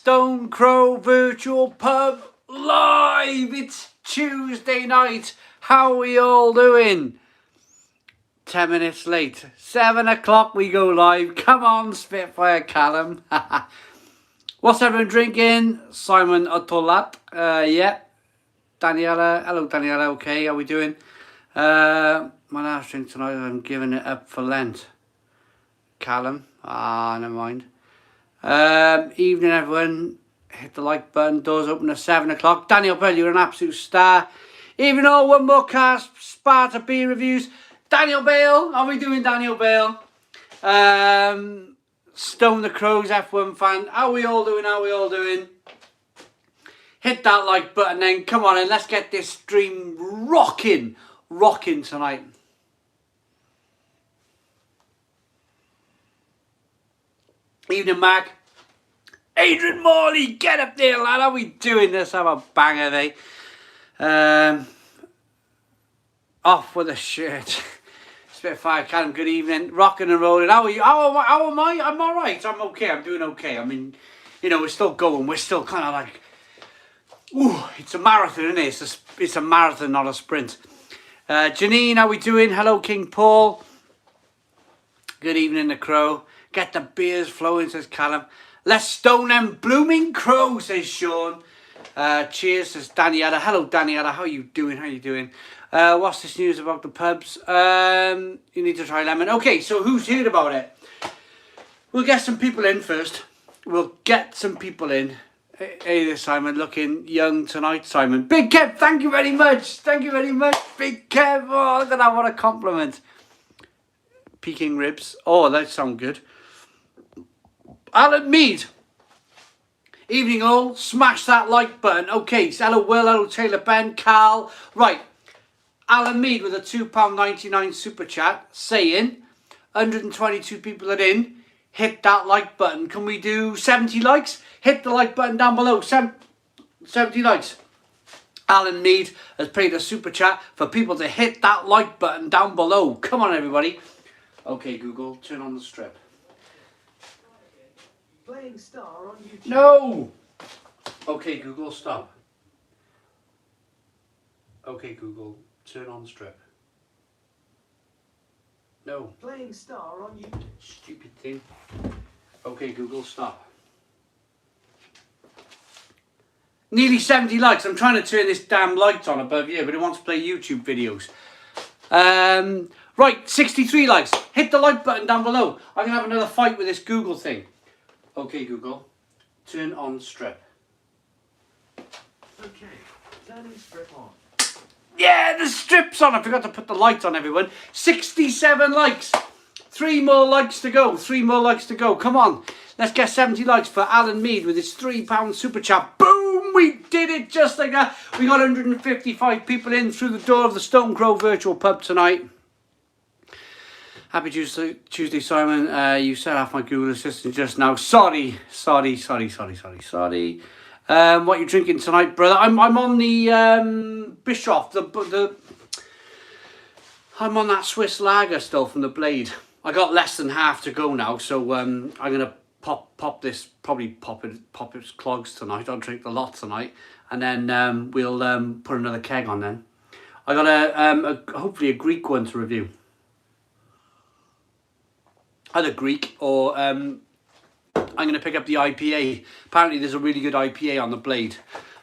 Stone Crow Virtual Pub live. It's Tuesday night. How are we all doing? 10 minutes late. 7 o'clock we go live. Come on, Spitfire Callum. What's everyone drinking? Simon Otolat. Yeah. Daniela. Hello, Daniela. Okay, how are we doing? My last drink tonight, I'm giving it up for Lent. Callum. Never mind. Evening everyone, hit the like button, doors open at 7 o'clock. Daniel Bell, you're an absolute star. Even though one more cast, Sparta beer reviews. Daniel Bale, how are we doing, Daniel Bale? Stone the Crows F1 fan, how are we all doing? Hit that like button then, come on and let's get this stream rocking tonight. Evening, Mac. Adrian Morley, get up there, lad. How are we doing? Let's have a banger, eh? Off with a shirt. Spitfire Callum, good evening. Rocking and rolling. How are you? How am I? I'm all right. I'm okay. I'm doing okay. I mean, you know, we're still going. We're still kind of like, ooh, it's a marathon, isn't it? It's a marathon, not a sprint. Janine, how are we doing? Hello, King Paul. Good evening, the Crow. Get the beers flowing, says Callum. Let's stone them blooming crows, says Sean. Cheers, says Daniela. Hello, Daniela. How are you doing? What's this news about the pubs? You need to try lemon. Okay, so who's heard about it? We'll get some people in first. Hey there, Simon. Looking young tonight, Simon. Big Kev, thank you very much. Big Kev. Oh, look at that. What a compliment. Peking ribs. Oh, that sounds good. Alan Mead. Evening all. Smash that like button. Okay, so hello Will, hello Taylor, Ben, Carl. Right. Alan Mead with a £2.99 super chat saying 122 people are in. Hit that like button. Can we do 70 likes? Hit the like button down below. 70 likes. Alan Mead has paid a super chat for people to hit that like button down below. Come on, everybody. Okay, Google, turn on the strip. Playing star on YouTube. No! Okay, Google, stop. Okay, Google, turn on the strip. No. Playing star on YouTube. Stupid thing. Okay, Google, stop. Nearly 70 likes. I'm trying to turn this damn light on above here, but it wants to play YouTube videos. Right, 63 likes. Hit the like button down below. I'm going to have another fight with this Google thing. Okay, Google. Turn on strip. Okay, turning strip on. Yeah, the strip's on. I forgot to put the light on, everyone. 67 likes. 3 more likes to go. Come on. Let's get 70 likes for Alan Mead with his £3 super chat. Boom! We did it just like that. We got 155 people in through the door of the Stone Crow Virtual Pub tonight. Happy Tuesday, Simon. You set off my Google Assistant just now. Sorry. What you drinking tonight, brother? I'm on the Bischoff. I'm on that Swiss lager still from the Blade. I got less than half to go now, so I'm gonna pop this. Probably pop its clogs tonight. I'll drink the lot tonight, and then we'll put another keg on. Then I got hopefully a Greek one to review. Either Greek or I'm going to pick up the IPA. Apparently there's a really good IPA on the Blade.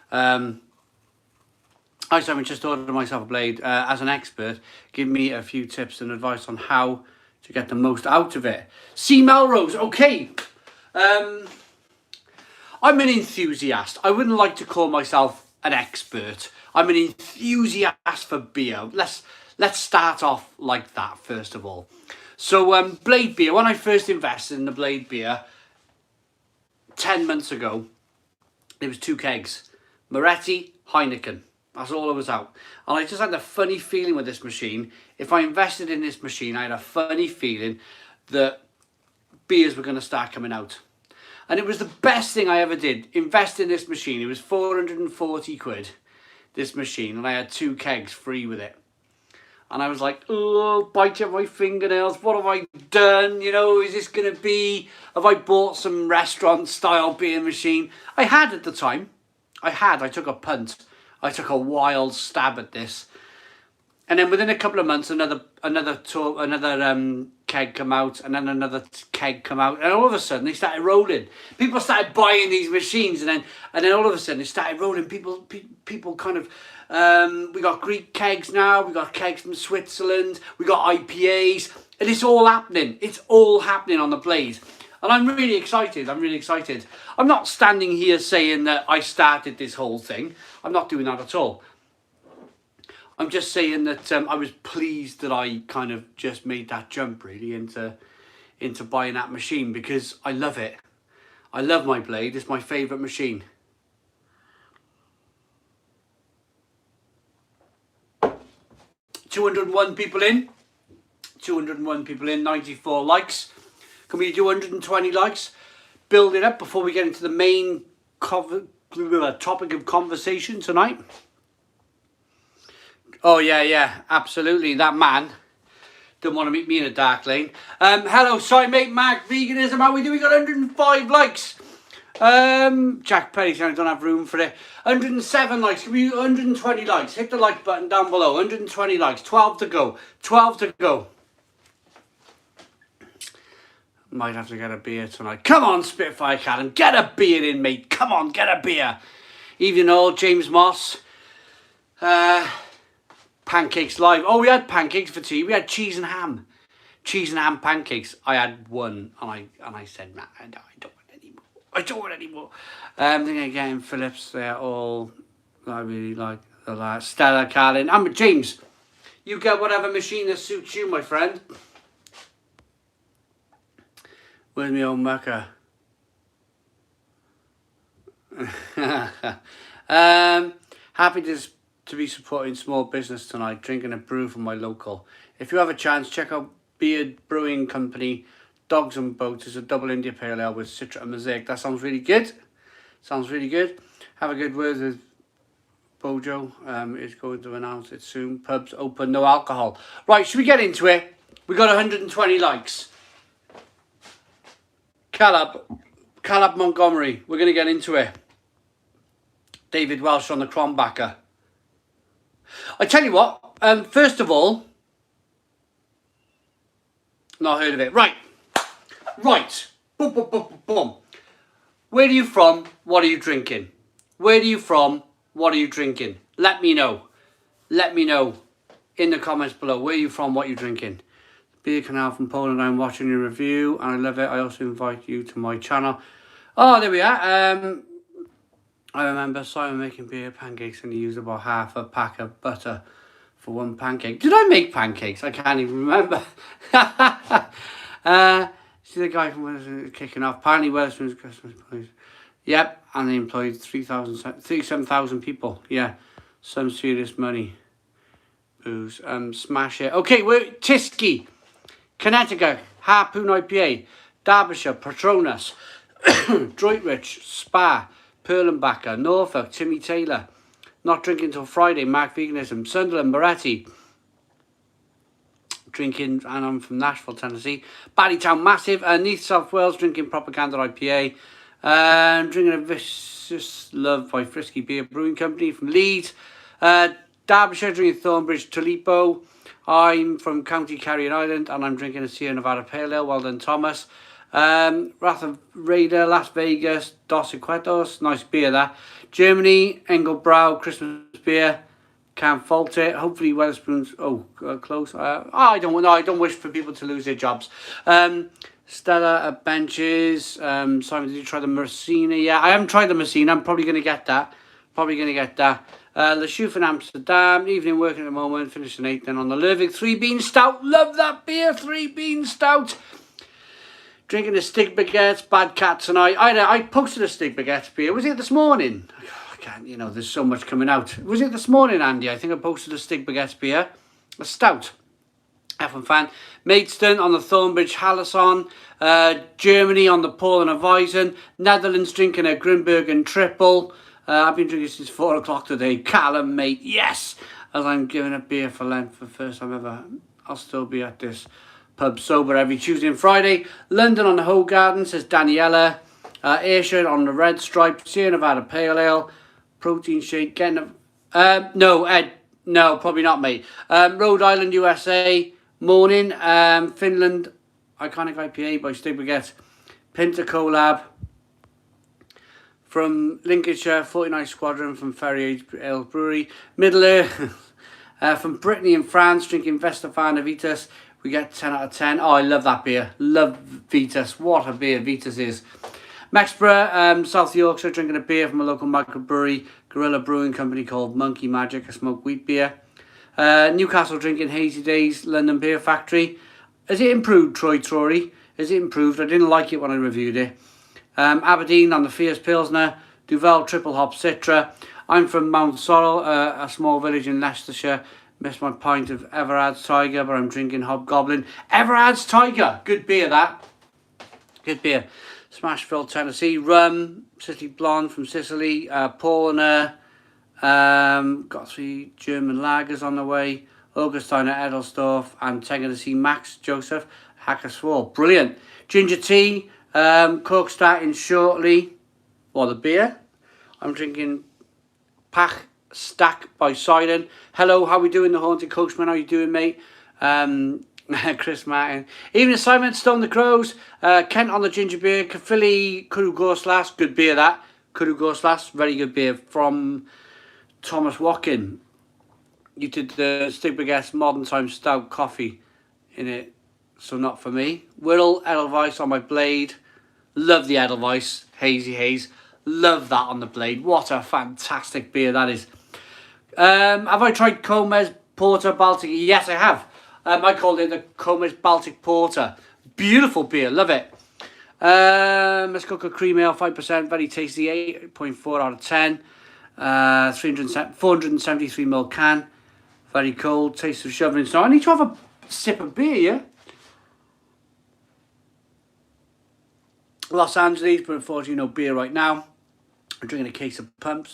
I haven't just ordered myself a Blade. As an expert, give me a few tips and advice on how to get the most out of it. C. Melrose, okay. I'm an enthusiast. I wouldn't like to call myself an expert. I'm an enthusiast for beer. Let's start off like that first of all. So Blade beer, when I first invested in the Blade beer 10 months ago, there was 2 kegs. Moretti, Heineken. That's all I was out. And I just had a funny feeling with this machine. If I invested in this machine, I had a funny feeling that beers were going to start coming out. And it was the best thing I ever did. Invest in this machine. It was 440 quid, this machine. And I had 2 kegs free with it. And I was like, oh, bite at my fingernails. What have I done? You know, is this going to be... Have I bought some restaurant-style beer machine? I had at the time. I took a punt. I took a wild stab at this. And then within a couple of months, another keg come out, and then another keg come out, and all of a sudden they started rolling. People started buying these machines, and then all of a sudden it started rolling. People kind of we got Greek kegs now. We got kegs from Switzerland. We got IPAs, and it's all happening. It's all happening on the Blade, and I'm really excited. I'm not standing here saying that I started this whole thing. I'm not doing that at all. I'm just saying that I was pleased that I kind of just made that jump really into buying that machine, because I love it. I love my Blade. It's my favourite machine. $201 people in. 201 people in. 94 likes. Can we do 120 likes? Build it up before we get into the main topic of conversation tonight. Oh, yeah, absolutely. That man didn't want to meet me in a dark lane. Hello, sorry, mate, Mac, veganism, how we do? We got 105 likes. Jack Perry saying I don't have room for it. 107 likes. Give me 120 likes. Hit the like button down below. 120 likes. 12 to go. 12 to go. Might have to get a beer tonight. Come on, Spitfire Callum. Get a beer in, mate. Come on, get a beer. Evening all, James Moss. Pancakes live. Oh, we had pancakes for tea. We had cheese and ham. Cheese and ham pancakes. I had one, and I said, nah, I don't want any more. I don't want any more. Then again, Phillips, they're all, I really like the last. Stella, Carlin. I'm James. You get whatever machine that suits you, my friend. Where's my old mucker? Happy to be supporting small business tonight, drinking a brew from my local. If you have a chance, check out Beard Brewing Company, Dogs and Boats. It's a double India Pale Ale with Citra and Mosaic. That sounds really good. Sounds really good. Have a good word with Bojo. Is going to announce it soon. Pubs open, no alcohol. Right, should we get into it? We got 120 likes. Caleb Montgomery. We're going to get into it. David Welsh on the Cronbacker. I tell you what, first of all, not heard of it. Right. Boom, boom, boom, boom. Where are you from? What are you drinking? Where are you from? What are you drinking? Let me know. Let me know in the comments below. Where are you from? What are you drinking? Beer Canal from Poland. I'm watching your review and I love it. I also invite you to my channel. Oh, there we are. I remember Simon making beer pancakes and he used about half a pack of butter for one pancake. Did I make pancakes? I can't even remember. See the guy from Wetherspoon's kicking off. Apparently Wetherspoon's Christmas parties. Yep, and they employed 37,000 people. Yeah, some serious money. Booze. Smash it. Okay, we're Tiski, Connecticut, Harpoon IPA, Derbyshire, Patronus, Droitwich, Spa, Perlenbacher, Norfolk, Timmy Taylor, Not Drinking Till Friday, Mark Veganism, Sunderland, Moretti, drinking, and I'm from Nashville, Tennessee, Barleytown Massive, Neath, South Wales, drinking Propaganda IPA, drinking a Vicious Love by Frisky Beer Brewing Company from Leeds, Derbyshire, drinking Thornbridge Talipo. I'm from County Carrion Island and I'm drinking a Sierra Nevada Pale Ale. Well done, Thomas. Wrath of Raider, Las Vegas, Dos Equatos, nice beer that. Germany, Engelbrau, Christmas beer, can't fault it. Hopefully Wetherspoon's, close. I don't wish for people to lose their jobs. Stella at Benches, Simon, did you try the Messina? Yeah, I haven't tried the Messina, I'm probably going to get that. Le Chouf in Amsterdam, evening working at the moment, finishing 8th then on the Lervig 3 Bean Stout. Love that beer, 3 Bean Stout. Drinking a Stig Baguette, Bad Cat tonight. I posted a Stig Baguette beer. Was it this morning? I can't, there's so much coming out. Was it this morning, Andy? I think I posted a Stig Baguette beer. A stout. F1 fan. Maidstone on the Thornbridge Hallerson. Germany on the Paul and Avisen. Netherlands drinking a Grimbergen Triple. I've been drinking since 4 o'clock today. Callum, mate. Yes. as I'm giving up beer for Lent for the first time ever. I'll still be at this pub sober every Tuesday and Friday. London on the Hoe Garden, says Daniela. Ayrshire on the Red Stripe. Sierra Nevada Pale Ale. Protein shake. Getting a... no, Ed. No, probably not, mate. Rhode Island, USA. Morning. Finland. Iconic IPA by Stig Baguette. Pinter Collab. From Lincolnshire, 49 Squadron from Ferry Ale Brewery. Middle Earth. From Brittany in France, drinking Vestafana Vitas. We get 10 out of 10. Oh, I love that beer. Love Vitas. What a beer Vitas is. Mexborough, South Yorkshire, drinking a beer from a local microbrewery, Guerrilla Brewing Company called Monkey Magic, a smoked wheat beer. Newcastle, drinking Hazy Days, London Beer Factory. Has it improved, Troy Trory? Has it improved? I didn't like it when I reviewed it. Aberdeen on the Fierce Pilsner, Duvel Triple Hop Citra. I'm from Mount Sorrel, a small village in Leicestershire. Missed my pint of Everard's Tiger, but I'm drinking Hobgoblin. Everard's Tiger! Good beer, that. Good beer. Smashville, Tennessee. Rum, City Blonde from Sicily. Paulaner. Got 3 German lagers on the way. Augustiner, Edelsdorf. And Tennessee Max Joseph. Hackerswall. Brilliant. Ginger tea. Cork starting shortly. Well, the beer. I'm drinking Pach Stack by Sidon. Hello, how we doing, the Haunted Coachman? How you doing, mate? Chris Martin. Even Simon Stone the Crows. Kent on the ginger beer. Caerphilly Cwrw Gorslas. Good beer, that. Cwrw Gorslas. Very good beer from Thomas Watkin. You did the Stig Baguette Modern Time Stout coffee in it, so not for me. Wirral Edelweiss on my blade. Love the Edelweiss. Hazy Haze. Love that on the blade. What a fantastic beer that is. Have I tried Comes Porter Baltic? Yes, I have. I called it the Comes Baltic Porter. Beautiful beer. Love it. Let's go for cream ale, 5%. Very tasty. 8.4 out of 10. 473ml can. Very cold. Taste of shoving snow. I need to have a sip of beer, yeah? Los Angeles, but unfortunately no beer right now. I'm drinking a case of Punk,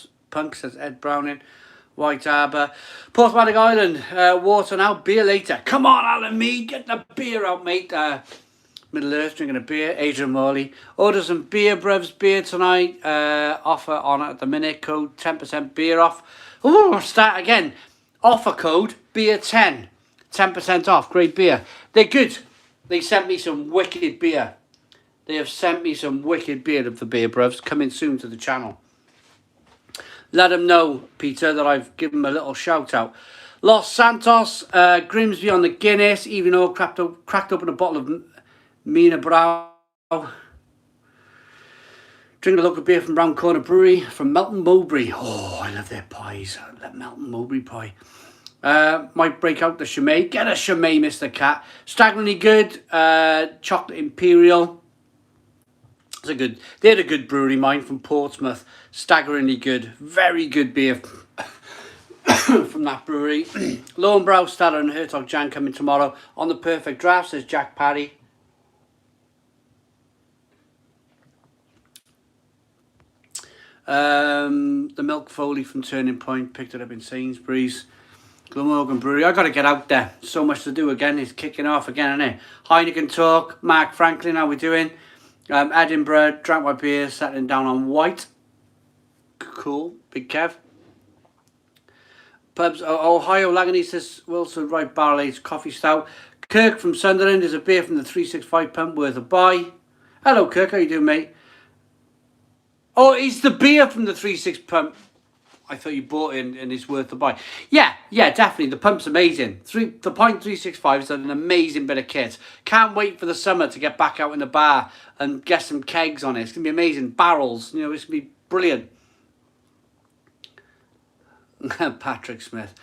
says Ed Browning. White Harbour. Portsmouth Island, water now, beer later. Come on, Alan Mead, get the beer out, mate. Middle Earth, drinking a beer. Adrian Morley. Order some beer, brevs, beer tonight. Offer on it at the minute. Code 10% beer off. Oh, start again. Offer code beer 10. 10% off. Great beer. They're good. They sent me some wicked beer. They have sent me some wicked beer of the beer, brevs. Coming soon to the channel. Let them know, Peter, that I've given them a little shout out. Los Santos, Grimsby on the Guinness. Even though cracked open a bottle of Mina Brow. Drinking a local beer from Round Corner Brewery from Melton Mowbray. Oh, I love their pies. I love Melton Mowbray pie. Might break out the Chimay. Get a Chimay, Mr. Cat. Staggeringly good. Chocolate Imperial. They had a good brewery, mine from Portsmouth. Staggeringly good. Very good beer from that brewery. Lowenbrow, Stella and Hertog Jan coming tomorrow on the perfect draft, says Jack Parry. The Milk Foley from Turning Point, picked it up in Sainsbury's. Glamorgan Brewery. I got to get out there. So much to do again. It's kicking off again, isn't it? Heineken Talk. Mark Franklin, how we doing? Edinburgh, drank my beer, settling down on white. Cool. Big Kev. Pubs, Ohio, Lagunitas, Wilson, Right Barley's Coffee Stout. Kirk from Sunderland is a beer from the 365 pump worth a buy. Hello, Kirk. How you doing, mate? Oh, it's the beer from the 36 pump. I thought you bought it and it's worth the buy. Yeah, definitely. The pump's amazing. The Pint 365 is an amazing bit of kit. Can't wait for the summer to get back out in the bar and get some kegs on it. It's going to be amazing. Barrels. You know, it's going to be brilliant. Patrick Smith.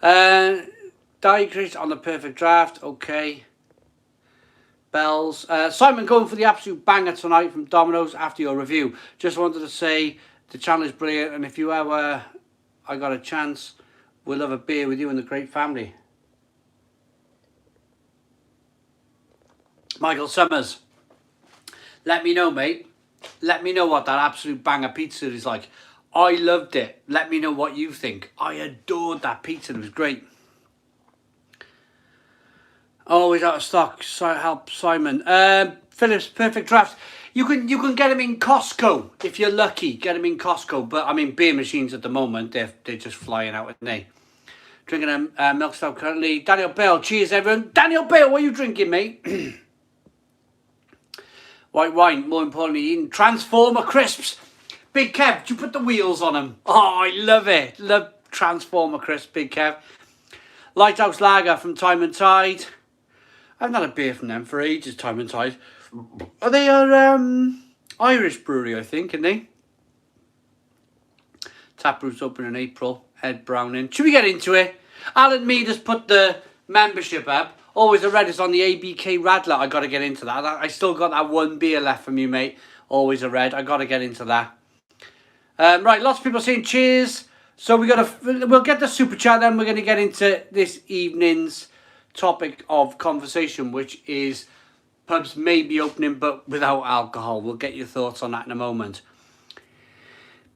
Diagris on the perfect draft. Okay. Bells. Simon going for the absolute banger tonight from Domino's after your review. Just wanted to say the channel is brilliant, and if you ever I got a chance, we'll have a beer with you and the great family. Michael Summers. Let me know, mate. Let me know what that absolute banger pizza is like. I loved it. Let me know what you think. I adored that pizza. It was great. Always out of stock. Help Simon. Phillips Perfect Drafts. You can get them in Costco if you're lucky. Get them in Costco. But I mean, beer machines at the moment, they're just flying out, aren't they? Drinking a milk stout currently. Daniel Bale. Cheers, everyone. Daniel Bale, what are you drinking, mate? White wine. More importantly, eating Transformer crisps. Big Kev, do you put the wheels on them? Oh, I love it. Love Transformer crisps, Big Kev. Lighthouse Lager from Time and Tide. I've not had a beer from them for ages, Time and Tide. They are Irish brewery, I think, aren't they? Taproot's open in April. Ed Browning. Should we get into it? Alan Mead has put the membership up. Always a Reddit on the ABK Radler. I got to get into that. I still got that one beer left from you, mate. Always a red. I got to get into that. Right, lots of people saying cheers. So we'll get the super chat, then we're going to get into this evening's topic of conversation, which is pubs may be opening but without alcohol. We'll get your thoughts on that in a moment.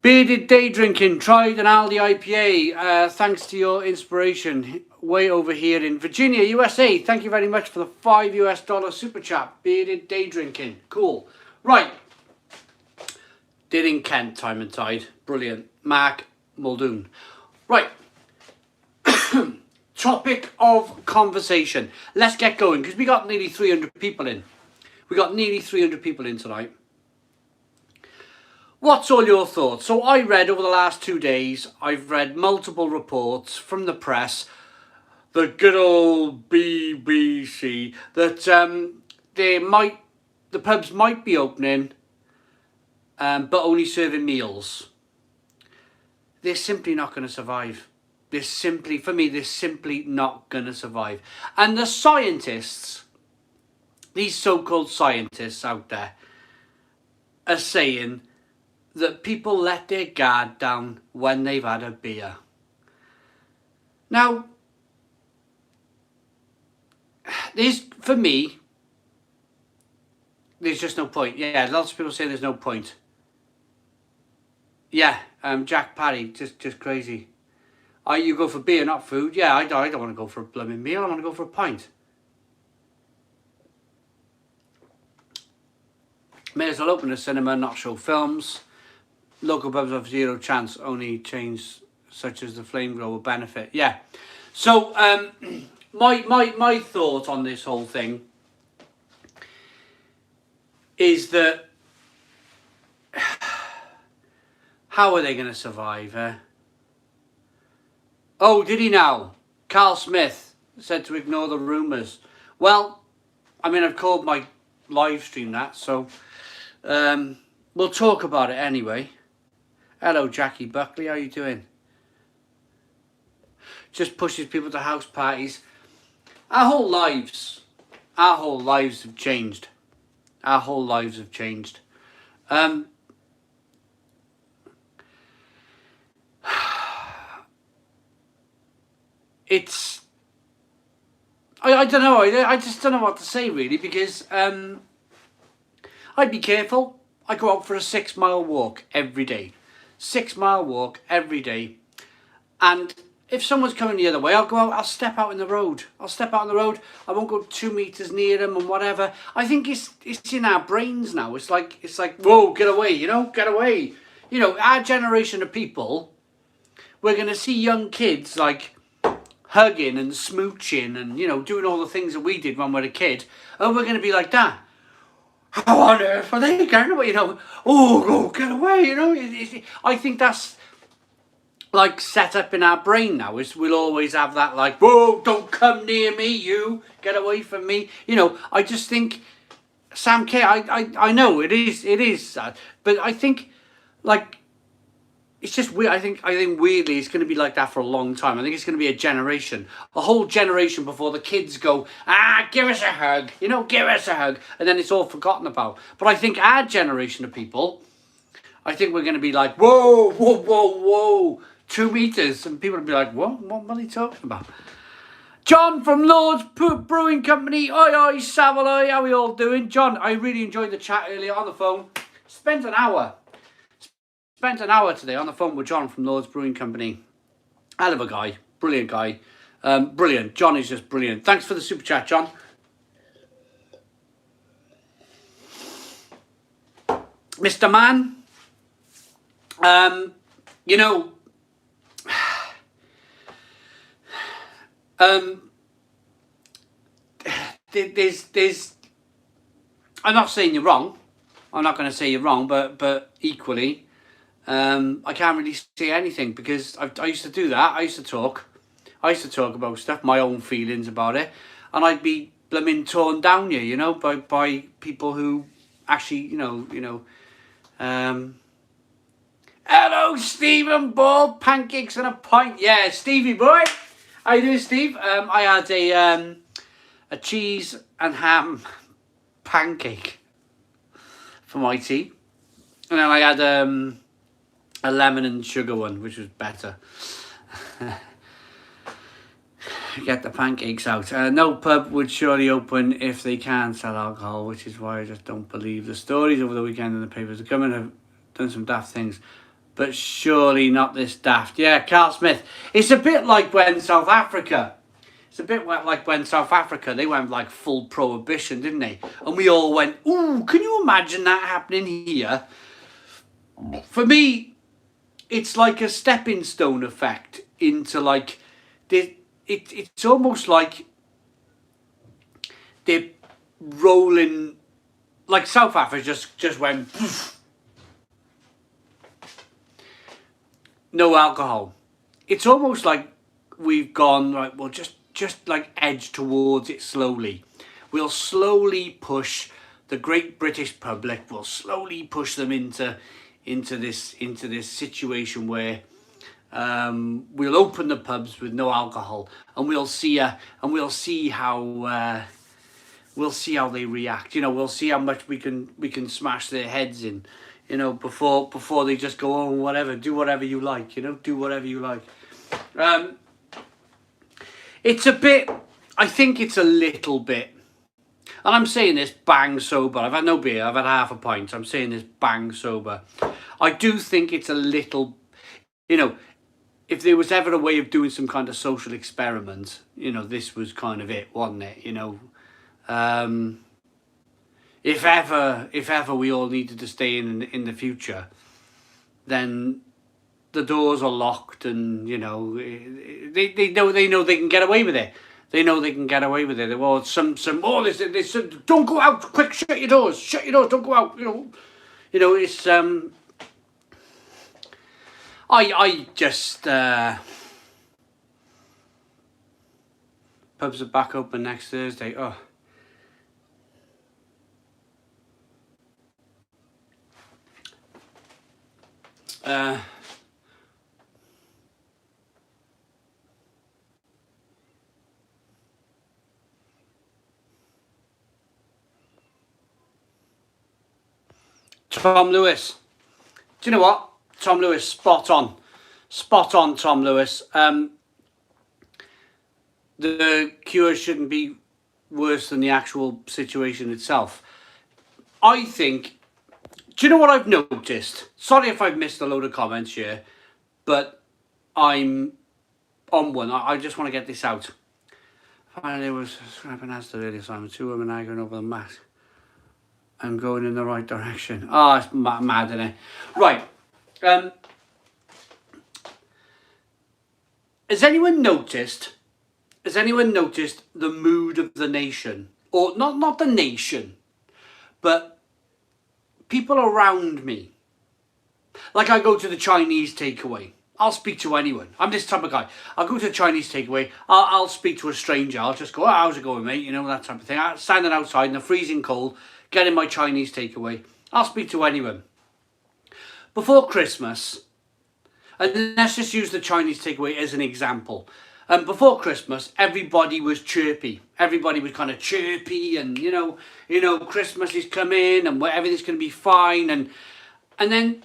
Bearded Day Drinking, tried an Aldi IPA. Thanks to your inspiration. Way over here in Virginia, USA. Thank you very much for the $5 super chat. Bearded Day Drinking. Cool. Right. Did in Kent, Time and Tide. Brilliant. Mark Muldoon. Right. Topic of conversation. Let's get going because we got nearly 300 people in. We got nearly 300 people in tonight. What's all your thoughts? So I read over the last 2 days, I've read multiple reports from the press, the good old BBC, that the pubs might be opening, but only serving meals. They're simply not going to survive. They're simply not going to survive. And the scientists, these so-called scientists out there, are saying that people let their guard down when they've had a beer. Now, for me, there's just no point. Yeah, lots of people say there's no point. Yeah, Jack Parry, just crazy. You go for beer, not food. Yeah, I don't want to go for a blooming meal. I want to go for a pint. May as well open a cinema, not show films. Local pubs have zero chance. Only change such as the flame grow will benefit. Yeah. So my thought on this whole thing is that how are they going to survive? Oh, did he now? Carl Smith said to ignore the rumours. Well, I mean, I've called my live stream that, so we'll talk about it anyway. Hello, Jackie Buckley. How you doing? Just pushes people to house parties. Our whole lives have changed. Our whole lives have changed. It's... I don't know. I just don't know what to say, really, because I'd be careful. I go out for a 6-mile walk every day. 6-mile walk every day. And if someone's coming the other way, I'll go out, I'll step out in the road. I won't go 2 meters near them and whatever. I think it's in our brains now. It's like, whoa, get away, get away. Our generation of people, we're going to see young kids like hugging and smooching and, doing all the things that we did when we were a kid. And we're going to be like that. How on earth are they getting away? Oh, get away, I think that's like set up in our brain now. Is we'll always have that like, whoa, don't come near me, you, get away from me. I just think Sam K, I know it is sad, but I think like it's just weird. I think weirdly it's going to be like that for a long time. I think it's going to be a whole generation before the kids go, give us a hug, give us a hug, and then it's all forgotten about. But I think our generation of people, I think we're going to be like, whoa, 2 meters, and people will be like, what are they talking about? John from Lord's Brewing Company, oi, Savoy, how are we all doing? John, I really enjoyed the chat earlier on the phone. Spent an hour spent an hour today on the phone with John from Lord's Brewing Company. Hell of a guy, brilliant guy, brilliant. John is just brilliant. Thanks for the super chat, John. Mr. Man, you know, there's. I'm not saying you're wrong. I'm not going to say you're wrong, but equally, I can't really say anything because I used to do that. I used to talk about stuff, my own feelings about it, and I'd be blooming torn down here, you know, by people who actually, you know. Hello, Stephen Ball, pancakes and a pint. Yeah, Stevie boy. How you doing, Steve? I had a cheese and ham pancake for my tea, and then I had a lemon and sugar one, which was better. Get the pancakes out. No pub would surely open if they can sell alcohol, which is why I just don't believe the stories over the weekend in the papers. The government have done some daft things, but surely not this daft. Yeah, Carl Smith. It's a bit like when South Africa. It's a bit like when South Africa, they went like full prohibition, didn't they? And we all went, ooh, can you imagine that happening here? For me, it's like a stepping stone effect into like, it's almost like they're rolling, like South Africa just went, poof. No alcohol. It's almost like we've gone, right, well, just like edge towards it slowly. We'll slowly push the great British public, we'll slowly push them into this situation where we'll open the pubs with no alcohol, and we'll see how they react. You know, we'll see how much we can smash their heads in. You know, before they just go, oh, whatever, do whatever you like. You know, do whatever you like. It's a bit. I think it's a little bit. And I'm saying this bang sober. I've had no beer. I've had half a pint. I'm saying this bang sober. I do think it's a little. You know, if there was ever a way of doing some kind of social experiment, you know, this was kind of it, wasn't it? You know, if ever we all needed to stay in the future, then the doors are locked, and you know they know they can get away with it. They know they can get away with it. Well, they said, don't go out, quick, shut your doors, don't go out. You know, it's I just pubs are back open next Thursday. Oh. Tom Lewis. Do you know what? Tom Lewis, spot on, Tom Lewis. The cure shouldn't be worse than the actual situation itself. I think, do you know what I've noticed? Sorry if I've missed a load of comments here, but I'm on one. I just want to get this out. Finally, was scrapping as the radio Simon. 2 women arguing over the mat. I'm going in the right direction. Oh, it's mad, isn't it? Right. Has anyone noticed the mood of the nation? Or not the nation, but people around me. Like, I go to the Chinese takeaway. I'll speak to anyone. I'm this type of guy. I'll go to the Chinese takeaway. I'll speak to a stranger. I'll just go, oh, how's it going, mate? You know, that type of thing. I'm standing outside in the freezing cold, getting my Chinese takeaway. I'll speak to anyone. Before Christmas, and let's just use the Chinese takeaway as an example. Before Christmas, everybody was chirpy. Everybody was kind of chirpy, and you know, Christmas is coming, and everything's going to be fine. And then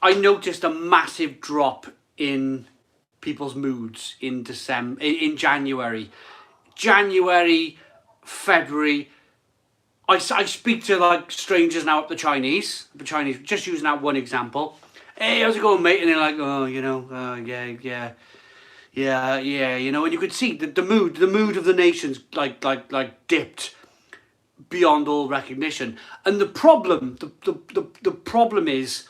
I noticed a massive drop in people's moods in January, February. I speak to like strangers now at the Chinese, just using that one example, hey, how's it going, mate? And they're like, oh, yeah, and you could see the mood of the nations like dipped beyond all recognition. And the problem is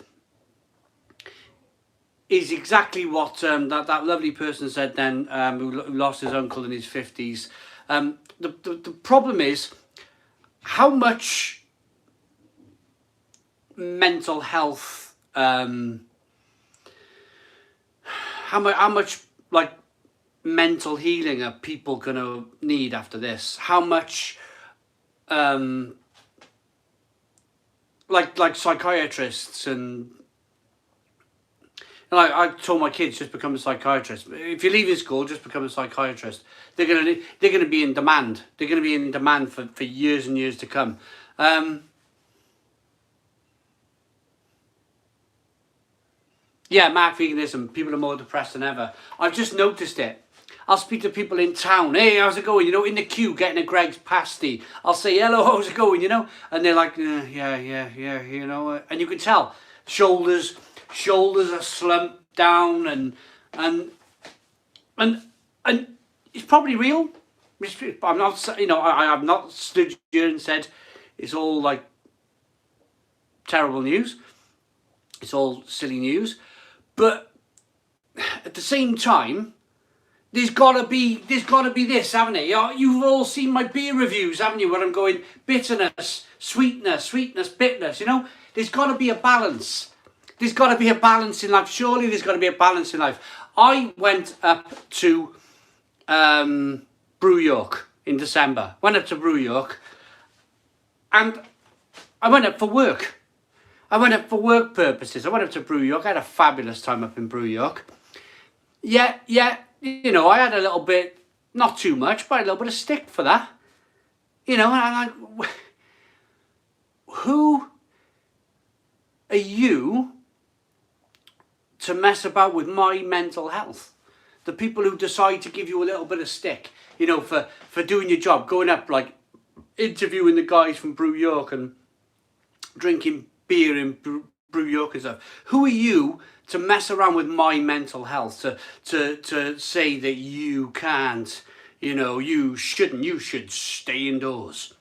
exactly what that lovely person said then, who lost his uncle in his 50s. The problem is how much mental health, how much like mental healing are people gonna need after this? How much like psychiatrists and I told my kids, just become a psychiatrist. If you're leaving school, just become a psychiatrist. They're gonna be in demand. They're gonna be in demand for years and years to come. Yeah, Mark veganism. People are more depressed than ever. I've just noticed it. I'll speak to people in town. Hey, how's it going? In the queue, getting a Greg's pasty. I'll say, hello, how's it going? And they're like, yeah. And you can tell shoulders are slumped down, and it's probably real. I'm not, I have not stood here and said it's all like terrible news. It's all silly news, but at the same time, there's gotta be this, haven't it? You've all seen my beer reviews, haven't you? Where I'm going bitterness, sweetness, bitterness. There's gotta be a balance. There's gotta be a balance in life. Surely there's gotta be a balance in life. I went up to Brew York in December. Went up to Brew York, and I went up for work. I went up for work purposes. I went up to Brew York. I had a fabulous time up in Brew York. Yeah. I had a little bit, not too much, but a little bit of stick for that. And I'm like, who are you to mess about with my mental health? The people who decide to give you a little bit of stick, for doing your job, going up, like, interviewing the guys from Brew York and drinking beer in Brew York and stuff. Who are you to mess around with my mental health, to say that you can't, you shouldn't, you should stay indoors,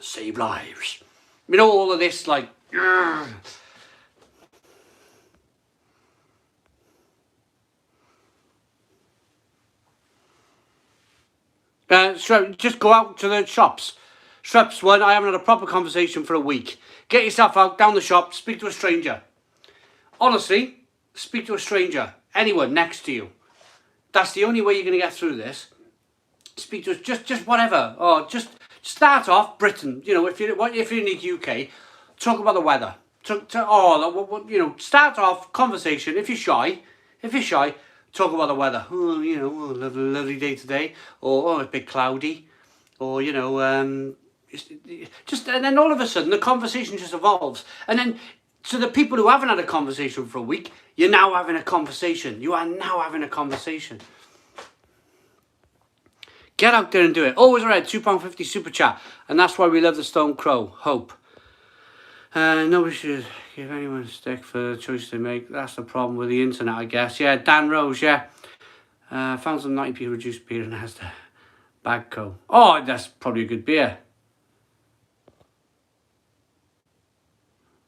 save lives. All of this, like, so just go out to the shops. Shops, one, I haven't had a proper conversation for a week. Get yourself out, down the shop, speak to a stranger. Honestly, speak to a stranger. Anyone next to you. That's the only way you're going to get through this. Speak to us, just whatever. Or just start off Britain. If you're in the UK, talk about the weather. Start off conversation. If you're shy, talk about the weather. Oh, lovely day today. Or, it's a bit cloudy. Or, and then all of a sudden the conversation just evolves. And then to the people who haven't had a conversation for a week, you're now having a conversation. You are now having a conversation. Get out there and do it. Always red, £2.50 super chat. And that's why we love the Stone Crow. Hope. Nobody should give anyone a stick for the choice they make. That's the problem with the internet, I guess. Yeah, Dan Rose, yeah. Found some 90p reduced beer in Asda. Bagco. Oh, that's probably a good beer.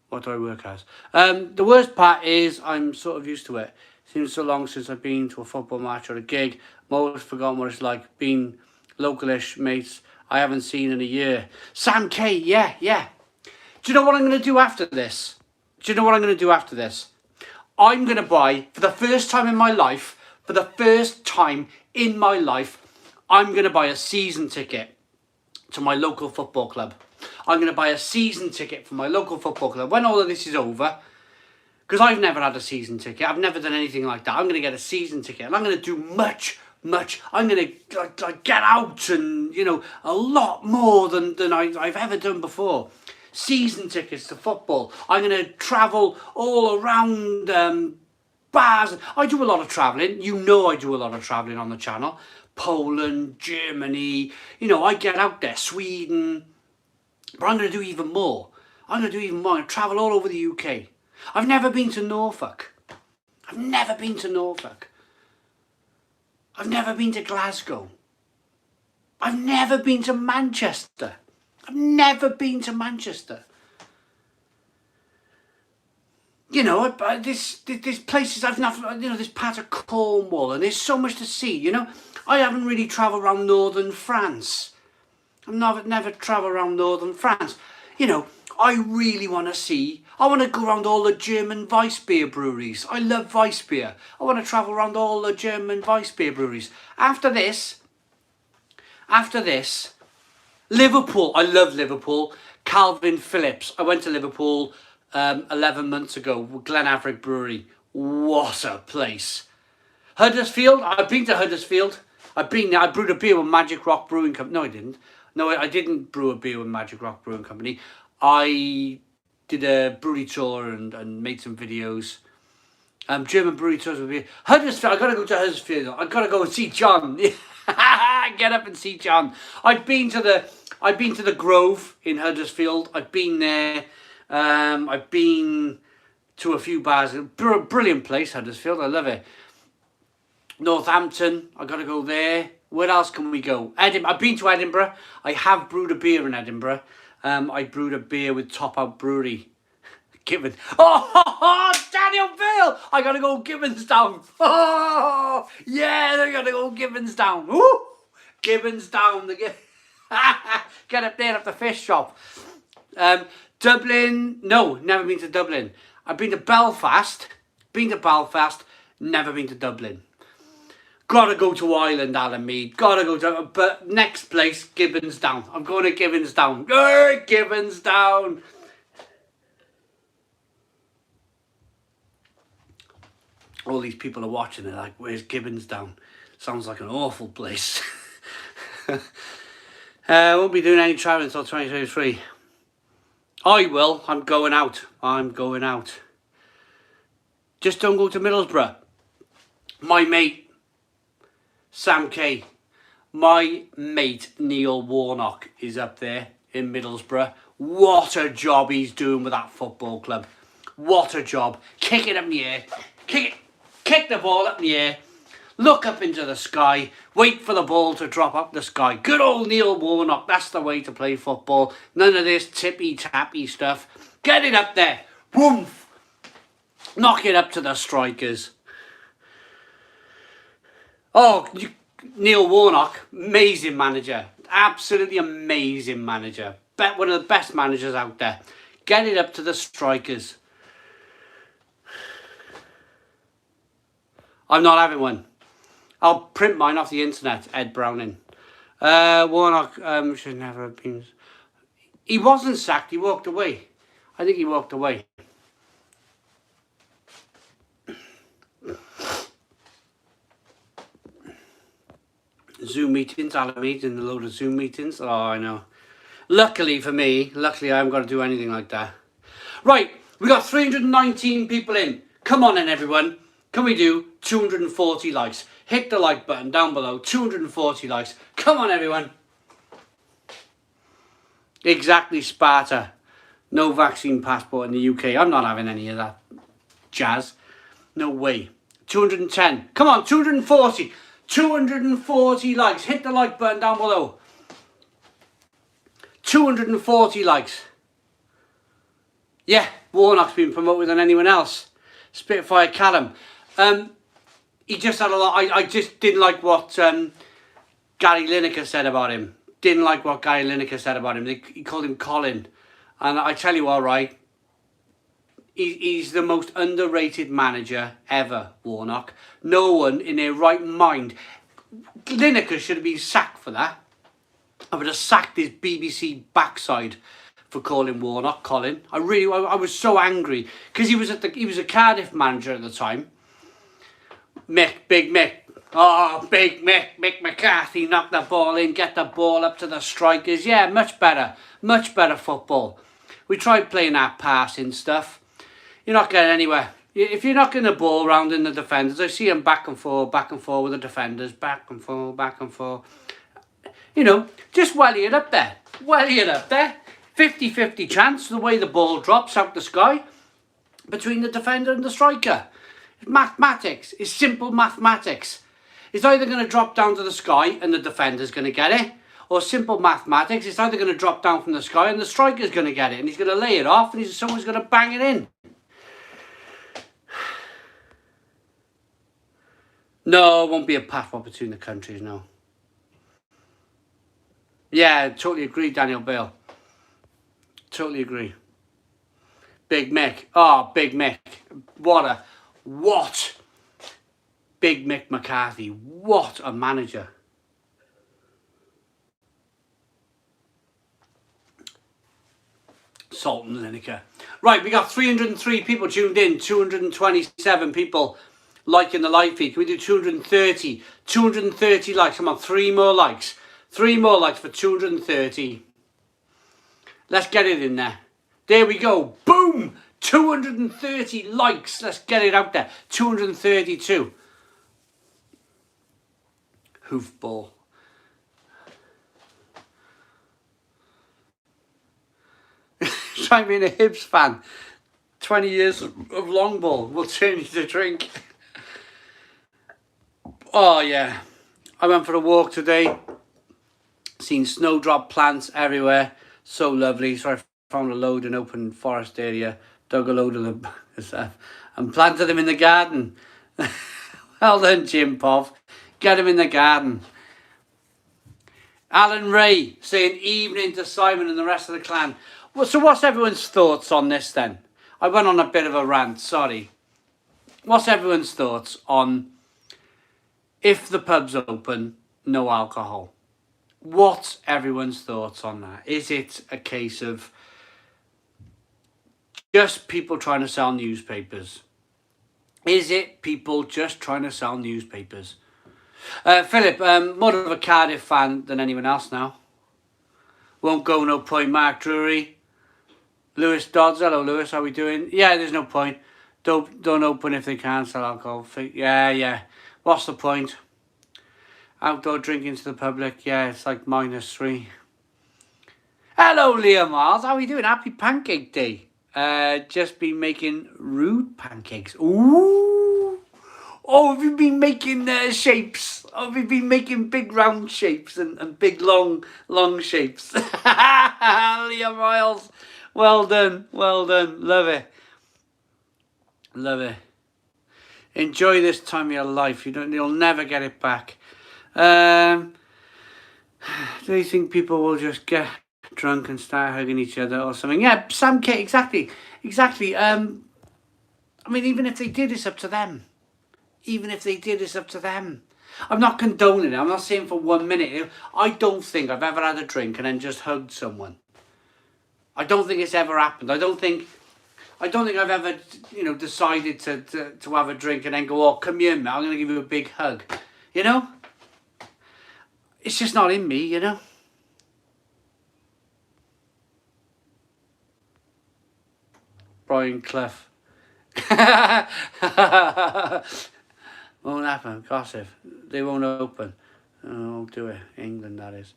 What do I work as? The worst part is I'm sort of used to it. Seems so long since I've been to a football match or a gig. I'm always forgotten what it's like being localish mates I haven't seen in a year. Sam K, yeah. Do you know what I'm going to do after this? I'm going to buy, for the first time in my life, I'm going to buy a season ticket to my local football club. I'm going to buy a season ticket for my local football club when all of this is over. Because I've never had a season ticket. I've never done anything like that. I'm going to get a season ticket. And I'm going to do much. I'm going to like get out and, a lot more than I've ever done before. Season tickets to football. I'm going to travel all around bars. I do a lot of travelling. I do a lot of travelling on the channel. Poland, Germany. I get out there. Sweden. But I'm going to do even more. I'm going to travel all over the UK. I've never been to Norfolk. I've never been to Norfolk. I've never been to Glasgow. I've never been to Manchester. I've never been to Manchester. You know, there's places I've never, you know, this part of Cornwall, and there's so much to see, you know. I haven't really travelled around northern France. I've never travelled around northern France. You know, I really want to see, I want to go around all the German Weiss beer breweries. I love Weiss beer. I want to travel around all the German Weiss beer breweries. After this, Liverpool. I love Liverpool. Calvin Phillips. I went to Liverpool 11 months ago with Glenaverick Brewery. What a place. Huddersfield. I've been to Huddersfield. I've been there. I brewed a beer with Magic Rock Brewing Company. No, I didn't. No, I didn't brew a beer with Magic Rock Brewing Company. I did a brewery tour and made some videos. German brewery tours with beer. Huddersfield. I gotta go to Huddersfield. I gotta go and see John. Get up and see John. I've been to the Grove in Huddersfield. I've been there. I've been to a few bars. Brilliant place, Huddersfield. I love it. Northampton. I gotta go there. Where else can we go? Edinburgh. I've been to Edinburgh. I have brewed a beer in Edinburgh. I brewed a beer with Top Out Brewery. Gibbon. Oh, Daniel Bill! I gotta go Gibbonsdown. Oh, yeah, I gotta go Gibbonsdown. Woo! Gibbonsdown. Get up there at the fish shop. Dublin. No, never been to Dublin. I've been to Belfast. Never been to Dublin. Gotta go to Ireland, Alan Mead. Gotta go to, but next place, Gibbonsdown. I'm going to Gibbonsdown. Gibbonsdown. All these people are watching it like, where's Gibbonsdown? Sounds like an awful place. Won't be doing any travelling until 2023. I will. I'm going out. Just don't go to Middlesbrough. My mate, Sam K. My mate, Neil Warnock, is up there in Middlesbrough. What a job he's doing with that football club. What a job. Kick it up in the air. Kick the ball up in the air. Look up into the sky. Wait for the ball to drop up the sky. Good old Neil Warnock. That's the way to play football. None of this tippy-tappy stuff. Get it up there. Woof. Knock it up to the strikers. Oh, Neil Warnock, amazing manager. Absolutely amazing manager. One of the best managers out there. Get it up to the strikers. I'm not having one. I'll print mine off the internet, Ed Browning. Warnock should never have been... He wasn't sacked, he walked away. I think he walked away. Zoom meetings, Alan Mead's in a load of Zoom meetings. Oh, I know. Luckily for me, I haven't got to do anything like that. Right, we got 319 people in. Come on in, everyone. Can we do 240 likes? Hit the like button down below. 240 likes. Come on, everyone. Exactly, Sparta. No vaccine passport in the UK. I'm not having any of that jazz. No way. 210. Come on, 240. 240 likes. Hit the like button down below. 240 likes. Yeah, Warnock's been promoted than anyone else. Spitfire Callum. He just had a lot. I just didn't like what Gary Lineker said about him. Didn't like what Gary Lineker said about him. He called him Colin. And I tell you what, right? He's the most underrated manager ever, Warnock. No one in their right mind. Lineker should have been sacked for that. I would have sacked his BBC backside for calling Warnock Colin. I was so angry because he was a Cardiff manager at the time. Big Mick. Oh, Big Mick McCarthy knocked the ball in, get the ball up to the strikers. Yeah, much better football. We tried playing that passing stuff. You're not getting anywhere. If you're knocking the ball around in the defenders, I see them back and forth with the defenders, back and forth. You know, just welly it up there. 50-50 chance, the way the ball drops out the sky. between the defender and the striker. It's mathematics. It's simple mathematics. It's either going to drop down to the sky and the defender's going to get it, or simple mathematics, it's either going to drop down from the sky and the striker's going to get it, and he's going to lay it off and someone's going to bang it in. No, it won't be a pathway between the countries, no. Yeah, totally agree, Daniel Bale. Totally agree. Big Mick. Oh, Big Mick. What? Big Mick McCarthy. What a manager. Sultan Lineker. Right, we got 303 people tuned in, 227 people liking the live feed. Can we do 230? 230 likes. Come on, 3 more likes. 3 more likes for 230. Let's get it in there. There we go. Boom! 230 likes. Let's get it out there. 232. Hoofball. Try being a Hibs fan. 20 years of long ball will turn you to drink. Oh yeah. I went for a walk today. Seen snowdrop plants everywhere. So lovely. So I found a load in open forest area. Dug a load of them and planted them in the garden. Well done, Jim Pov. Get them in the garden. Alan Ray saying evening to Simon and the rest of the clan. Well, so what's everyone's thoughts on this then? I went on a bit of a rant, sorry. What's everyone's thoughts on if the pub's open, no alcohol? What's everyone's thoughts on that? Is it a case of just people trying to sell newspapers? Is it people just trying to sell newspapers? Philip, more of a Cardiff fan than anyone else now. Won't go, no point. Mark Drury. Lewis Dodds, hello Lewis, how we doing? Yeah, there's no point. Don't open if they can't sell alcohol. Yeah. What's the point? Outdoor drinking to the public, yeah, it's like -3. Hello Leah Miles, how are we doing? Happy Pancake Day. Just been making rude pancakes. Ooh. Oh, have you been making shapes? Have you been making big round shapes and big long shapes? Leah Miles. Well done. Love it. Enjoy this time of your life. You'll never get it back. Do you think people will just get drunk and start hugging each other or something? Yeah, Sam K, exactly. I mean, even if they did, it's up to them. I'm not condoning it. I'm not saying for 1 minute. I don't think I've ever had a drink and then just hugged someone. I don't think it's ever happened. I don't think I've ever, decided to have a drink and then go, oh, come here, mate, I'm going to give you a big hug. It's just not in me, Brian Clough. Won't happen, gossip. They won't open. I'll do it. England, that is.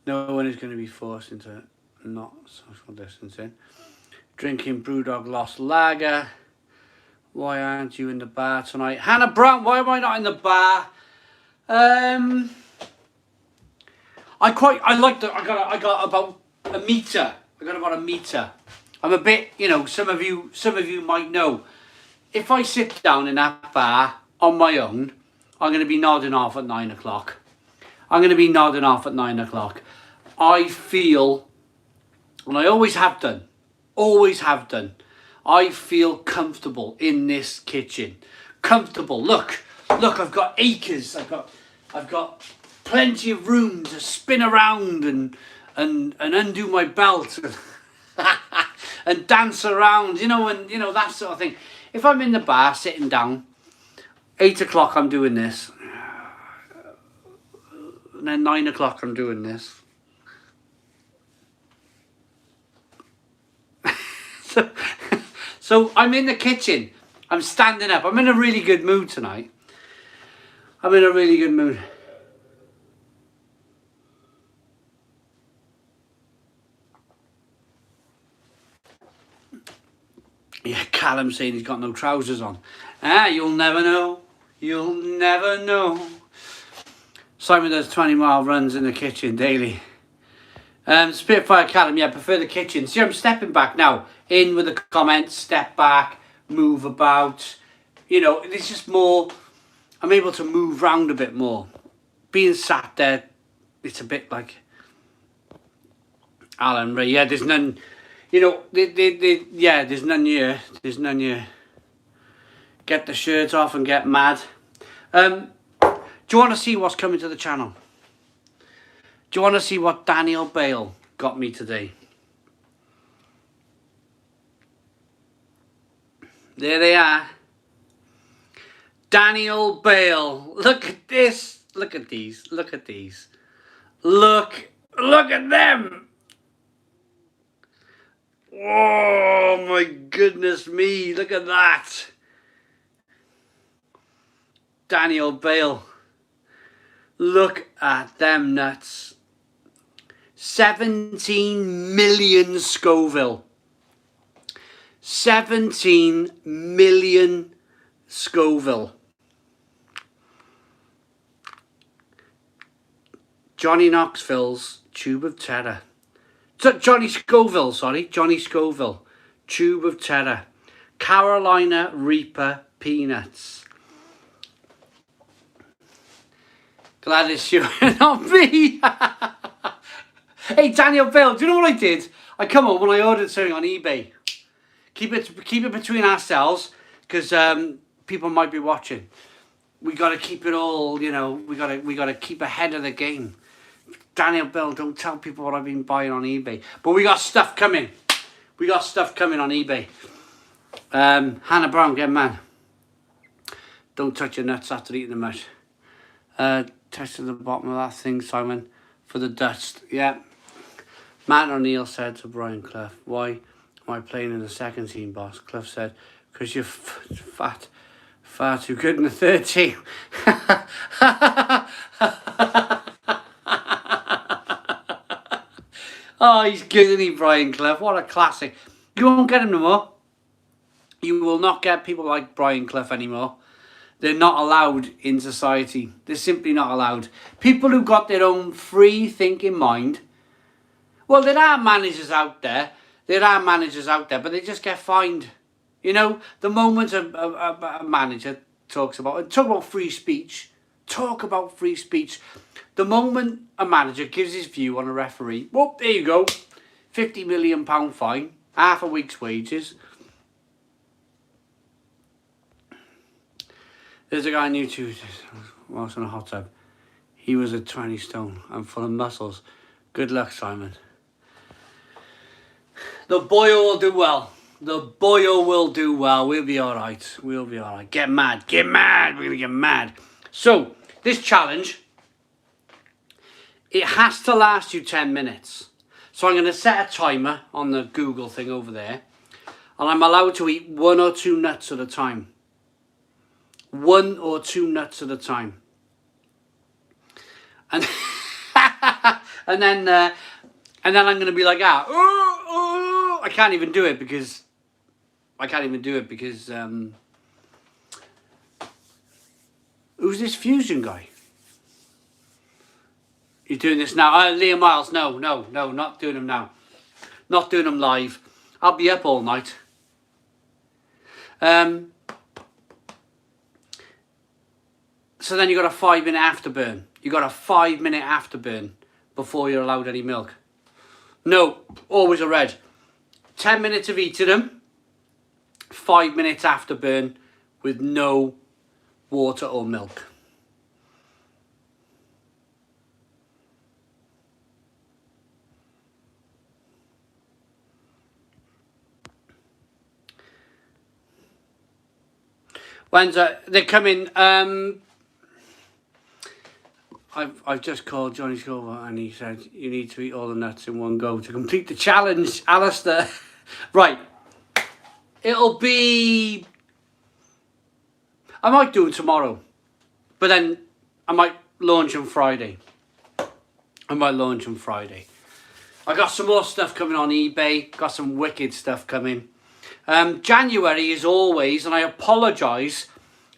No one is going to be forced into not social distancing. Drinking Brewdog Lost Lager. Why aren't you in the bar tonight? Hannah Brown, why am I not in the bar? I got about a meter. I'm a bit, some of you might know. If I sit down in that bar on my own, I'm going to be nodding off at 9 o'clock. I feel, and I always have done, I feel comfortable in this kitchen. Comfortable. Look, I've got acres. I've got plenty of room to spin around and undo my belt and dance around, and that sort of thing. If I'm in the bar sitting down, 8 o'clock I'm doing this. And then 9 o'clock I'm doing this. So I'm in the kitchen. I'm standing up. I'm in a really good mood tonight. Yeah, Callum saying he's got no trousers on. Ah, you'll never know. You'll never know. Simon does 20-mile runs in the kitchen daily. Spitfire Callum, yeah, prefer the kitchen. See, I'm stepping back now. In with the comments, step back, move about. You know, it's just more, I'm able to move round a bit more. Being sat there, it's a bit like Alan Ray. Yeah, there's none, you know, yeah, there's none here. There's none here. Get the shirt off and get mad. Do you want to see what's coming to the channel? Do you want to see what Daniel Bale got me today? There they are. Daniel Bale. Look at this. Look at these. Look at these. Look at them. Oh my goodness me. Look at that. Daniel Bale. Look at them nuts. 17 million Scoville. 17 million Scoville. Johnny Knoxville's Tube of Terror. Johnny Scoville, sorry. Johnny Scoville. Tube of Terror. Carolina Reaper Peanuts. Glad it's you, not me. Hey, Daniel Bale, do you know what I did? I come on when I ordered something on eBay. Keep it between ourselves, because people might be watching. We got to keep it all, you know. We got to keep ahead of the game. Daniel Bale, don't tell people what I've been buying on eBay. But we got stuff coming. We got stuff coming on eBay. Hannah Brown, get mad. Don't touch your nuts after eating them much. Touch to the bottom of that thing, Simon, for the dust. Yeah. Matt O'Neill said to Brian Clough, why am I playing in the second team, boss? Clough said, because you're fat, far too good in the third team. Oh, he's good, isn't he, Brian Clough? What a classic. You won't get him no more. You will not get people like Brian Clough anymore. They're not allowed in society. They're simply not allowed. People who got their own free thinking mind. Well, there are managers out there. There are managers out there, but they just get fined. You know, the moment a manager talk about free speech. Talk about free speech. The moment a manager gives his view on a referee, well, there you go. £50 million fine. Half a week's wages. There's a guy on YouTube whilst in a hot tub. He was a 20 stone and full of muscles. Good luck, Simon. The boyo will do well. The boyo will do well. We'll be all right. We'll be all right. Get mad. Get mad. We're going to get mad. So, this challenge, it has to last you 10 minutes. So I'm going to set a timer on the Google thing over there. And I'm allowed to eat 1 or 2 nuts at a time. 1 or 2 nuts at a time. And and then I'm going to be like, I can't even do it because who's this Fusion guy? You're doing this now? Liam Miles, no, not doing them now. Not doing them live. I'll be up all night. So then you got a 5-minute afterburn. You got a 5-minute afterburn before you're allowed any milk. No, always a red. 10 minutes of eating them. 5 minutes afterburn with no water or milk. When's they're coming? I've just called Johnny Scoville and he said you need to eat all the nuts in one go to complete the challenge, Alistair. Right. It'll be... I might do it tomorrow. But then I might launch on Friday. I got some more stuff coming on eBay. Got some wicked stuff coming. January is always, and I apologise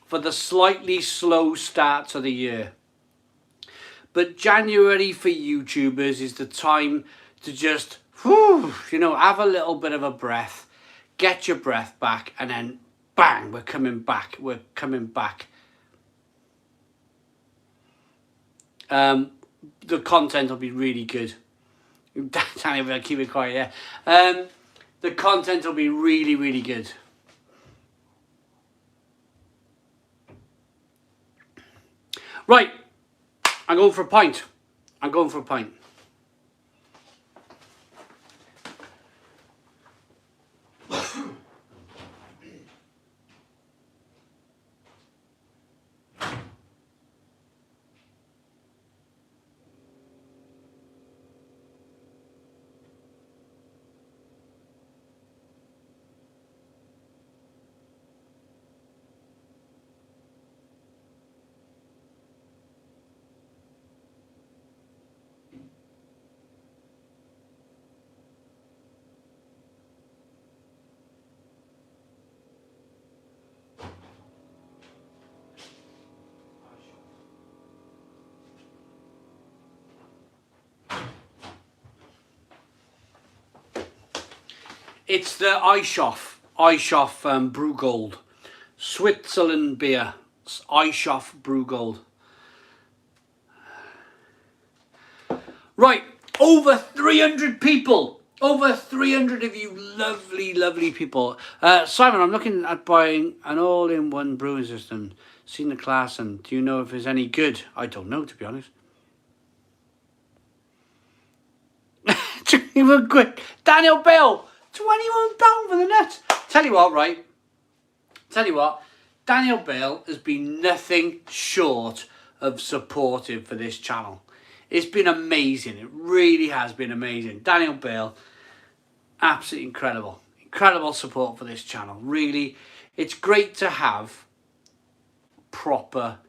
for the slightly slow start to the year, but January for YouTubers is the time to just, have a little bit of a breath, get your breath back, and then bang, we're coming back. The content will be really good. Danny, I'll keep it quiet, yeah. The content will be really, really good. Right, I'm going for a pint. It's the Eishoff Brew Gold. Switzerland beer. Eishoff Brew Gold. Right, over 300 people. Over 300 of you lovely, lovely people. Simon, I'm looking at buying an all-in-one brewing system. Seen the class, and do you know if it's any good? I don't know, to be honest. Even quick. Daniel Bell, £21 for the nuts. Tell you what, Daniel Bale has been nothing short of supportive for this channel. It's been amazing. It really has been amazing. Daniel Bale, absolutely incredible. Incredible support for this channel. Really, it's great to have proper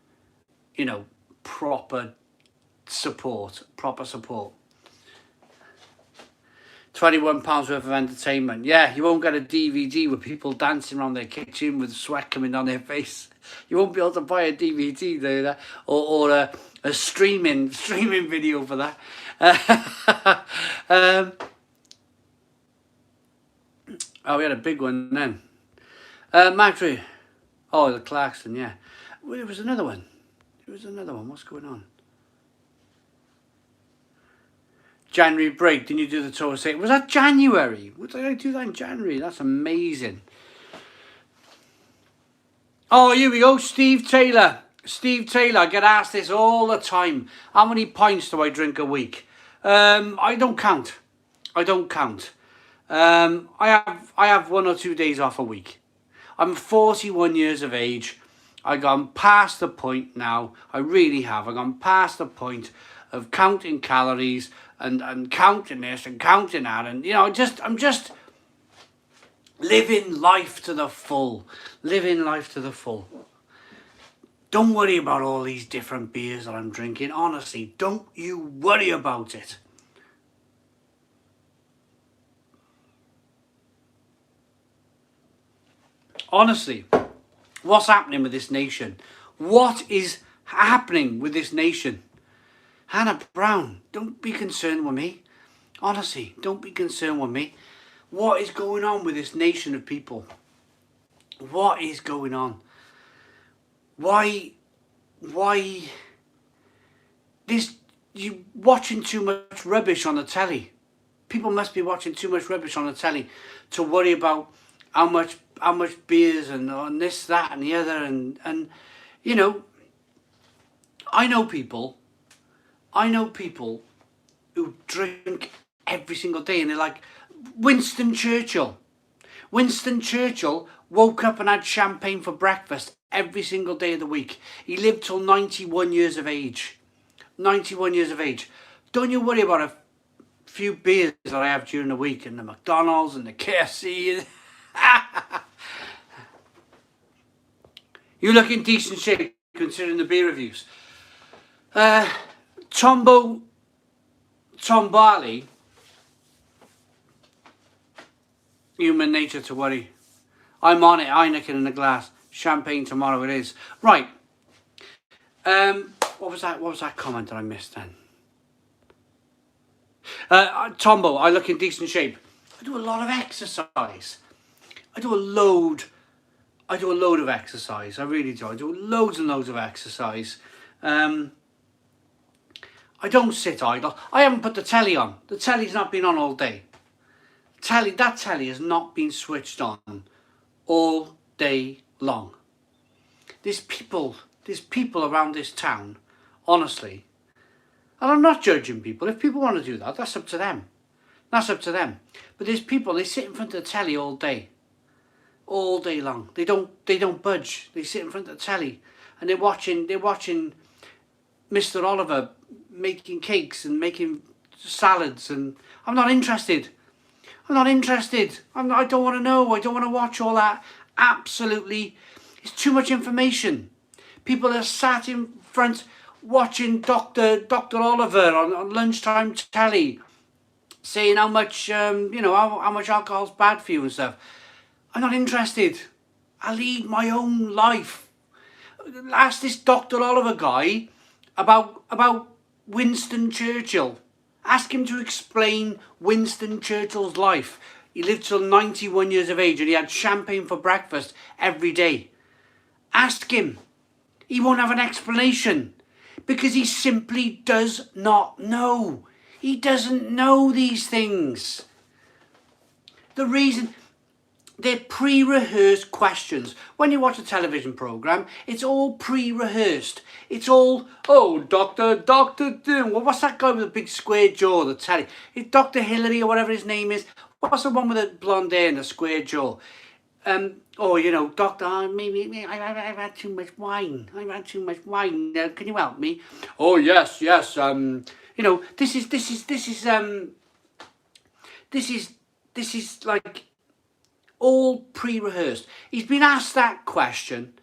support. £21 worth of entertainment. Yeah, you won't get a DVD with people dancing around their kitchen with sweat coming down their face. You won't be able to buy a DVD though, that, or a streaming video for that. We had a big one then. Macri. Oh, the Clarkson, yeah. Well, there was another one. What's going on? January break, didn't you do the tour? Say, was that January? What did I do that in January? That's amazing. Oh, here we go, Steve Taylor. I get asked this all the time. How many pints do I drink a week? I don't count. I have 1 or 2 days off a week. I'm 41 years of age. I've gone past the point now. I really have. I've gone past the point of counting calories and counting this and counting that, and I'm just living life to the full. Don't worry about all these different beers that I'm drinking. Honestly, don't you worry about it. Honestly, what's happening with this nation? What is happening with this nation? Hannah Brown, don't be concerned with me. Honestly, don't be concerned with me. What is going on with this nation of people? What is going on? Why you watching too much rubbish on the telly? People must be watching too much rubbish on the telly to worry about how much beers and this, that and the other, and I know people who drink every single day, and they're like Winston Churchill. Winston Churchill woke up and had champagne for breakfast every single day of the week. He lived till 91 years of age. 91 years of age. Don't you worry about a few beers that I have during the week, and the McDonald's and the KFC. You look in decent shape considering the beer reviews. Tom Barley, human nature to worry. I'm on it. Heineken in a glass. Champagne tomorrow it is. Right. What was that comment that I missed then? Tombo, I look in decent shape. I do a lot of exercise. I do a load of exercise. I really do. I do loads and loads of exercise. I don't sit idle. I haven't put the telly on. The telly's not been on all day. That telly has not been switched on all day long. There's people around this town, honestly. And I'm not judging people. If people want to do that, that's up to them. That's up to them. But there's people, they sit in front of the telly all day long. They don't budge. They sit in front of the telly and they're watching Mr. Oliver making cakes and making salads, and I'm not interested. I don't want to know. I don't want to watch all that. Absolutely, it's too much information. People are sat in front watching Dr. Oliver on lunchtime telly, saying how much how much alcohol's bad for you and stuff. I'm not interested. I lead my own life. Ask this Dr. Oliver guy about Winston Churchill. Ask him to explain Winston Churchill's life. He lived till 91 years of age and he had champagne for breakfast every day. Ask him. He won't have an explanation because he simply does not know. He doesn't know these things. The reason... They're pre-rehearsed questions. When you watch a television programme, it's all pre-rehearsed. It's all, oh, Dr. Well, what's that guy with the big square jaw, the telly? It's Dr. Hillary or whatever his name is. What's the one with the blonde hair and the square jaw? Doctor, I've had too much wine. Can you help me? Oh, yes. This is like... all pre-rehearsed. He's been asked that question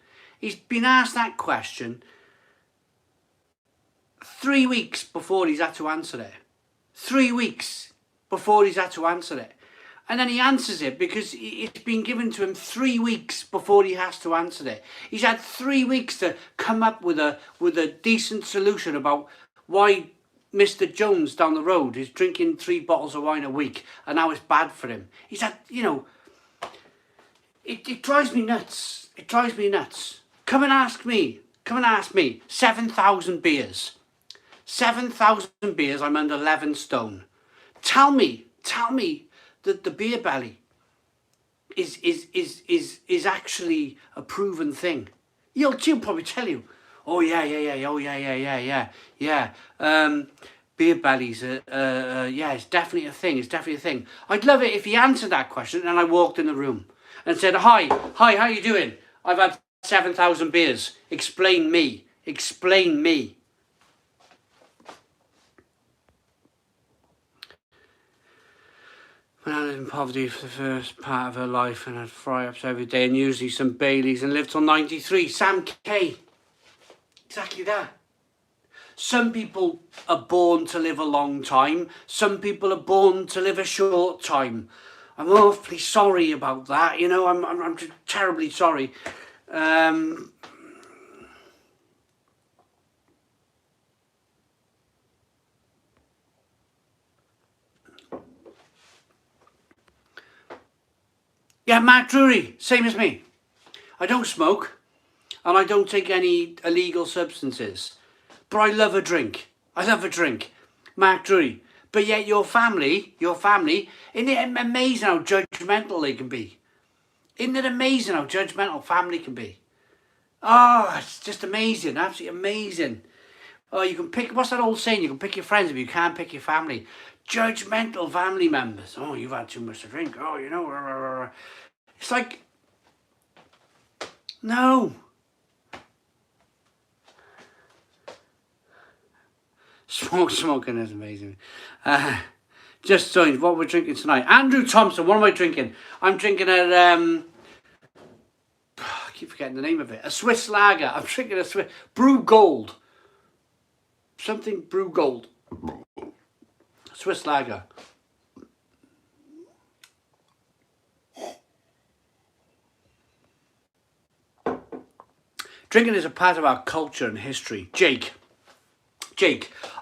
3 weeks before he's had to answer it. 3 weeks before he's had to answer it. And then he answers it because it's been given to him 3 weeks before he has to answer it. He's had 3 weeks to come up with a decent solution about why Mr. Jones down the road is drinking 3 bottles of wine a week and how it's bad for him. He's had, It drives me nuts. It drives me nuts. Come and ask me. 7,000 beers. 7,000 beers, I'm under 11 stone. Tell me that the beer belly is actually a proven thing. He'll probably tell you, oh yeah. Beer bellies, it's definitely a thing. I'd love it if he answered that question and I walked in the room and said, hi, how you doing? I've had 7,000 beers. Explain me. When I lived in poverty for the first part of her life and had fry-ups every day and usually some Baileys and lived till 93. Sam K. Exactly that. Some people are born to live a long time. Some people are born to live a short time. I'm awfully sorry about that, I'm terribly sorry. Yeah, Mark Drury, same as me. I don't smoke and I don't take any illegal substances, but I love a drink. Mark Drury. But yet your family, isn't it amazing how judgmental they can be? Isn't it amazing how judgmental family can be? Oh, it's just amazing, absolutely amazing. Oh, you can pick, what's that old saying? You can pick your friends, but you can't pick your family. Judgmental family members. Oh, you've had too much to drink. Oh, It's like, no. Smoking is amazing. Just joined. What we're drinking tonight? Andrew Thompson. What am I drinking? I'm drinking I keep forgetting the name of it. A Swiss lager. I'm drinking a Swiss Brew Gold. Something Brew Gold. Swiss lager. Drinking is a part of our culture and history. Jake,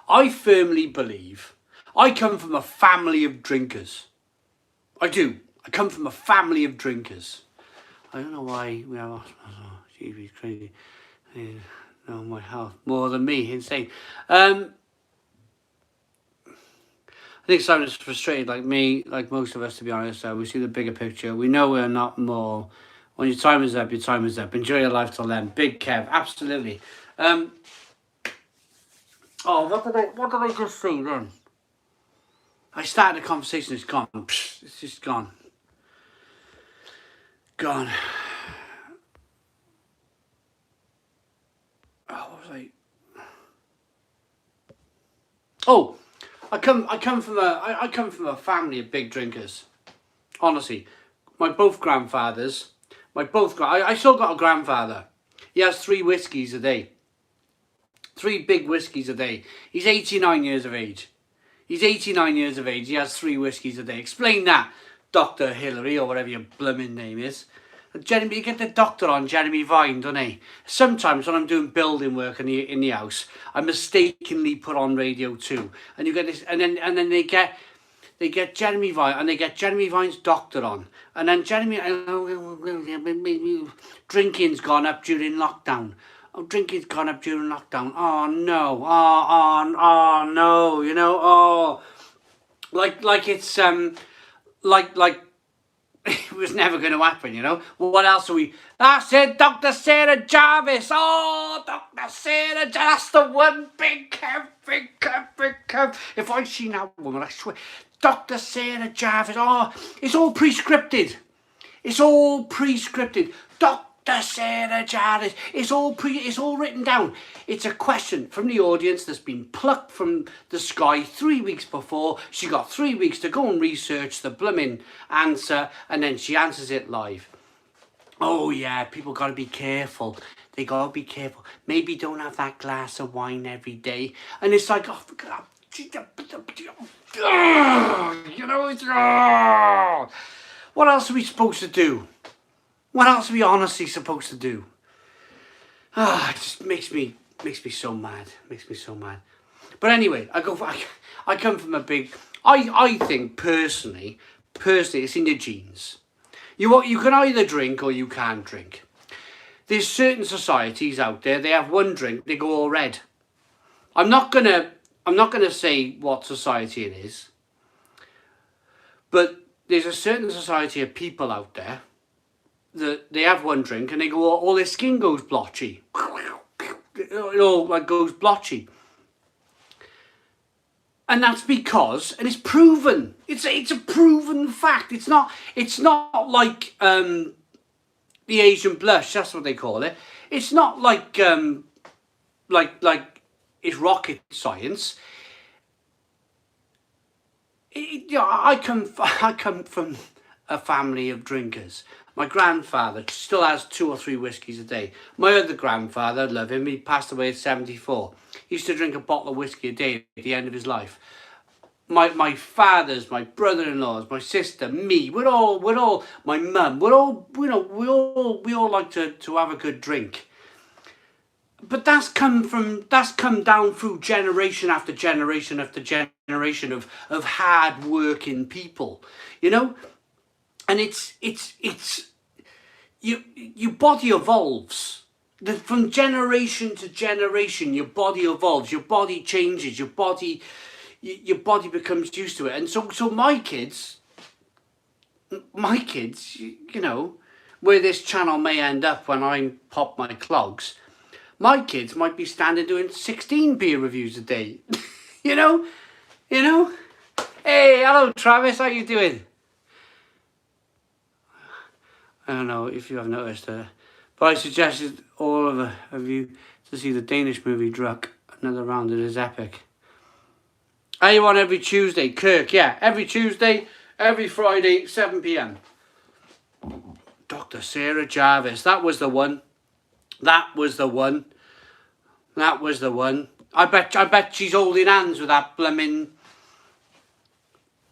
I firmly believe I come from a family of drinkers. I do. I come from a family of drinkers. I don't know why we have... Oh, gee, he's crazy. No, my health. More than me. Insane. I think Simon's frustrated like me, like most of us, to be honest. We see the bigger picture. We know we're not more. When your time is up, your time is up. Enjoy your life till then. Big Kev, absolutely. Oh, what did I just say then? I started a conversation, it's gone. It's just gone. Gone. Oh, what was I? Oh, I come from a family of big drinkers. Honestly, both grandfathers. I still got a grandfather. He has 3 whiskies a day. 3 big whiskies a day. He's 89 years of age. He has 3 whiskies a day. Explain that, Dr. Hillary, or whatever your blooming name is. Jeremy, you get the doctor on Jeremy Vine, don't he? Sometimes when I'm doing building work in the house, I mistakenly put on Radio 2, and you get this, and then they get Jeremy Vine, and they get Jeremy Vine's doctor on, and then drinking's gone up during lockdown. Oh, drinking's gone up during lockdown. Oh no! Oh no! You know, like it's like it was never going to happen. You know. What else are we? That's it, Dr. Sarah Jarvis. Oh, Dr. Sarah, that's the one. Big Kev. If I seen that woman, I swear. Dr. Sarah Jarvis. Oh, it's all prescripted. Dr. Sarah Jarvis. It's all written down. It's a question from the audience that's been plucked from the sky 3 weeks before. She got 3 weeks to go and research the blooming answer, and then she answers it live. Oh yeah, people got to be careful. They got to be careful. Maybe don't have that glass of wine every day. And it's like, oh, you know, it's... What else are we supposed to do? What else are we honestly supposed to do? It just makes me so mad. But anyway, I come from a big... I think personally, it's in your genes. You can either drink or you can't drink. There's certain societies out there, they have one drink, they go all red. I'm not gonna say what society it is, but there's a certain society of people out there that they have one drink and they go, all their skin goes blotchy. It all like goes blotchy. And that's because, and it's proven, it's a proven fact. It's not like the Asian blush, that's what they call it. It's not like it's rocket science. I come from a family of drinkers. My grandfather still has 2 or 3 whiskies a day. My other grandfather, love him, he passed away at 74. He used to drink a bottle of whiskey a day at the end of his life. My fathers, my brother-in-laws, my sister, me, we're all my mum, we all like to have a good drink. But that's come down through generation after generation after generation of hard working people, you know? And it's your body evolves. From generation to generation, your body evolves, your body changes, your body becomes used to it. And so my kids, you know, where this channel may end up when I pop my clogs, my kids might be standing doing 16 beer reviews a day. you know? Hey, hello Travis, how you doing? I don't know if you have noticed, but I suggested all of you to see the Danish movie Druck. Another round, it is epic. Are you on every Tuesday? Kirk, yeah, every Tuesday, every Friday, 7 p.m. Dr. Sarah Jarvis, that was the one. I bet she's holding hands with that blooming...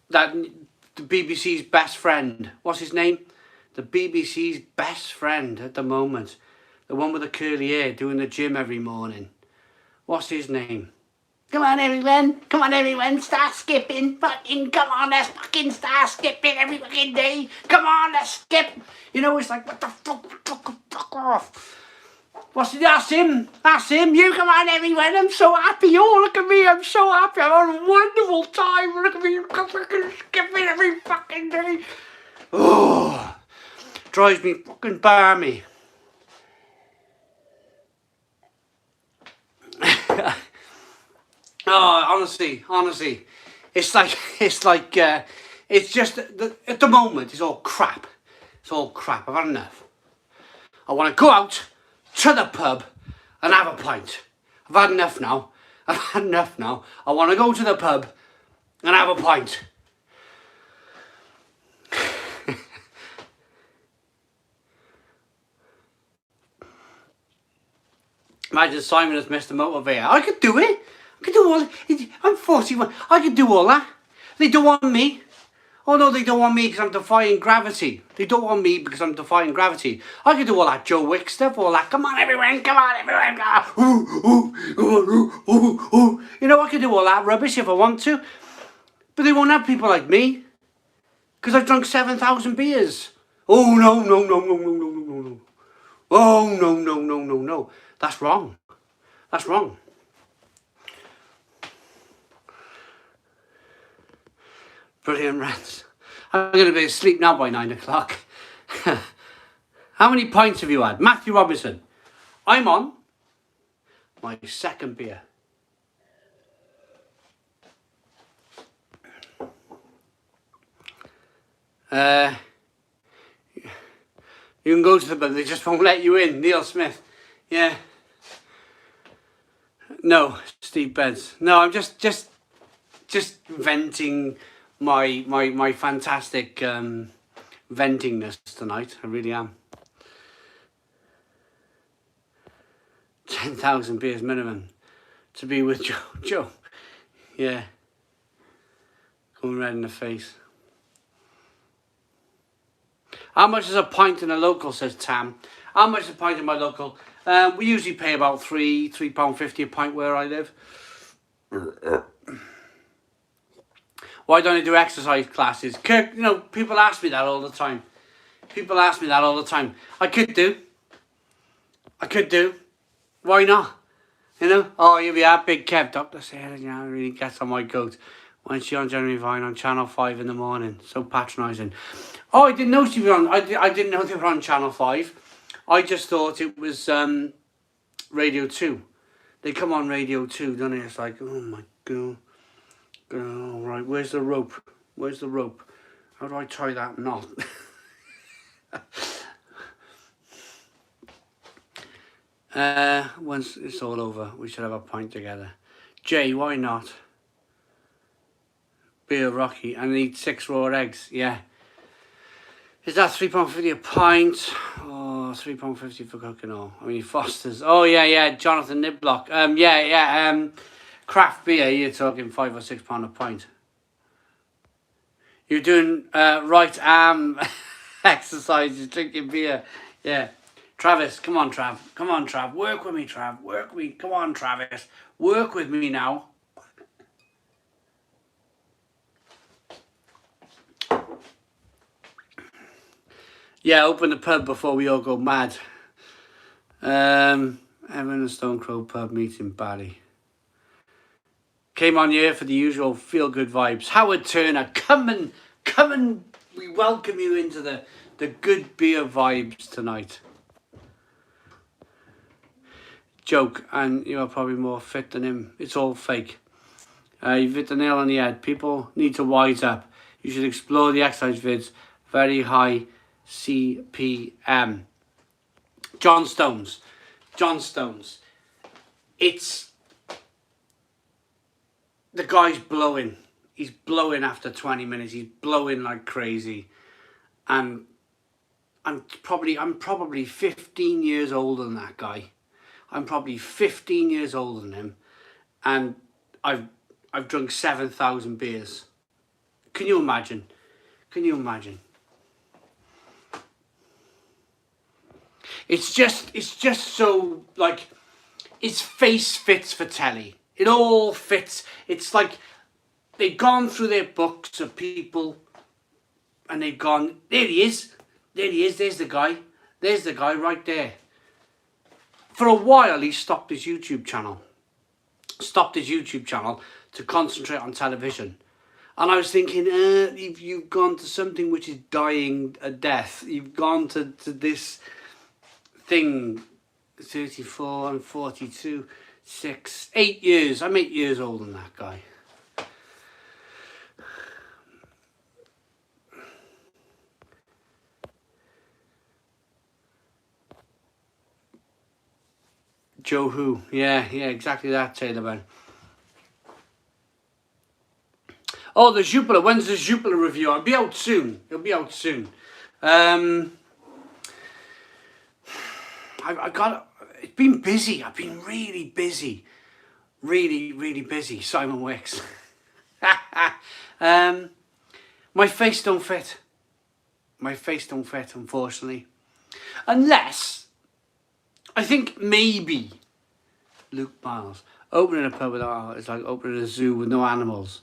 the BBC's best friend. What's his name? The BBC's best friend at the moment. The one with the curly hair doing the gym every morning. What's his name? Come on everyone, start skipping. Fucking come on, let's fucking start skipping every fucking day. Come on, let's skip. You know, it's like, what the fuck off. That's him. You come on everyone, I'm so happy. Oh, look at me, I'm so happy. I'm having a wonderful time. Look at me, I'm fucking skipping every fucking day. Oh, drives me fucking barmy. Oh, honestly, it's just at the moment it's all crap. I've had enough. I want to go out to the pub and have a pint. I've had enough now. I want to go to the pub and have a pint. Imagine Simon has missed the motivator. I could do it. I'm 41. I could do all that. They don't want me. Oh no, they don't want me because I'm defying gravity. I could do all that Joe Wick stuff, all that. Come on everyone. You know, I could do all that rubbish if I want to. But they won't have people like me. Because I've drunk 7,000 beers. Oh no. Oh no. That's wrong. Brilliant rants. I'm going to be asleep now by 9 o'clock. How many pints have you had? Matthew Robinson. I'm on my second beer. You can go to the pub, they just won't let you in. Neil Smith. Yeah. No, Steve Benz. No, I'm just venting my fantastic ventingness tonight. I really am. 10,000 beers minimum to be with Joe. Yeah. Going red in the face. How much is a pint in a local, says Tam. How much is a pint in my local? We usually pay about £3.50 a pint where I live. Why don't I do exercise classes? Kirk, you know, people ask me that all the time. I could do. Why not? You know? Oh, you'll be that big Kev. Dr. Sarah, you know, really gets on my goat. When she's on Jeremy Vine on Channel 5 in the morning. So patronising. Oh, I didn't know she was on. I didn't know they were on Channel 5. I just thought it was Radio 2. They come on Radio 2, don't they? It's like, oh my God. Oh, right, where's the rope? How do I tie that knot? Once it's all over, we should have a pint together. Jay, why not? Beer Rocky, and eat 6 raw eggs, yeah. Is that £3.50 a pint? Oh, £3.50 for cooking all. I mean, Foster's. Oh, yeah, Jonathan Niblock. Craft beer, you're talking £5 or £6 a pint. You're doing right arm exercises, drinking beer. Yeah. Travis, come on, Trav. Work with me, Trav. Come on, Travis. Work with me now. Yeah, open the pub before we all go mad. Evan and Stone Crow pub meeting Barley. Came on here for the usual feel-good vibes. Howard Turner, come and we welcome you into the good beer vibes tonight. Joke, and you are probably more fit than him. It's all fake. You've hit the nail on the head. People need to wise up. You should explore the exercise vids. Very high CPM. John Stones. It's... The guy's blowing. He's blowing after 20 minutes. He's blowing like crazy. And I'm probably 15 years older than that guy. I'm probably 15 years older than him. And I've drunk 7,000 beers. Can you imagine? It's just so, like, his face fits for telly. It all fits. It's like they've gone through their books of people and they've gone, there he is. There he is. There's the guy. There's the guy right there. For a while, he stopped his YouTube channel. Stopped his YouTube channel to concentrate on television. And I was thinking, you've gone to something which is dying a death. You've gone to this thing, 34 and 42, 6, 8 years. I'm 8 years older than that guy. Joe Who, yeah, exactly that, Taylor Man. Oh, the Jupiter. When's the Jupiter review? It'll be out soon. It's been busy. I've been really busy. Really busy. Simon Wicks. My face don't fit. Unfortunately. Unless, I think maybe Luke Miles. Opening a pub with it's like opening a zoo with no animals.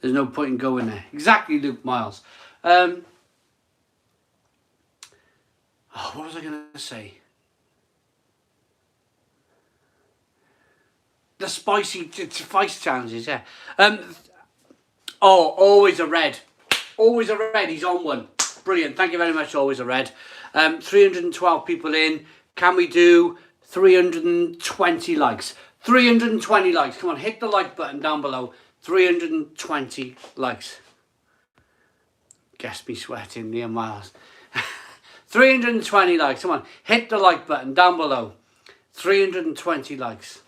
There's no point in going there. Exactly, Luke Miles. What was I going to say? The spicy challenges, yeah. Always a red. Always a red. He's on one. Brilliant. Thank you very much, Always a Red. 312 people in. Can we do 320 likes? 320 likes. Come on, hit the like button down below. 320 likes. Guess me sweating, Liam Miles. 320 likes. Come on, hit the like button down below. 320 likes.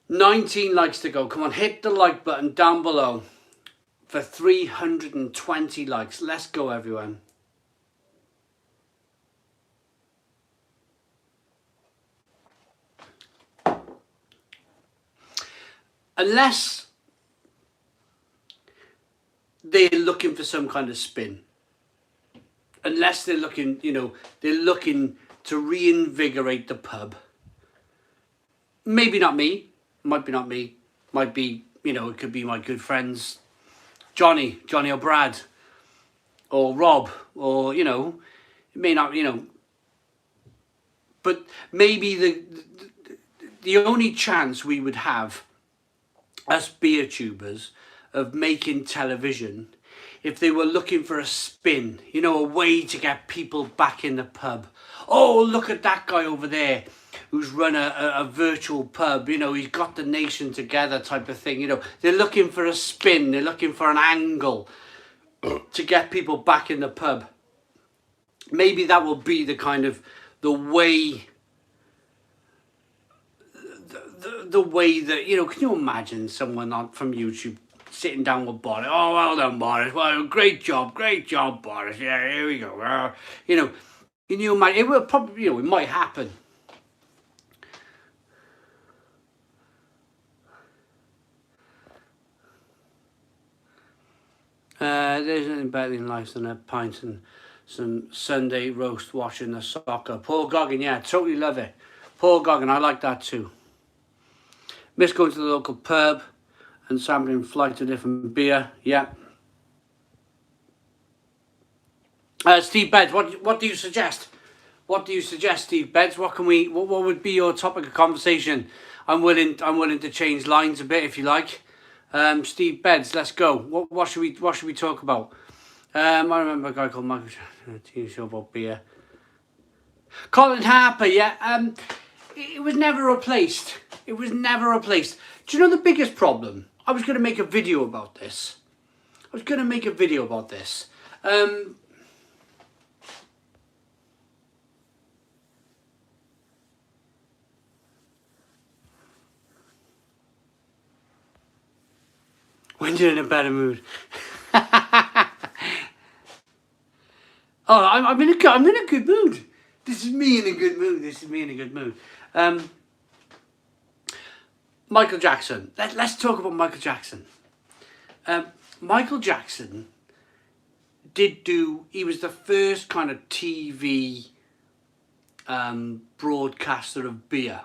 19 likes to go. Come on, hit the like button down below for 320 likes. Let's go, everyone. Unless they're looking for some kind of spin. Unless they're looking, they're looking to reinvigorate the pub. Maybe not me. Might be not me. Might be, it could be my good friends, Johnny or Brad, or Rob, or, it may not, but maybe the only chance we would have, us beer tubers, of making television, if they were looking for a spin, a way to get people back in the pub. Oh, look at that guy over there who's run a virtual pub, he's got the nation together type of thing. They're looking for a spin, they're looking for an angle to get people back in the pub. Maybe that will be the kind of the way that, can you imagine someone from YouTube sitting down with Boris? Oh, well done, Boris. Well, great job, Boris. Yeah, here we go. Can you imagine? It will probably, it might happen. There's nothing better in life than a pint and some Sunday roast watching the soccer. Paul Goggin, yeah, totally love it. Paul Goggin, I like that too. Miss going to the local pub and sampling flight to different beer, yeah. Steve Beds, what do you suggest? What do you suggest, Steve Beds? What would be your topic of conversation? I'm willing to change lines a bit if you like. Steve Beds, let's go. What should we talk about? I remember a guy called Michael, a TV show about beer. Colin Harper, yeah. It was never replaced. Do you know the biggest problem? I was going to make a video about this. When you're in a better mood. I'm in a good mood. This is me in a good mood. Michael Jackson. Let's talk about Michael Jackson. Michael Jackson he was the first kind of TV broadcaster of beer.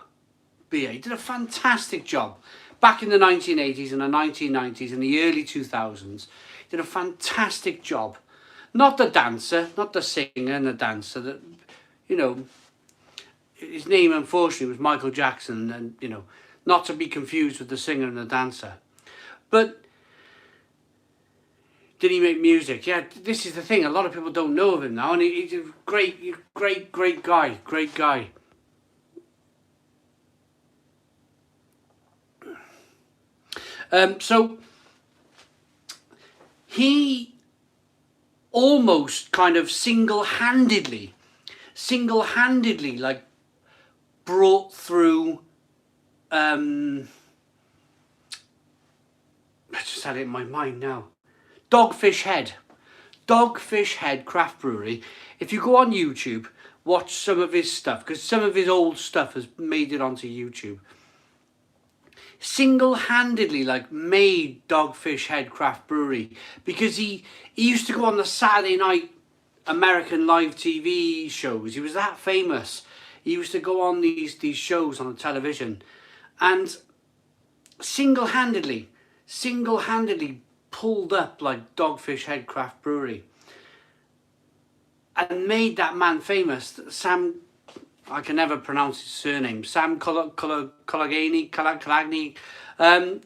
He did a fantastic job. Back in the 1980s and the 1990s and the early 2000s, he did a fantastic job. Not the dancer, not the singer and the dancer. That, you know, his name unfortunately was Michael Jackson, and, you know, not to be confused with the singer and the dancer. But did he make music? Yeah, this is the thing. A lot of people don't know of him now, and he's a great guy. Great guy. So he almost kind of single-handedly like brought through, I just had it in my mind now, Dogfish Head Craft Brewery. If you go on YouTube, watch some of his stuff, because some of his old stuff has made it onto YouTube. Single-handedly like made Dogfish Head Craft Brewery, because he used to go on the Saturday night American live TV shows. He was that famous. He used to go on these shows on the television, and single-handedly pulled up like Dogfish Head Craft Brewery and made that man famous. Sam, I can never pronounce his surname, Sam Colagny,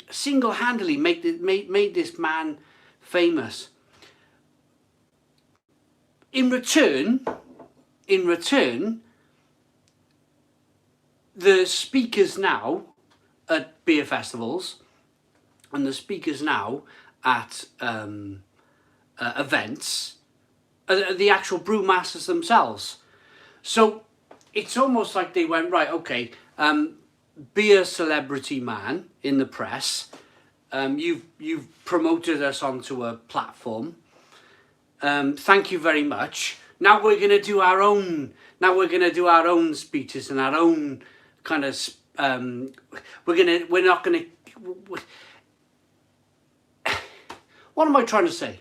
single-handedly made this man famous. In return, the speakers now at beer festivals and the speakers now at events are the actual brewmasters themselves. So it's almost like they went, right, okay, beer celebrity man in the press, you've promoted us onto a platform. Thank you very much. Now we're gonna do our own. Speeches and our own kind of. We're not gonna. What am I trying to say?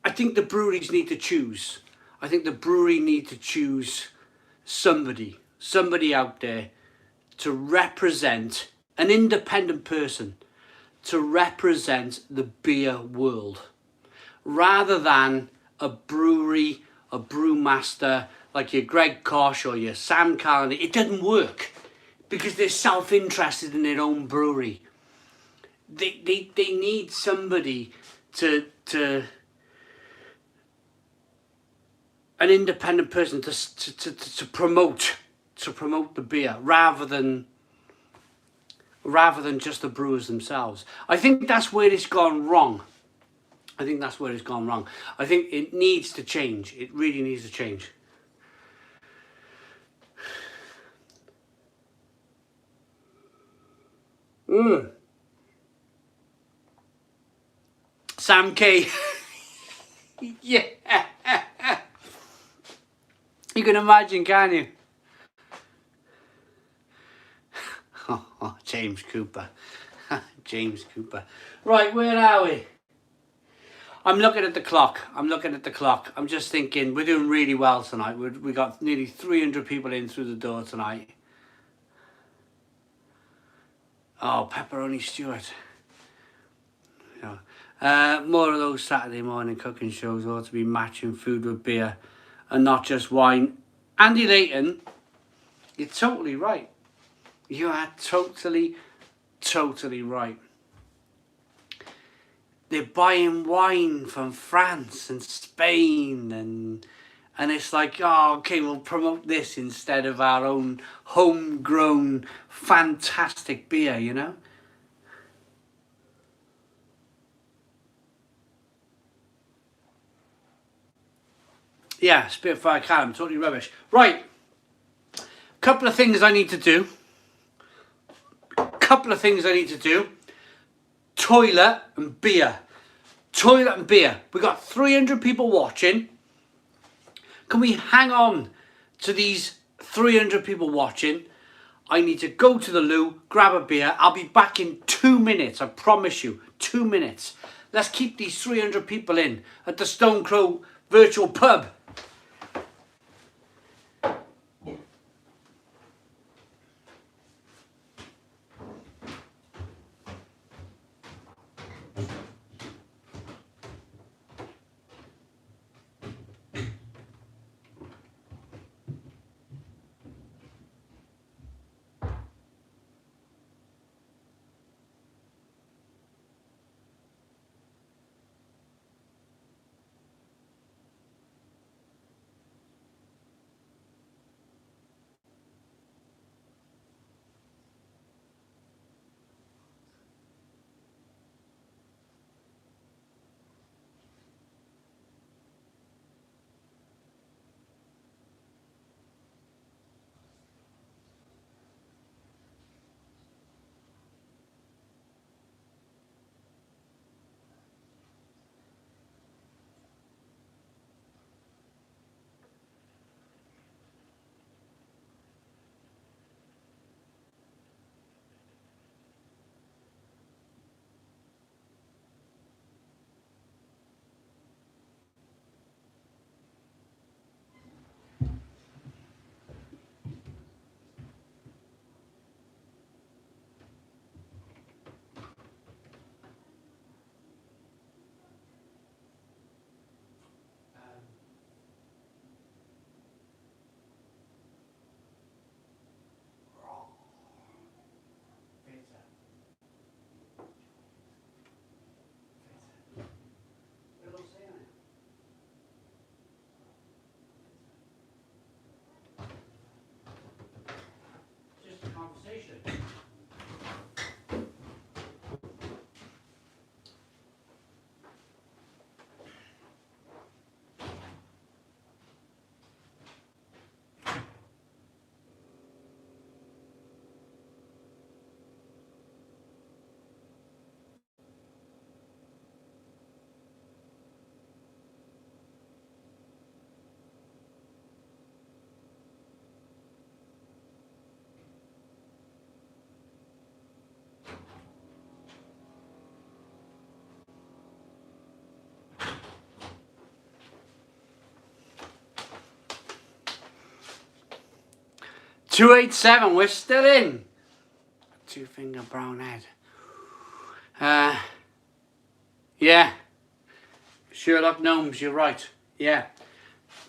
I think the breweries need to choose. I think the brewery need to choose somebody out there to represent, an independent person to represent the beer world, rather than a brewery, a brewmaster like your Greg Koch or your Sam Callender. It doesn't work because they're self-interested in their own brewery. They need somebody to an independent person to promote the beer, rather than just the brewers themselves. I think that's where it's gone wrong. I think it needs to change. It really needs to change. Sam K. Yeah. You can imagine, can you? Oh, James Cooper. James Cooper. Right, where are we? I'm looking at the clock. I'm just thinking, we're doing really well tonight. We got nearly 300 people in through the door tonight. Oh, Pepperoni Stewart. You know, more of those Saturday morning cooking shows ought to be matching food with beer and not just wine. Andy Layton, you're totally right. You are totally right. They're buying wine from France and Spain, and it's like, oh, okay, we'll promote this instead of our own homegrown fantastic beer, you know? Yeah, Spitfire Callum, totally rubbish. Right, couple of things I need to do. Toilet and beer. We got 300 people watching. Can we hang on to these 300 people watching? I need to go to the loo, grab a beer. I'll be back in 2 minutes. I promise you, 2 minutes. Let's keep these 300 people in at the Stone Crow virtual pub. 287, we're still in. Two-finger brown head. Yeah. Sherlock Gnomes, you're right. Yeah.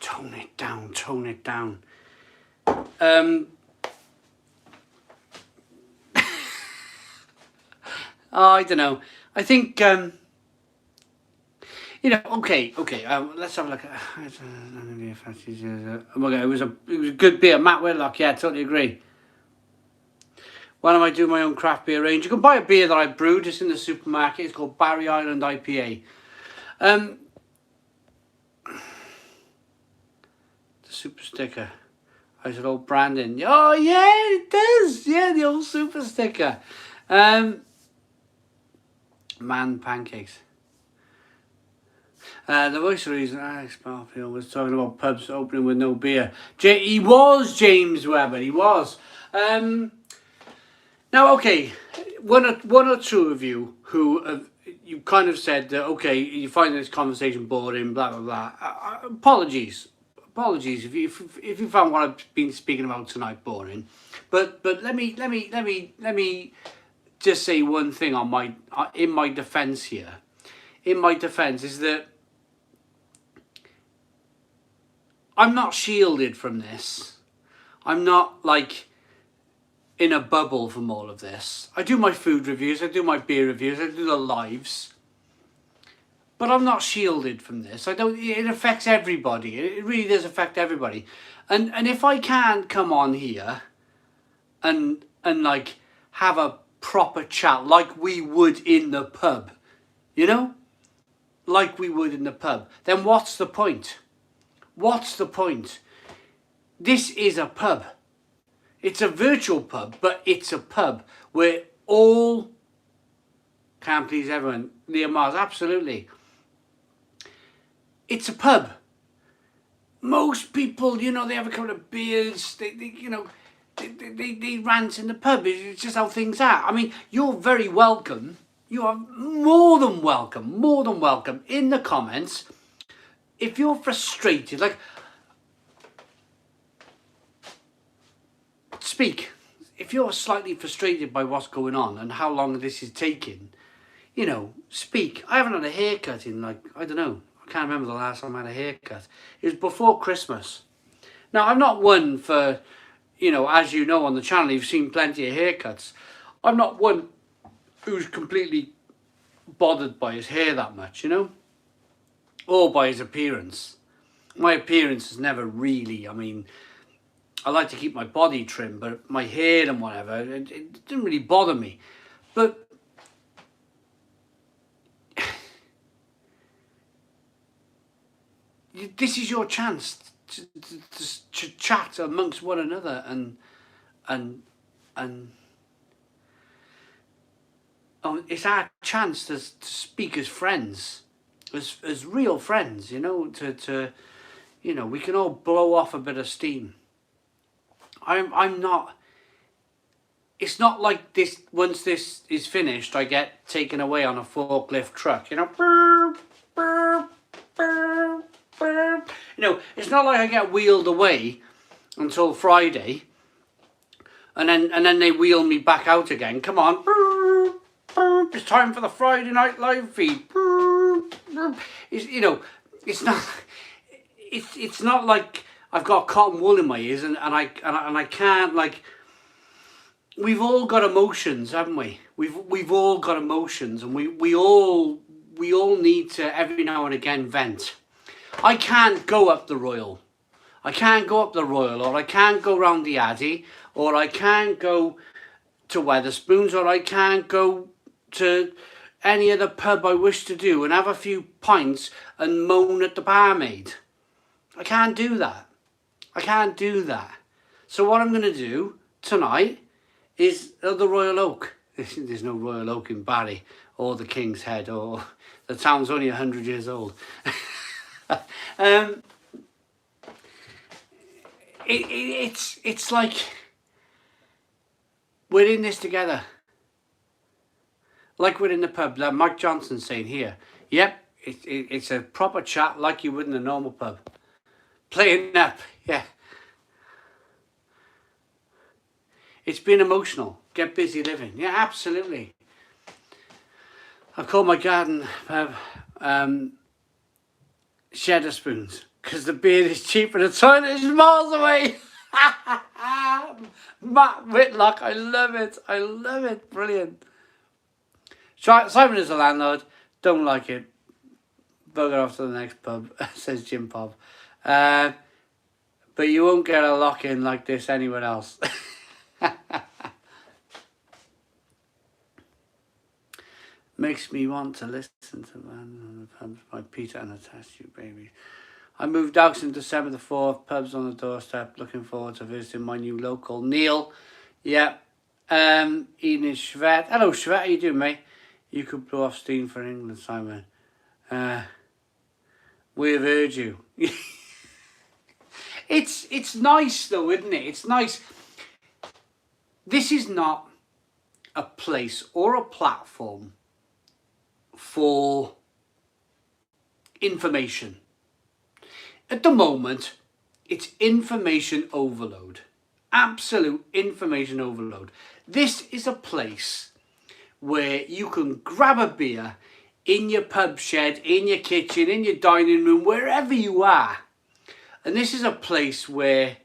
Tone it down, tone it down. Oh, I don't know. I think, you know, okay. Let's have a look at. Okay, it was a good beer. Matt Whitlock, yeah, totally agree. When am I doing my own craft beer range? You can buy a beer that I brewed. It's in the supermarket. It's called Barley Island IPA. The super sticker. I said, old Brandon. Oh yeah, it does. Yeah, the old super sticker. Man pancakes. The voice of reason, Alex Barfield was talking about pubs opening with no beer. He was James Webber. He was. Now, okay, one or two of you who have, you kind of said that, okay, you find this conversation boring, blah blah blah. Apologies if you found what I've been speaking about tonight boring. But let me just say one thing on my in my defence here. In my defence is that I'm not shielded from this. I'm not like in a bubble from all of this. I do my food reviews, I do my beer reviews, I do the lives. But I'm not shielded from this. It affects everybody. It really does affect everybody. And if I can't come on here and like have a proper chat like we would in the pub, you know? Like we would in the pub, then what's the point? What's the point? This is a pub. It's a virtual pub, but it's a pub where all can't please everyone. Liam Mars, absolutely. It's a pub. Most people, you know, they have a couple of beers. They rant in the pub. It's just how things are. I mean, you're very welcome. You are more than welcome in the comments. If you're frustrated, like, speak. If you're slightly frustrated by what's going on and how long this is taking, you know, speak. I haven't had a haircut in, like, I don't know. I can't remember the last time I had a haircut. It was before Christmas. Now, I'm not one for, you know, as you know on the channel, you've seen plenty of haircuts. I'm not one who's completely bothered by his hair that much, you know, or by his appearance. My appearance is never really, I mean, I like to keep my body trim, but my hair and whatever, it didn't really bother me. But this is your chance to chat amongst one another and it's our chance to speak as friends, as real friends, you know, to you know, we can all blow off a bit of steam. I'm not, it's not like this, once this is finished, I get taken away on a forklift truck, you know, you know, it's not like I get wheeled away until Friday and then they wheel me back out again. Come on, it's time for the Friday night live feed. It's, you know, it's not like I've got cotton wool in my ears and I can't, like, we've all got emotions, haven't we? We've all got emotions, and we all need to every now and again vent. I can't go up the Royal. Or I can't go round the Addy, or I can't go to Weatherspoons, or I can't go to any other pub I wish to do and have a few pints and moan at the barmaid. I can't do that. So what I'm going to do tonight is the Royal Oak. There's no Royal Oak in Barley or the King's Head, or the town's only 100 years old. It's like we're in this together. Like we're in the pub. Like Mike Johnson's saying here. Yep, it's a proper chat like you would in a normal pub. Playing up, yeah. It's been emotional. Get busy living. Yeah, absolutely. I call my garden cheddar spoons because the beard is cheap and the toilet is miles away. Matt Whitlock, I love it. I love it. Brilliant. Simon is a landlord. Don't like it. Bugger off to the next pub, says Jim Bob. But you won't get a lock-in like this anywhere else. Makes me want to listen to Man on the Pubs by Peter and Attached You Baby. I moved out in December the 4th. Pubs on the doorstep. Looking forward to visiting my new local. Neil. Yeah. Ian is Shvet. Hello, Shvet. How you doing, mate? You could blow off steam for England, Simon. We've heard you. It's nice though, isn't it? It's nice. This is not a place or a platform for information. At the moment, it's information overload. Absolute information overload. This is a place where you can grab a beer in your pub shed, in your kitchen, in your dining room, wherever you are. And this is a place where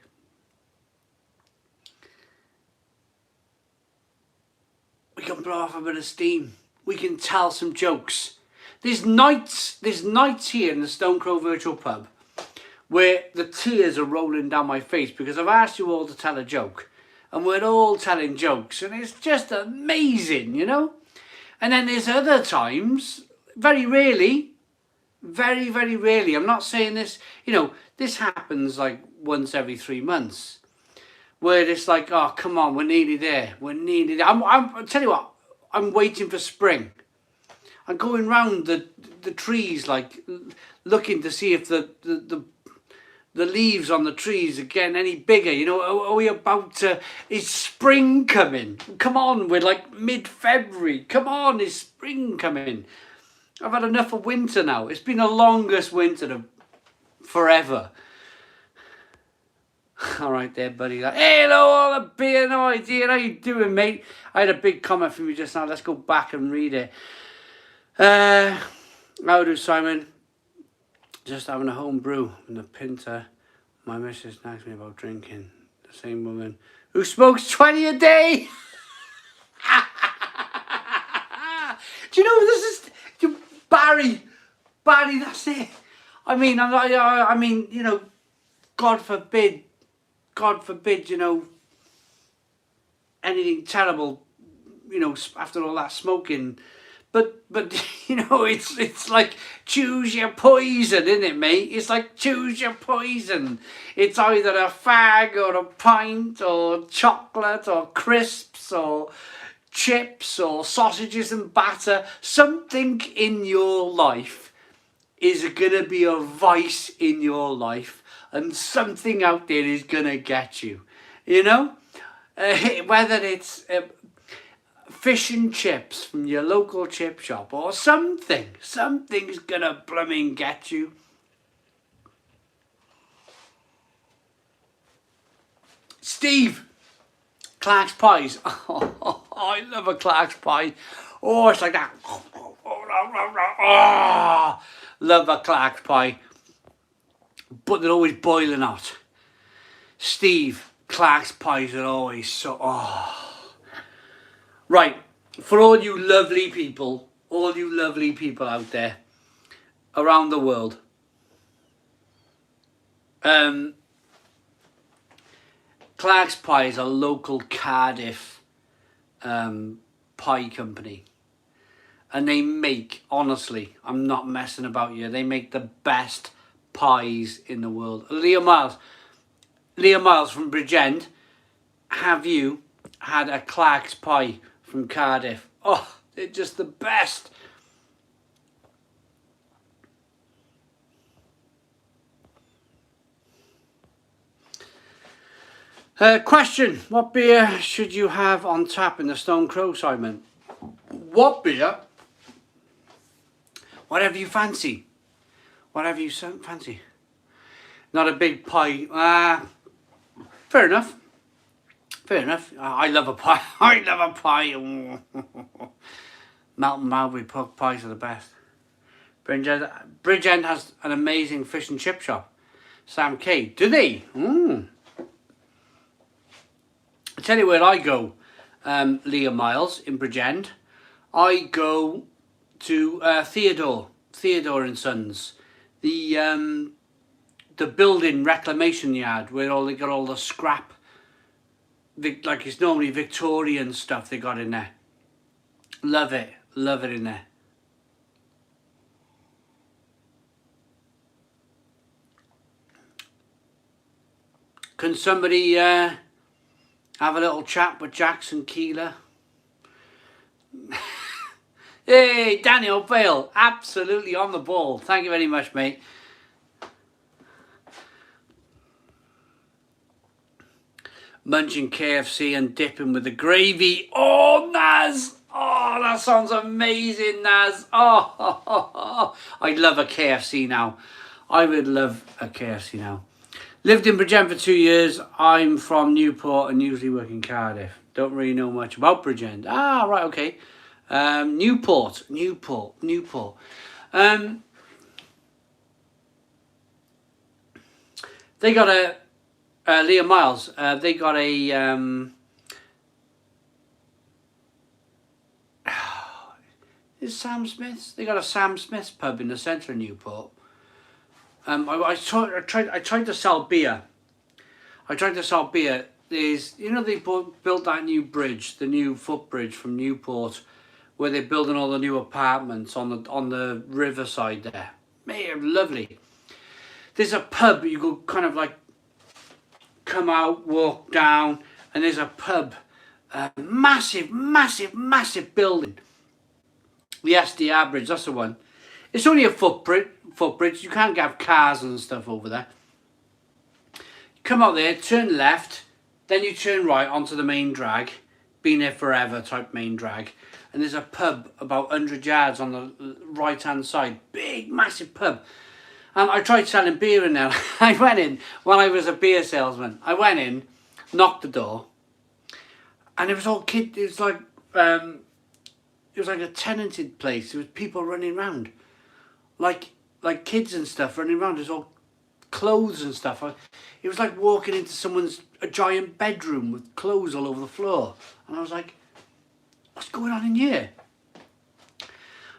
we can blow off a bit of steam. We can tell some jokes. There's nights here in the Stone Crow Virtual Pub where the tears are rolling down my face because I've asked you all to tell a joke. And we're all telling jokes. And it's just amazing, you know? And then there's other times, very rarely, very, very rarely. I'm not saying this, you know, this happens like once every 3 months. Where it's like, oh, come on, we're nearly there. We're nearly there. I'll tell you what, I'm waiting for spring. I'm going round the trees, like, looking to see if the leaves on the trees are getting any bigger. You know, are we about to, is spring coming? Come on, we're like mid-February. Come on, is spring coming? I've had enough of winter now. It's been the longest winter of forever. All right there, buddy. Like, hey, hello, all the beer, no idea. How you doing, mate? I had a big comment from you just now. Let's go back and read it. How do, Simon? Just having a home brew in the Pinter. My missus nags me about drinking. The same woman who smokes 20 a day. Do you know this is Barry? Barry, that's it. I mean, I mean, you know, God forbid, you know, anything terrible, you know, after all that smoking. But you know, it's like choose your poison, isn't it, mate? It's like choose your poison. It's either a fag or a pint or chocolate or crisps or chips or sausages and batter. Something in your life is going to be a vice in your life, and something out there is going to get you, you know? Whether it's fish and chips from your local chip shop or something's going to blooming get you. Steve, Clark's pies. Oh, I love a Clark's pie. Oh, it's like that. Oh, love a Clark's pie. But they're always boiling hot. Steve, Clark's pies are always so... Oh. Right, for all you lovely people out there around the world, Clark's Pie is a local Cardiff pie company. And they make, honestly, I'm not messing about you, they make the best pies in the world. Leah Miles from Bridgend, have you had a Clark's Pie from Cardiff? Oh, they're just the best. Question, what beer should you have on tap in the Stone Crow, Simon? What beer? Whatever you fancy. Whatever you fancy. Not a big pie. Fair enough. Fair enough. I love a pie. I love a pie. Melton Mowbray pork pies are the best. Bridgend has an amazing fish and chip shop. Sam K. Do they? I tell you where I go, Leah Miles in Bridgend. I go to Theodore and Sons, the building reclamation yard where they got all the scrap, like it's normally Victorian stuff they got in there. Love it in there. Can somebody have a little chat with Jackson Keeler? Hey, Daniel Bale, absolutely on the ball. Thank you very much, mate. Munching KFC and dipping with the gravy. Oh, Naz! Oh, that sounds amazing, Naz. Oh, I'd love a KFC now. I would love a KFC now. Lived in Bridgend for 2 years. I'm from Newport and usually work in Cardiff. Don't really know much about Bridgend. Ah, right, okay. Newport. They got a Leah Miles. They got a is Sam Smith's? They got a Sam Smith's pub in the centre of Newport. I tried to sell beer. There's, you know, they built that new bridge, the new footbridge from Newport, where they're building all the new apartments on the riverside there. Man, lovely. There's a pub you go kind of like come out, walk down, and there's a pub, massive building. The SDR Bridge, that's the one. It's only a footbridge. You can't have cars and stuff over there. Come out there, turn left, then you turn right onto the main drag. Been there forever type main drag. And there's a pub about 100 yards on the right hand side. Big, massive pub. And I tried selling beer in there. I went in when I was a beer salesman. I went in, knocked the door, and it was all kid. It was like a tenanted place. There was people running around, like kids and stuff running around. There's all clothes and stuff. It was like walking into a giant bedroom with clothes all over the floor. And I was like, what's going on in here?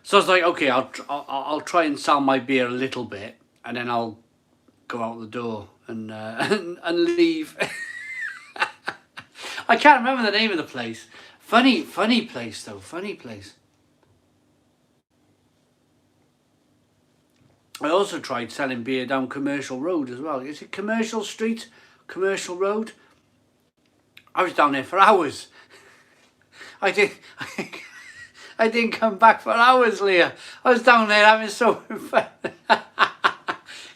So I was like, okay, I'll try and sell my beer a little bit, and then I'll go out the door and leave. I can't remember the name of the place. Funny place though. Funny place. I also tried selling beer down Commercial Road as well. Is it Commercial Street? Commercial Road? I was down there for hours. I didn't come back for hours, Leah. I was down there having so much fun.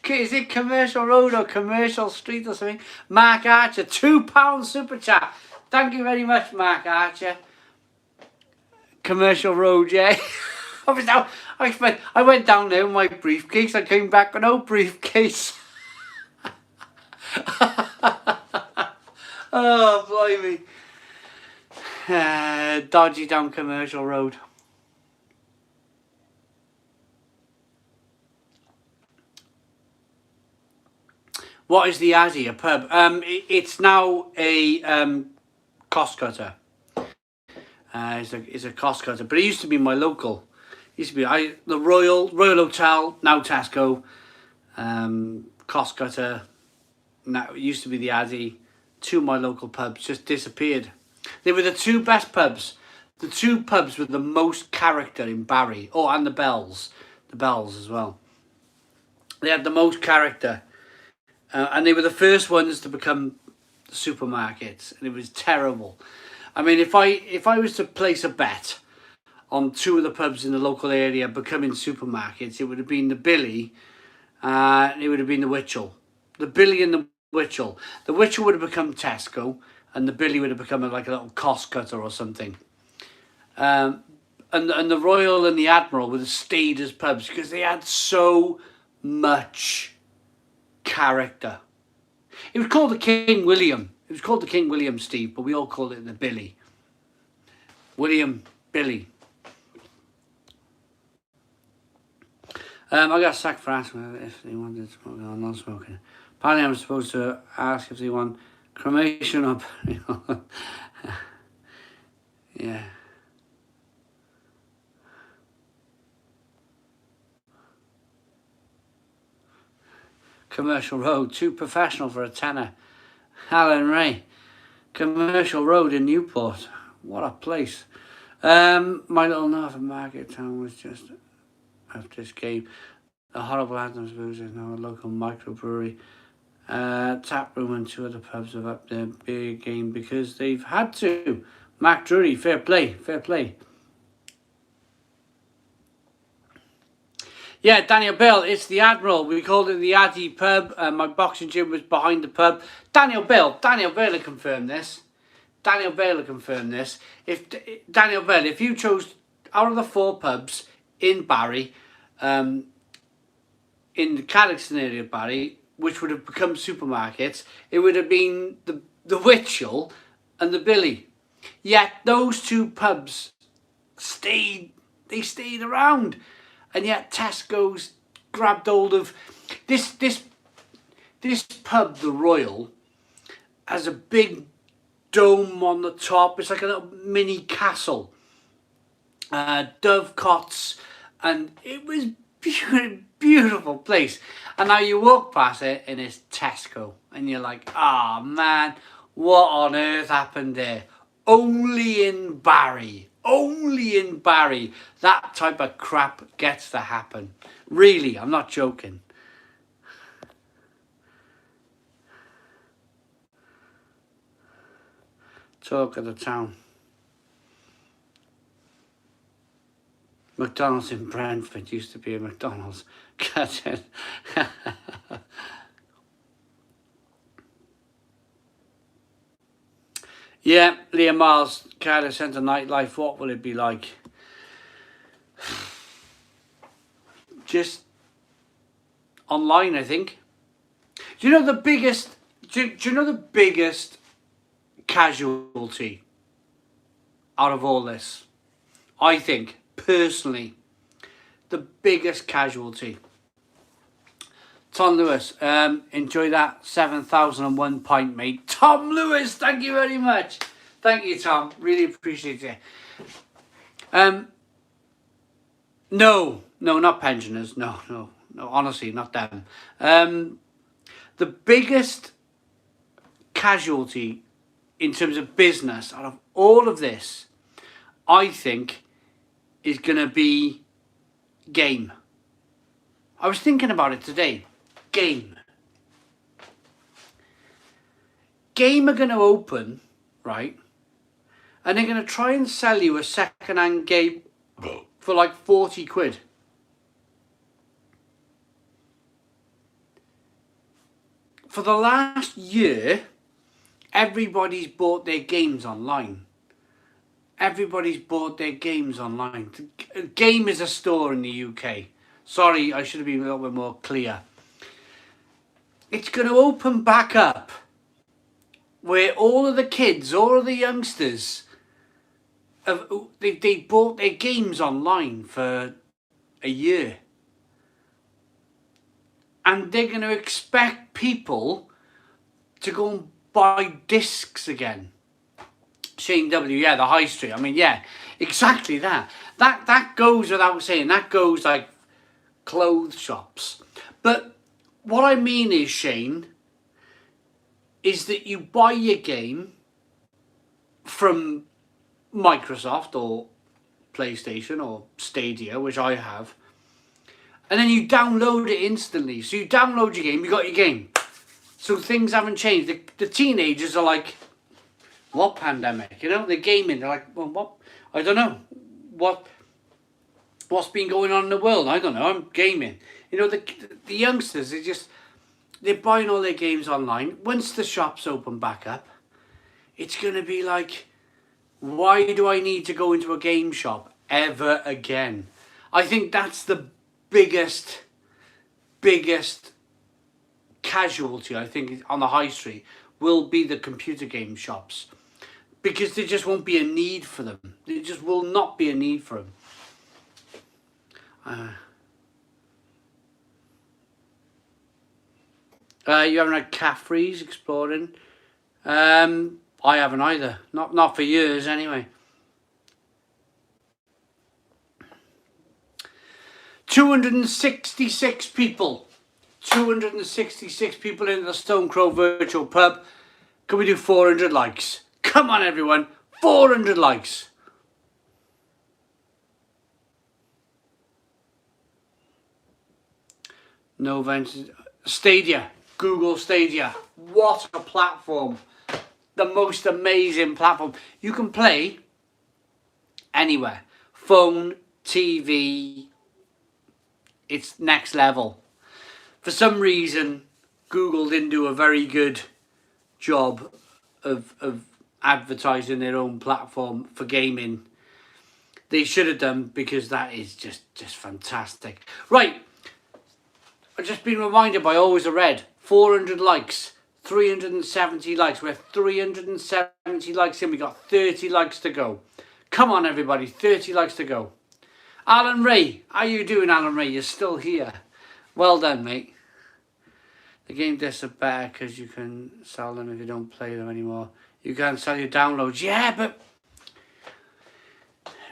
Is it Commercial Road or Commercial Street or something? Mark Archer, £2 super chat. Thank you very much, Mark Archer. Commercial Road, yeah. I went down there with my briefcase. I came back with no briefcase. Oh, blimey. Dodgy down Commercial Road. What is the Azzy, a pub? It's now a cost cutter. It's a cost cutter, but it used to be my local. It used to be the Royal Hotel, now Tesco. Cost cutter. Now it used to be the Azzy. Two of my local pubs just disappeared. They were the two best pubs. The two pubs with the most character in Barry. Oh, and the Bells. The Bells as well. They had the most character. And they were the first ones to become supermarkets. And it was terrible. I mean, if I was to place a bet on two of the pubs in the local area becoming supermarkets, it would have been the Billy and it would have been the Witchell. The Billy and the Witchell. The Witchell would have become Tesco and the Billy would have become like a little cost cutter or something. And the Royal and the Admiral would have stayed as pubs because they had so much character. It was called the King William. It was called the King William, Steve, but we all called it the Billy. William Billy. I got sacked for asking if they wanted smoking or non-smoking. Apparently I'm supposed to ask if they want cremation or... yeah. Commercial Road, too professional for a tenner. Alan Ray. Commercial Road in Newport. What a place. My little northern market town was just after this game. The horrible Adams booze is now a local microbrewery. Tap room and 2 other pubs have upped their beer game because they've had to. Mac Drury, fair play, fair play. Yeah, Daniel Bell, it's the Admiral. We called it the Addy pub. My boxing gym was behind the pub. Daniel Bell will confirm this. Daniel Bell will confirm this. Daniel Bell, if you chose out of the 4 pubs in Barry, in the Cadoxton area of Barry, which would have become supermarkets, it would have been the Witchell and the Billy. Yet those 2 pubs stayed around. And yet Tesco's grabbed hold of this pub, the Royal, has a big dome on the top. It's like a little mini castle. Dovecots, and it was beautiful place. And now you walk past it and it's Tesco, and you're like, ah, man, what on earth happened there? Only in Barry. Only in Barry that type of crap gets to happen. Really, I'm not joking. Talk of the town. McDonald's in Brentford used to be a McDonald's. Yeah, Liam Miles, Cardiff Centre nightlife, what will it be like? Just online, I think. Do you know the biggest, do you know the biggest casualty out of all this? I think, personally, the biggest casualty. Tom Lewis, enjoy that 7,001 pint, mate. Tom Lewis, thank you very much. Thank you, Tom. Really appreciate it. No, not pensioners. No, honestly, not them. The biggest casualty in terms of business out of all of this, I think, is going to be game. I was thinking about it today. Game are going to open, right? And they're going to try and sell you a second-hand game for like 40 quid. For the last year, everybody's bought their games online. Everybody's bought their games online. Game is a store in the UK. Sorry, I should have been a little bit more clear. It's going to open back up where all of the kids, all of the youngsters, they bought their games online for a year. And they're going to expect people to go and buy discs again. Shane W, yeah, the high street. I mean, yeah, exactly that. That goes without saying. That goes like clothes shops. But what I mean is, Shane, is that you buy your game from Microsoft or PlayStation or Stadia, which I have, and then you download it instantly. So you download your game, you got your game. So things haven't changed. The teenagers are like, what pandemic? You know, they're gaming. They're like, well, what? I don't know. What's been going on in the world? I don't know. I'm gaming. You know, the youngsters, they're buying all their games online. Once the shops open back up, it's going to be like, why do I need to go into a game shop ever again? I think that's the biggest casualty, I think, on the high street will be the computer game shops, because there just won't be a need for them. There just will not be a need for them. You haven't had Caffrey's exploring? I haven't either. Not for years anyway. 266 people. 266 people in the Stone Crow virtual pub. Can we do 400 likes? Come on, everyone. 400 likes. No ventures. Stadia. Google Stadia. What a platform. The most amazing platform. You can play anywhere. Phone, TV. It's next level. For some reason, Google didn't do a very good job of advertising their own platform for gaming. They should have done, because that is just fantastic. Right. I've just been reminded by Always a Red. 400 likes. 370 likes. We're 370 likes in. We got 30 likes to go. Come on, everybody. 30 likes to go. Alan Ray. How you doing, Alan Ray? You're still here. Well done, mate. The game discs are better because you can sell them if you don't play them anymore. You can't sell your downloads. Yeah, but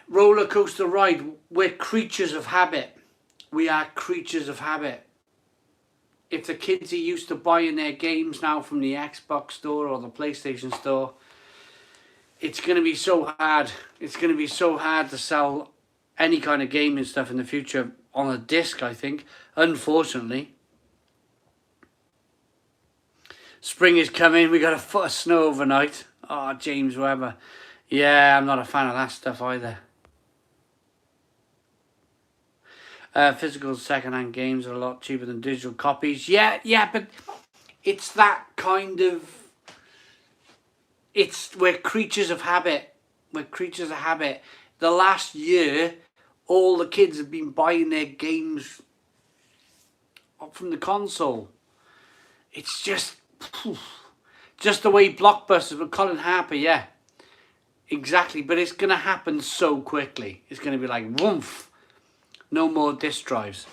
roller coaster ride. We're creatures of habit. We are creatures of habit. If the kids are used to buying their games now from the Xbox store or the PlayStation store, it's going to be so hard. It's going to be so hard to sell any kind of gaming stuff in the future on a disc, I think, unfortunately. Spring is coming. We got a foot of snow overnight. Oh, James Webber. Yeah, I'm not a fan of that stuff either. Physical second-hand games are a lot cheaper than digital copies. Yeah, but it's that kind of... We're creatures of habit. We're creatures of habit. The last year, all the kids have been buying their games from the console. It's just the way Blockbusters with Colin Harper, yeah. Exactly, but it's going to happen so quickly. It's going to be like, woof. No more disc drives.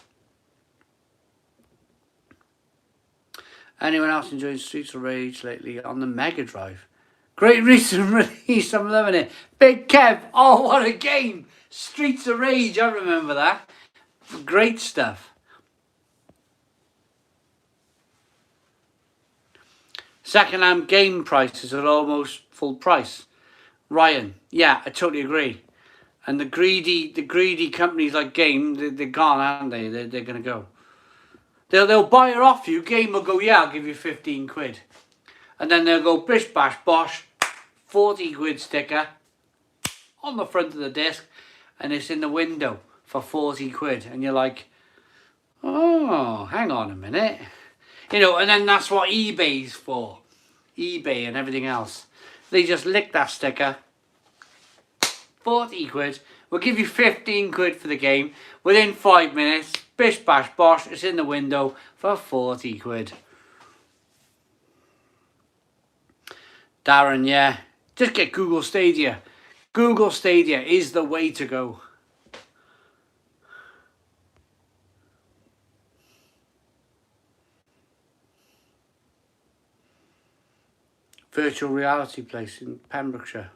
Anyone else enjoying Streets of Rage lately on the Mega Drive? Great recent release, I'm loving it. Big Kev, oh what a game. Streets of Rage, I remember that. Great stuff. Second-hand game prices are almost full price. Ryan, yeah, I totally agree. And the greedy companies like Game, they're gone, aren't they? They're going to go. They'll buy it off you. Game will go, yeah, I'll give you 15 quid. And then they'll go, bish, bash, bosh, 40 quid sticker on the front of the disc. And it's in the window for 40 quid. And you're like, oh, hang on a minute. You know, and then that's what eBay's for. eBay and everything else. They just lick that sticker. 40 quid. We'll give you 15 quid for the game. Within 5 minutes, bish bash bosh, it's in the window for 40 quid. Darren, yeah. Just get Google Stadia. Google Stadia is the way to go. Virtual reality place in Pembrokeshire.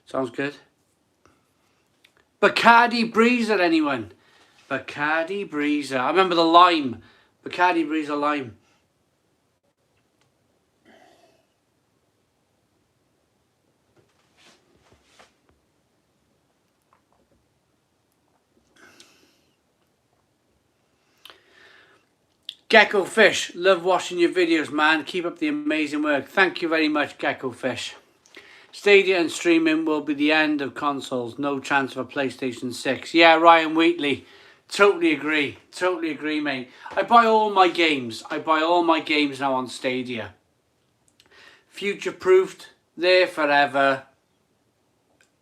Sounds good. Bacardi Breezer, anyone? Bacardi Breezer. I remember the lime. Bacardi Breezer lime. Gecko Fish, love watching your videos, man. Keep up the amazing work. Thank you very much, Gecko Fish. Stadia and streaming will be the end of consoles. No chance of a PlayStation 6. Yeah, Ryan Wheatley. Totally agree. Totally agree, mate. I buy all my games. I buy all my games now on Stadia. Future-proofed. There forever.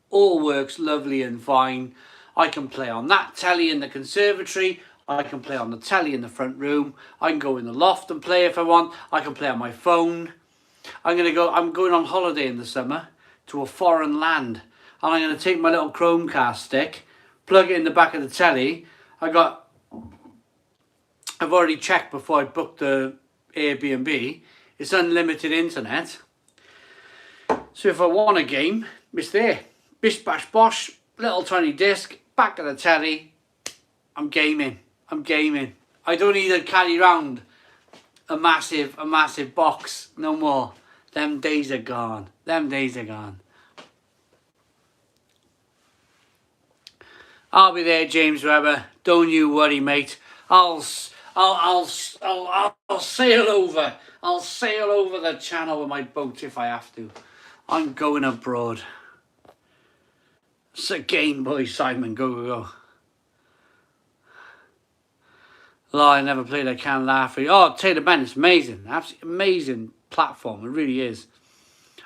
All works lovely and fine. I can play on that telly in the conservatory. I can play on the telly in the front room. I can go in the loft and play if I want. I can play on my phone. I'm going on holiday in the summer to a foreign land, and I'm going to take my little Chromecast stick, plug it in the back of the telly. I've already checked before I booked the Airbnb. It's unlimited internet. So if I want a game, it's there. Bish bash bosh, little tiny disc, back of the telly. I'm gaming. I don't need to carry around a massive box no more. Them days are gone. I'll be there, James Webber. Don't you worry, mate. I'll sail over. I'll sail over the channel with my boat if I have to. I'm going abroad. It's a game, boy, Simon. Go. Oh, I never played I Can't Laugh. Oh, Taylor Bennett's amazing. Absolutely amazing platform. It really is.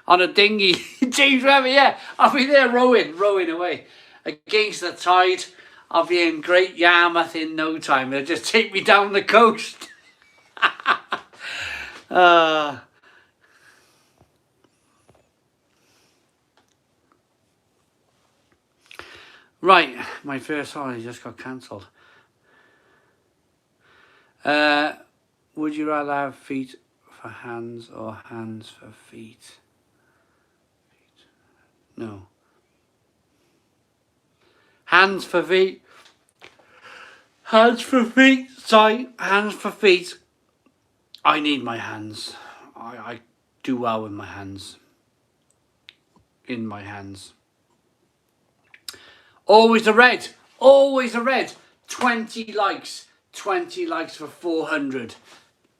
On a dinghy. James Webber, yeah. I'll be there rowing away. Against the tide. I'll be in Great Yarmouth in no time. They'll just take me down the coast. Right, my first holiday just got cancelled. Would you rather have feet for hands or hands for feet? No. Hands for feet. Hands for feet. Sorry, hands for feet. I need my hands. I do well with my hands. In my hands. Always a red. 20 likes. 20 likes for 400.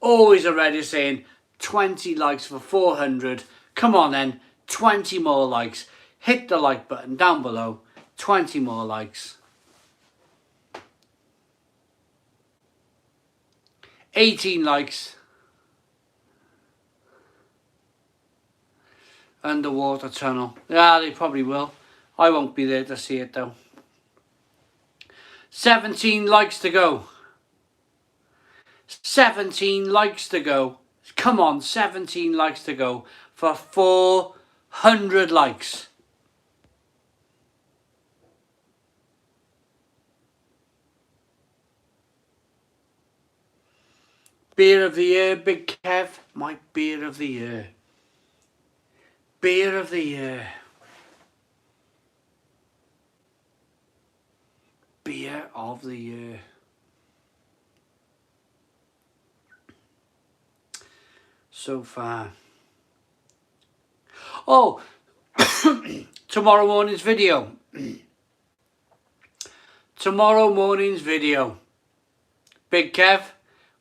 Always a red is saying 20 likes for 400. Come on then. 20 more likes. Hit the like button down below. 20 more likes. 18 likes. Underwater tunnel. Yeah, they probably will. I won't be there to see it though. 17 likes to go. 17 likes to go. Come on, 17 likes to go for 400 likes. Beer of the year, Big Kev. My beer of the year. Beer of the year. Beer of the year. So far. Oh, tomorrow morning's video. Tomorrow morning's video. Big Kev,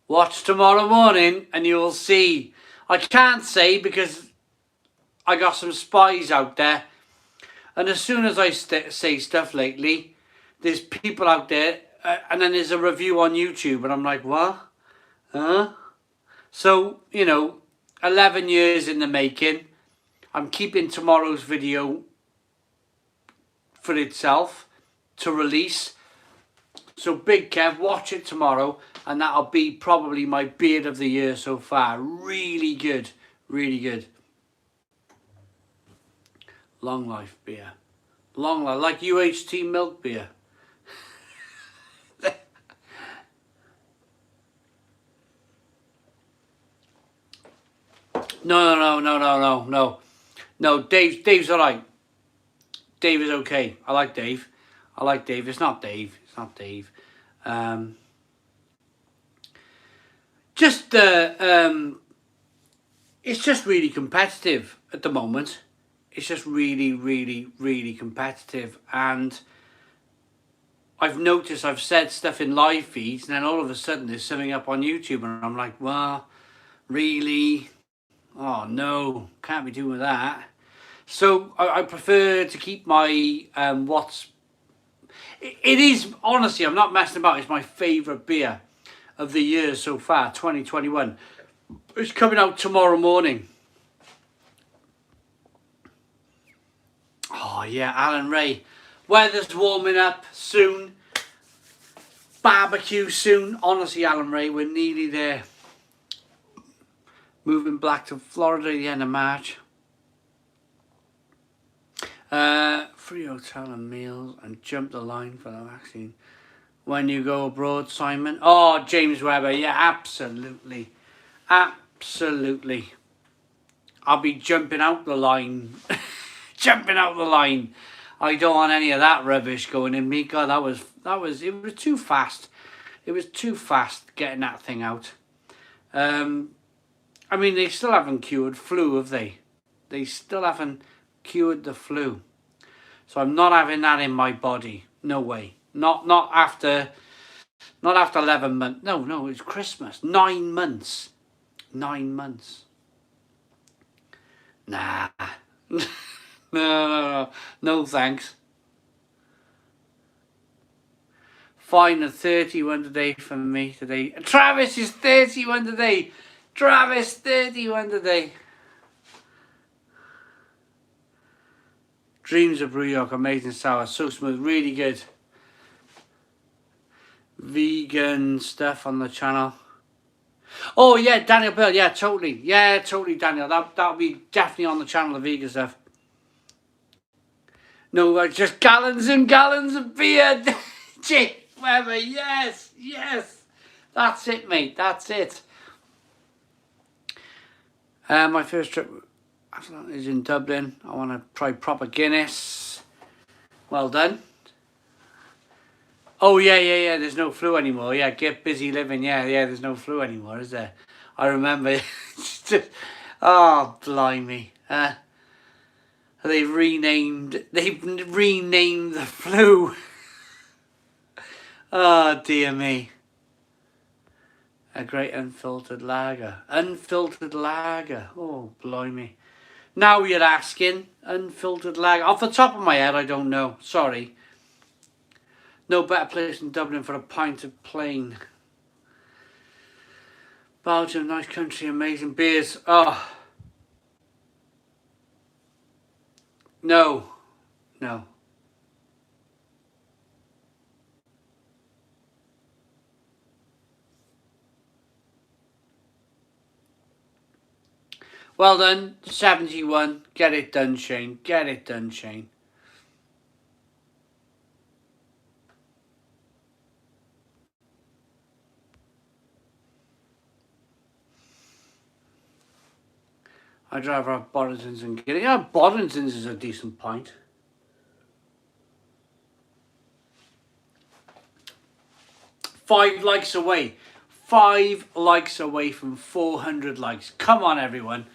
watch tomorrow morning and you'll see. I can't say because I got some spies out there. And as soon as I say stuff lately, there's people out there and then there's a review on YouTube and I'm like, what? Huh? So, 11 years in the making. I'm keeping tomorrow's video for itself to release. So Big Kev, watch it tomorrow and that'll be probably my beer of the year so far. Really good. Really good. Long life beer. Long life. Like UHT milk beer. No, Dave's alright. Dave is okay. I like Dave. It's not Dave. It's just really competitive at the moment. It's just really, really, really competitive. And I've noticed I've said stuff in live feeds and then all of a sudden there's something up on YouTube and I'm like, well, really? Oh no, can't be doing that. So I prefer to keep my it is, honestly, I'm not messing about, it's my favourite beer of the year so far, 2021. It's coming out tomorrow morning. Oh yeah, Alan Ray. Weather's warming up soon. Barbecue soon. Honestly, Alan Ray, we're nearly there. Moving back to Florida at the end of March. Free hotel and meals and jump the line for the vaccine. When you go abroad, Simon. Oh, James Webber. Yeah, absolutely. Absolutely. I'll be jumping out the line. Jumping out the line. I don't want any of that rubbish going in me. God, it was too fast. It was too fast getting that thing out. I mean, they still haven't cured flu, have they? They still haven't cured the flu. So I'm not having that in my body. No way. Not after 11 months. No, it's Christmas. 9 months. 9 months. Nah. No, thanks. Fine, a 31 today for me today. Travis is 31 today. Travis, 31 today. Dreams of Rumours, amazing sour, so smooth, really good. Vegan stuff on the channel. Oh yeah, Daniel Bell, yeah, totally. Yeah, totally, Daniel. That'll be definitely on the channel, the vegan stuff. No, just gallons and gallons of beer. Jake Weber, yes. That's it, mate, that's it. My first trip is in Dublin. I want to try proper Guinness. Well done. Oh, yeah, there's no flu anymore. Yeah, get busy living. Yeah, there's no flu anymore, is there? I remember. Oh, blimey. They've renamed the flu. Oh, dear me. A great unfiltered lager. Unfiltered lager. Oh, blimey. Now you're asking. Unfiltered lager. Off the top of my head, I don't know. Sorry. No better place than Dublin for a pint of plain. Belgium, nice country, amazing beers. Oh. No. Well done, 71. Get it done, Shane. Get it done, Shane. I'd rather have Boddingtons and Guinness. Yeah, Boddingtons is a decent pint. Five likes away. 5 likes away from 400 likes. Come on, everyone.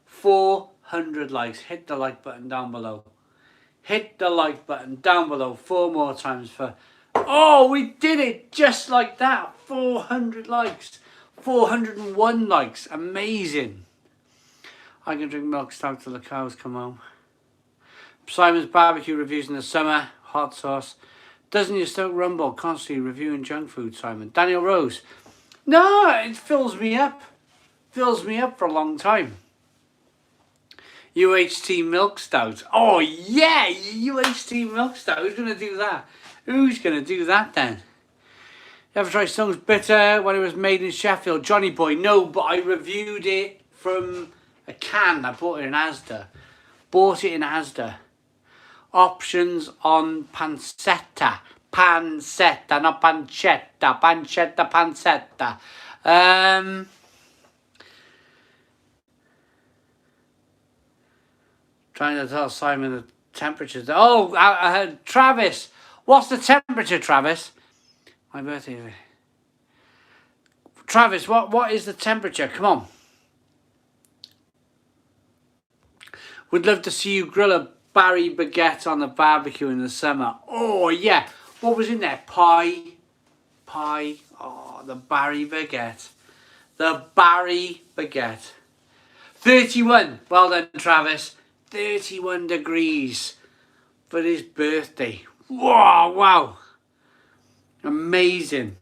400 likes. Hit the like button down below. Hit the like button down below 4 more times for... Oh, we did it just like that. 400 likes. 401 likes. Amazing. I can drink milk stout till the cows come home. Simon's barbecue reviews in the summer. Hot sauce. Doesn't your stomach rumble constantly reviewing junk food, Simon? Daniel Rose. No, it fills me up. Fills me up for a long time. UHT milk stout. Oh yeah, UHT milk stout. Who's going to do that? Who's going to do that then? You ever tried Stone's Bitter when it was made in Sheffield? Johnny Boy. No, but I reviewed it from a can. I bought it in Asda. Options on pancetta. Pancetta, not pancetta. Pancetta. Trying to tell Simon the temperature. Oh, Travis. What's the temperature, Travis? My birthday. Travis, what is the temperature? Come on. Would love to see you grill a Barry baguette on the barbecue in the summer. Oh, yeah. What was in there? Pie. Oh, the Barry baguette. The Barry baguette. 31. Well done, Travis. 31 degrees for his birthday. Wow. Amazing.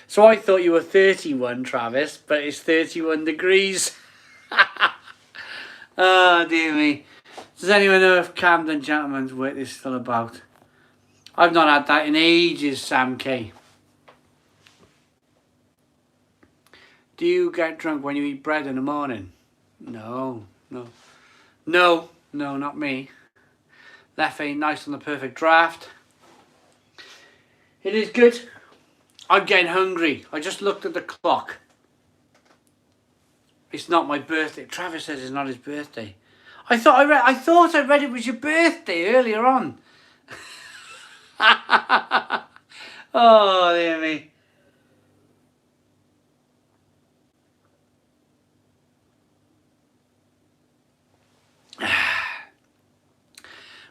So I thought you were 31, Travis, but it's 31 degrees. Oh, dear me. Does anyone know if Camden Gentleman's Wit is still about? I've not had that in ages, Sam K. Do you get drunk when you eat bread in the morning? No, no. No, no, not me. Left ain't nice on the perfect draft. It is good. I'm getting hungry. I just looked at the clock. It's not my birthday. Travis says it's not his birthday. I thought I read it was your birthday earlier on. Oh, dear me.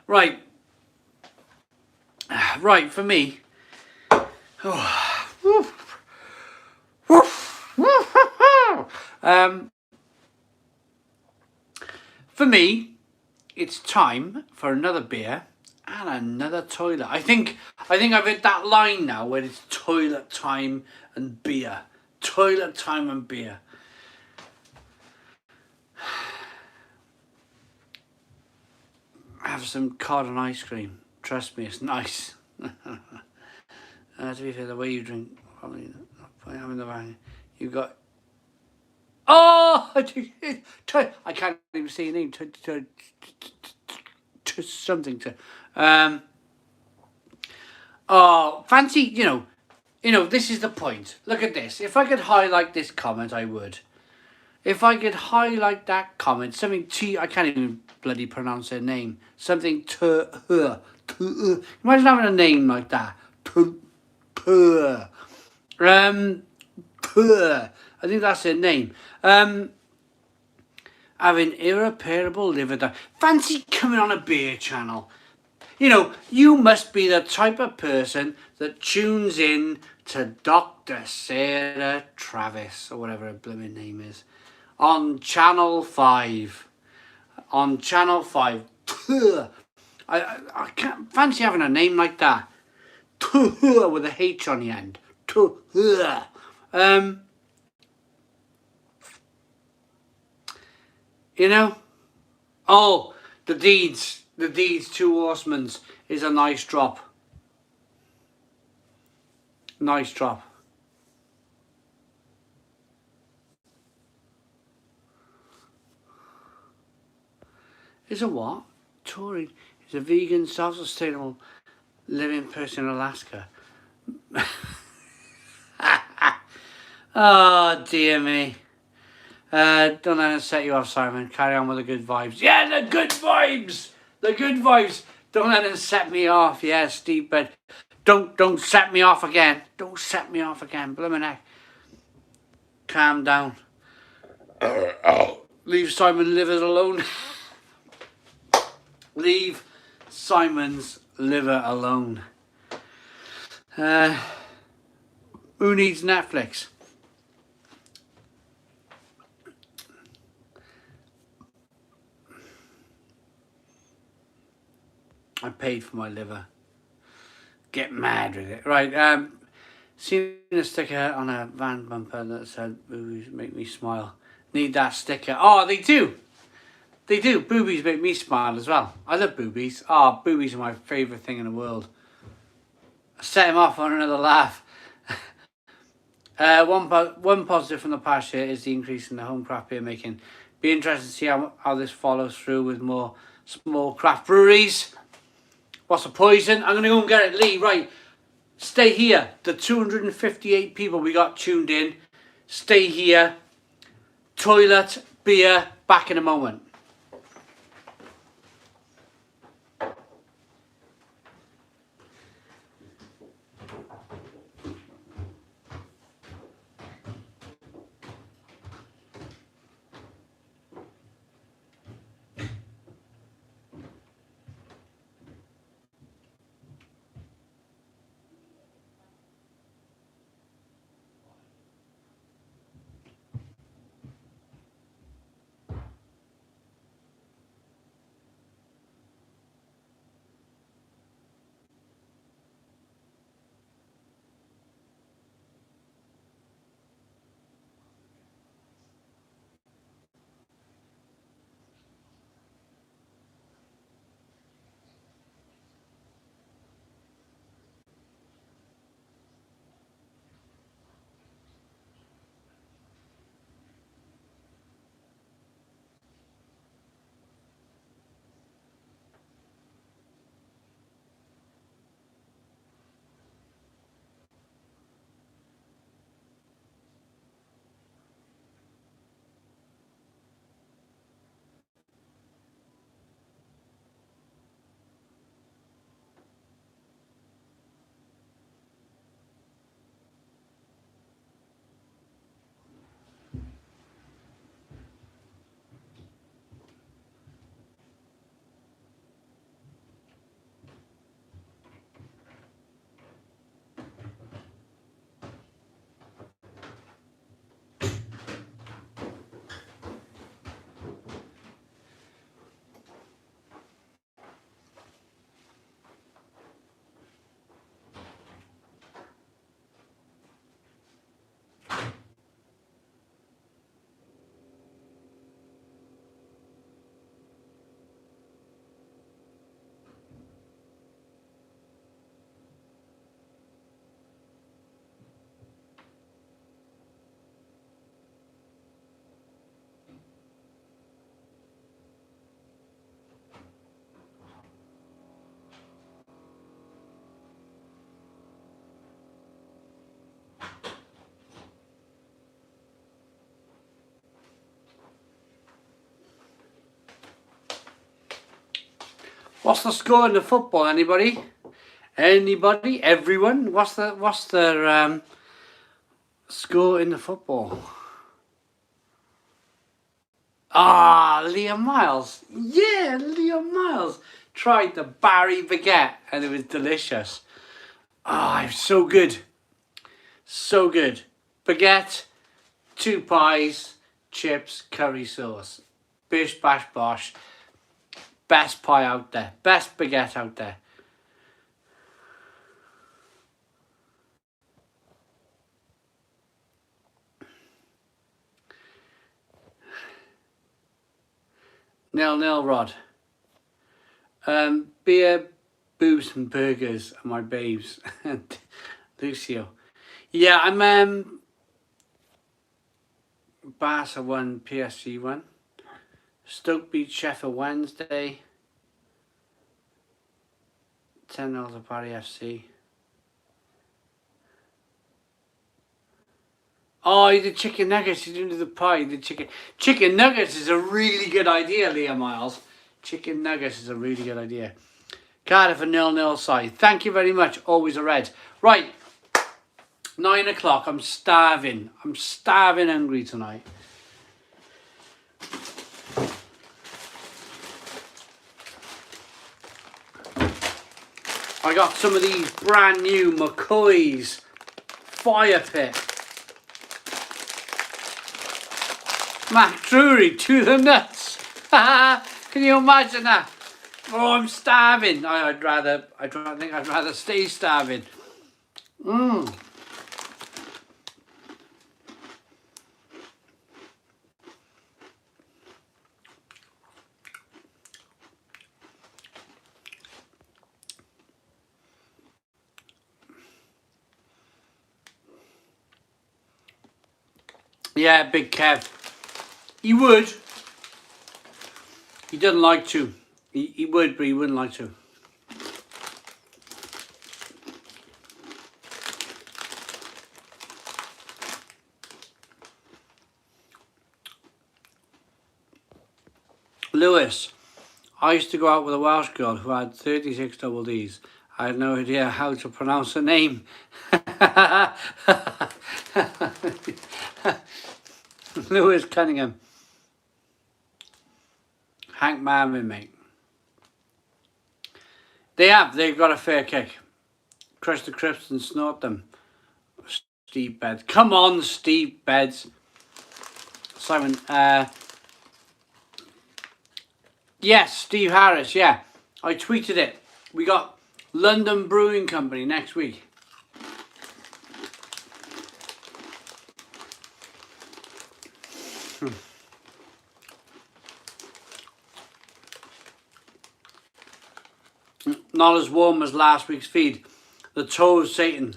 Right. Right, for me. Oh. For me, it's time for another beer and another toilet. I think I've hit that line now where it's toilet time and beer. Toilet time and beer. Have some cod and ice cream. Trust me, it's nice. To be fair, the way you drink, probably not having the wine. You got. Oh, I can't even say your name. To something to. Oh, fancy. You know. This is the point. Look at this. If I could highlight this comment, I would. If I could highlight that comment, something I can't even bloody pronounce their name. Something to her. Imagine having a name like that. Purr. Purr. I think that's their name. Having irreparable liver damage. Fancy coming on a beer channel. You must be the type of person that tunes in to Dr. Sarah Travis, or whatever her blooming name is, on Channel 5. On Channel 5. I can't fancy having a name like that. With a H on the end. Oh, the Deeds 2 Horsemen is a nice drop. Nice drop. Is a what? Touring is a vegan, self-sustainable living person in Alaska. Oh, dear me. Don't let it set you off, Simon. Carry on with the good vibes. Yeah, the good vibes! The good vibes! Don't let it set me off. Yeah, Steve, but don't set me off again. Don't set me off again. Blimmin' heck. Calm down. Leave Simon livers alone. Leave Simon's liver alone. Who needs Netflix? I paid for my liver. Get mad with it. Right, seen a sticker on a van bumper that said, "Boobies make me smile." Need that sticker. Oh, they do. They do. Boobies make me smile as well. I love boobies. Oh, boobies are my favourite thing in the world. I set him off on another laugh. One positive from the past year is the increase in the home craft beer making. Be interested to see how this follows through with more small craft breweries. What's the poison? I'm going to go and get it, Lee. Right. Stay here. The 258 people we got tuned in. Stay here. Toilet, beer, back in a moment. What's the score in the football? Anybody? Anybody? Everyone? What's the score in the football? Ah, Liam Miles. Yeah, Liam Miles tried the Barry baguette and it was delicious. Ah, it's so good. So good. Baguette, 2 pies, chips, curry sauce. Bish, bash, bosh. Best pie out there. Best baguette out there. Nil, Rod. Beer, booze and burgers are my babes. Lucio. Yeah, I'm Barca 1, PSG 1. Stoke beat Sheffield Wednesday. 10-0 to Barley FC. Oh, he did chicken nuggets. He didn't do the pie. He did chicken. Chicken nuggets is a really good idea, Leah Miles. Chicken nuggets is a really good idea. Cardiff a 0-0 side. Thank you very much. Always a red. Right. 9 o'clock. I'm starving. I'm starving hungry tonight. I got some of these brand new McCoy's Fire Pit. Mac Drury to the nuts. Can you imagine that? Oh, I'm starving. I think I'd rather stay starving. Yeah, Big Kev. He would. He doesn't like to. He would, but he wouldn't like to. Lewis. I used to go out with a Welsh girl who had 36 double Ds. I had no idea how to pronounce her name. Lewis Cunningham. Hank Marvin, mate. They've got a fair kick. Crush the crisps and snort them. Steve Beds. Come on, Steve Beds. Simon, yes, Steve Harris, yeah. I tweeted it. We got London Brewing Company next week. Not as warm as last week's feed. The toe of Satan.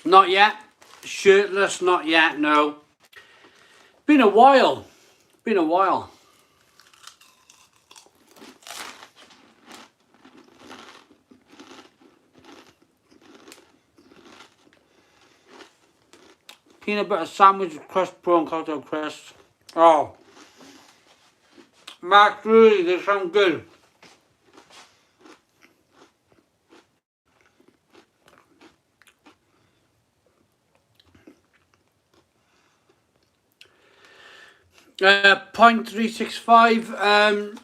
Not yet. Shirtless, not yet, no. Been a while. Been a while. Peanut butter sandwich with crushed prawn cocktail crisps. Oh. Mark, really, they sound good. Point365,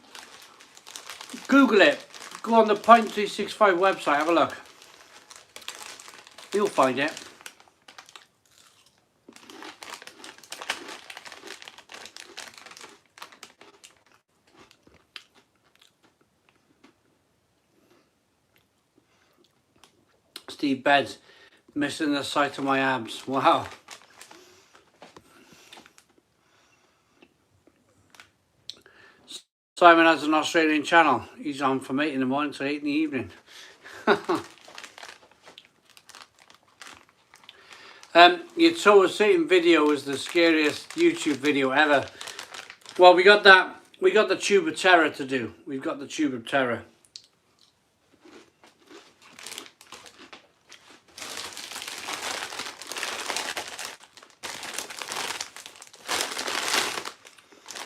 Google it. Go on the Point365 website, have a look. You'll find it. Steve Beds, missing the sight of my abs. Wow. Simon has an Australian channel. He's on from 8 in the morning to 8 in the evening. Your toe of Satan video was the scariest YouTube video ever. Well, we got that We got the tube of terror to do. We've got the tube of terror.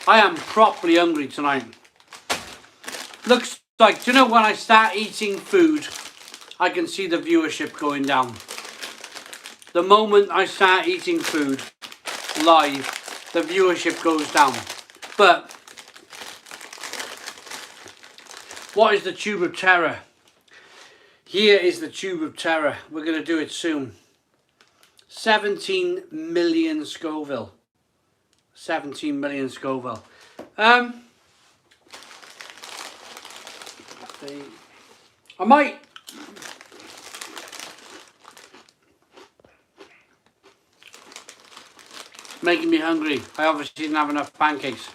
I am properly hungry tonight. Looks like, do you know, when I start eating food, I can see the viewership going down. The moment I start eating food live, the viewership goes down. But what is the tube of terror? Here is the tube of terror. We're going to do it soon. 17 million Scoville. 17 million Scoville. I might making me hungry. I obviously didn't have enough pancakes.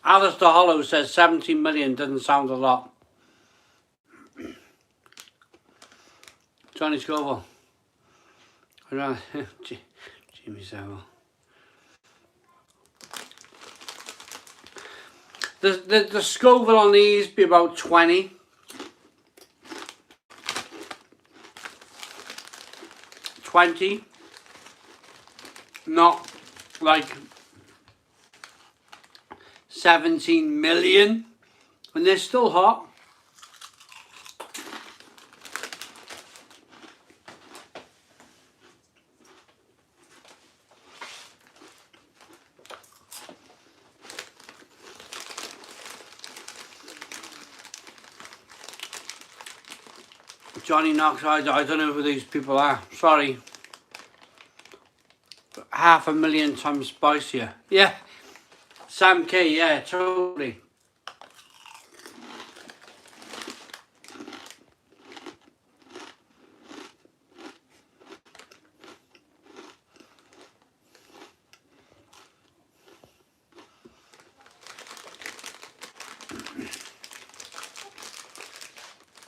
Alistair Hollow says 17 million doesn't sound a lot. Johnny Scoville. Jimmy Savile. The Scoville on these be about 20. 20. Not like 17 million. And they're still hot. Johnny Knox, I don't know who these people are. Sorry. 500,000 times spicier. Yeah. Sam K, yeah, totally.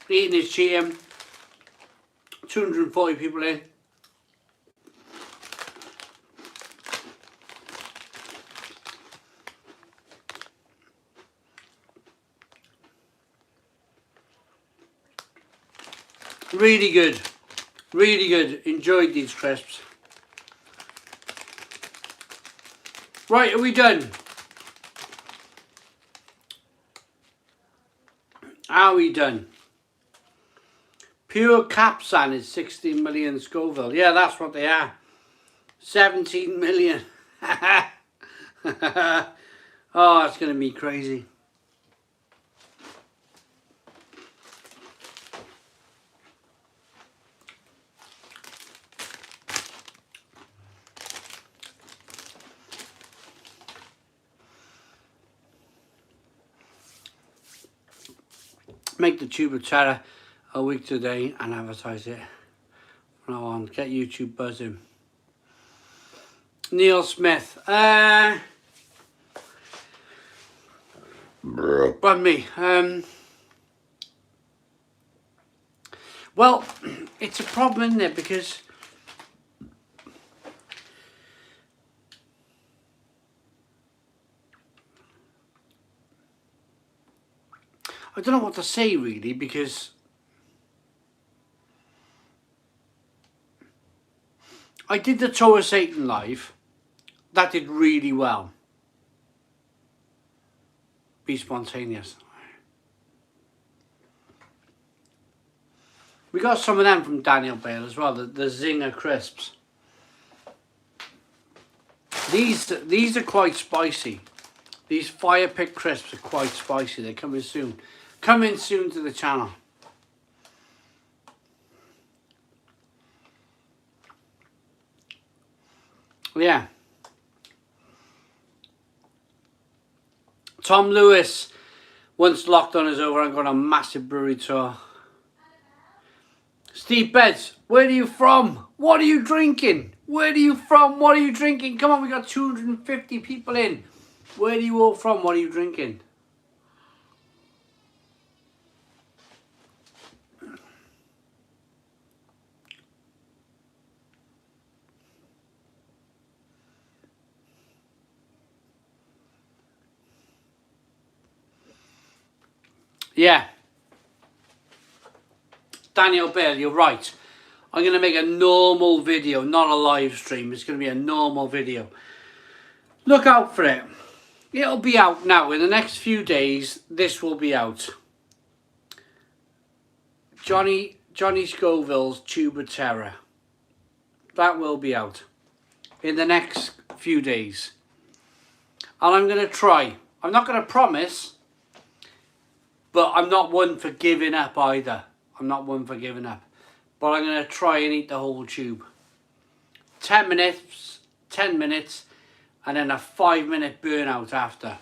Eating is cheating. 240 people in. Really good. Really good. Enjoyed these crisps. Right, are we done? Are we done? Pure Capsan is 16 million Scoville. Yeah, that's what they are. 17 million. Oh, it's going to be crazy. Make the tube of terror a week today and advertise it from now on. Get YouTube buzzing. Neil Smith. Pardon me. Well, it's a problem, isn't it? Because I don't know what to say really, because I did the Tour of Satan live. That did really well. Be spontaneous. We got some of them from Daniel Bale as well, the Zinger crisps. These are quite spicy. These fire pit crisps are quite spicy. They're coming soon. Coming soon to the channel. Yeah. Tom Lewis, once lockdown is over, I'm going on a massive brewery tour. Steve Beds, where are you from? What are you drinking? Where are you from? What are you drinking? Come on, we got 250 people in. Where are you all from? What are you drinking? Yeah. Daniel Bell, you're right. I'm going to make a normal video, not a live stream. It's going to be a normal video. Look out for it. It'll be out now. In the next few days, this will be out. Johnny Scoville's Tube of Terror. That will be out in the next few days. And I'm going to try. I'm not going to promise, but I'm not one for giving up either. I'm not one for giving up. But I'm going to try and eat the whole tube. 10 minutes, and then a 5-minute burnout after.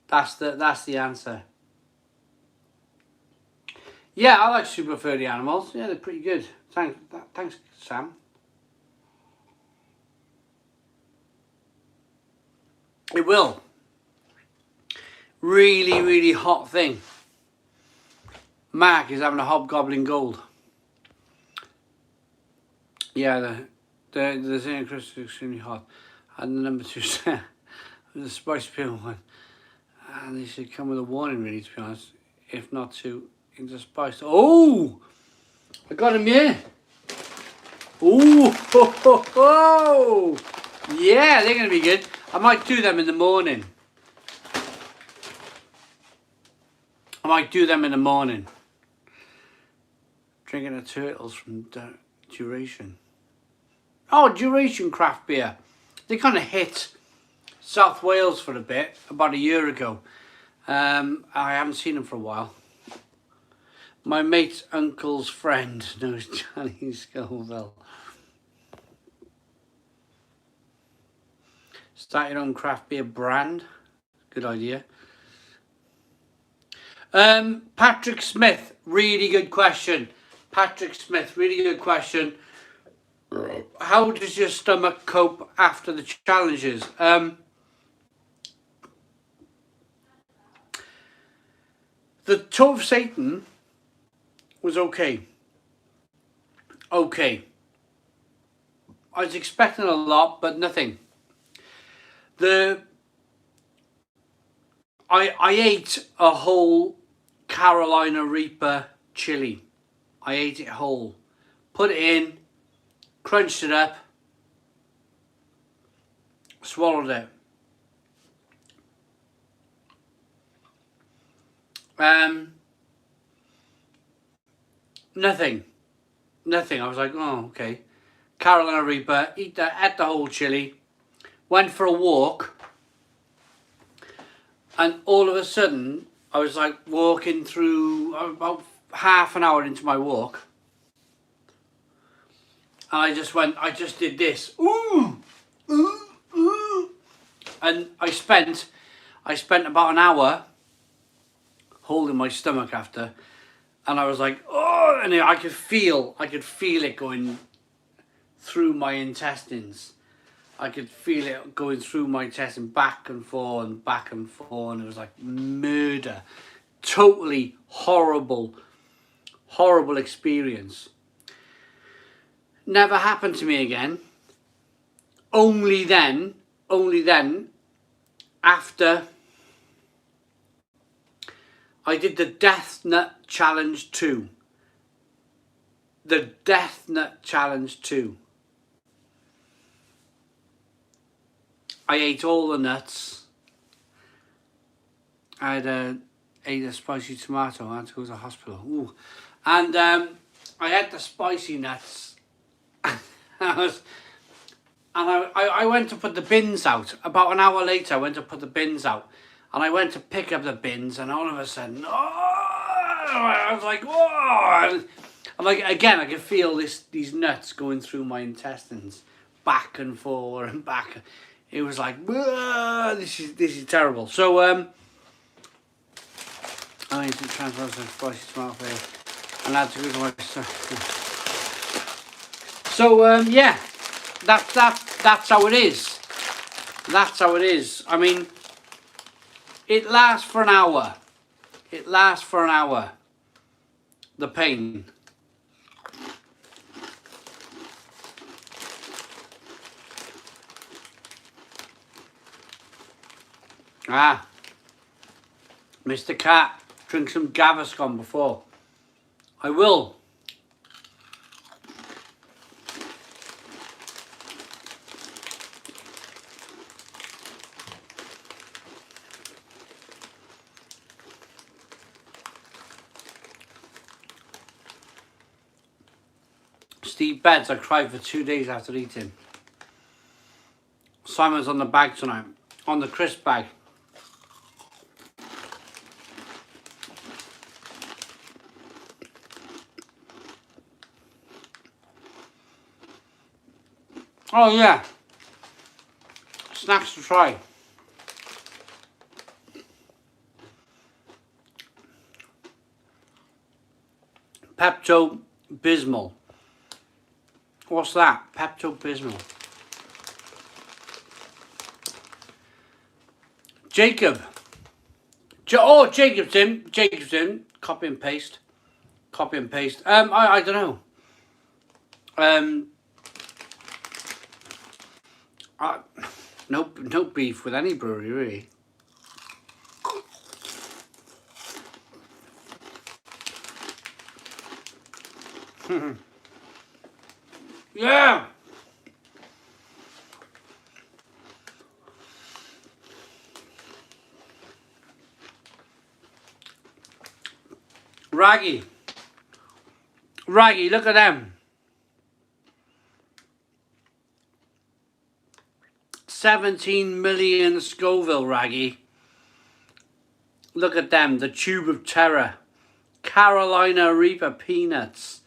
That's the answer. Yeah, I like super furry animals. Yeah, they're pretty good. Thanks, Sam. It will. Really, really hot thing. Mark is having a hobgoblin gold. Yeah, the St. Chris is extremely hot. And the number 2 the spicy pill one. And they should come with a warning, really, to be honest. If not to into spice. Oh! I got him here. Ooh! Ho, ho, ho. Yeah, they're going to be good. I might do them in the morning. Drinking the turtles from Duration. Oh, Duration craft beer. They kind of hit South Wales for a bit, about a year ago. I haven't seen them for a while. My mate's uncle's friend knows Johnny Scoville. Start your own craft beer brand. Good idea. Patrick Smith, really good question. Patrick Smith, really good question. How does your stomach cope after the challenges? The Toe of Satan was okay. Okay. I was expecting a lot, but nothing. I ate a whole Carolina Reaper chili. I ate it whole. Put it in, crunched it up, swallowed it. Nothing. I was like, oh, okay. Carolina Reaper, ate the whole chili, went for a walk, and all of a sudden, I was like walking through, about half an hour into my walk, and I just did this, ooh, ooh, ooh, and I spent about an hour holding my stomach after, and I was like, oh, and I could feel it going through my intestines. I could feel it going through my intestine, back and forth, and it was like murder. Totally horrible experience. Never happened to me again. Only then, after I did the Death Nut Challenge 2. The Death Nut Challenge 2. I ate all the nuts. I ate a spicy tomato. I had to go to the hospital. Ooh. And I had the spicy nuts. I went to put the bins out. About an hour later, I went to put the bins out. And I went to pick up the bins, and all of a sudden, oh, I was like, whoa! I'm like, again, I could feel these nuts going through my intestines, back and forth and back. It was like, this is terrible. So I need to transfer some spicy tomato here, and I had to go to my So yeah, that's how it is. That's how it is. I mean, it lasts for an hour. It lasts for an hour. The pain. Ah, Mr. Cat, drink some Gaviscon before. I will. Steve Beds, I cried for 2 days after eating. Simon's on the bag tonight. On the crisp bag. Oh yeah. Snacks to try. Pepto-Bismol. What's that? Pepto-Bismol. Jacob. Jacob's in. Copy and paste. I don't know. No beef with any brewery, really. Yeah. Raggy, look at them. 17 million Scoville, Raggy. Look at them, the Tube of Terror. Carolina Reaper peanuts.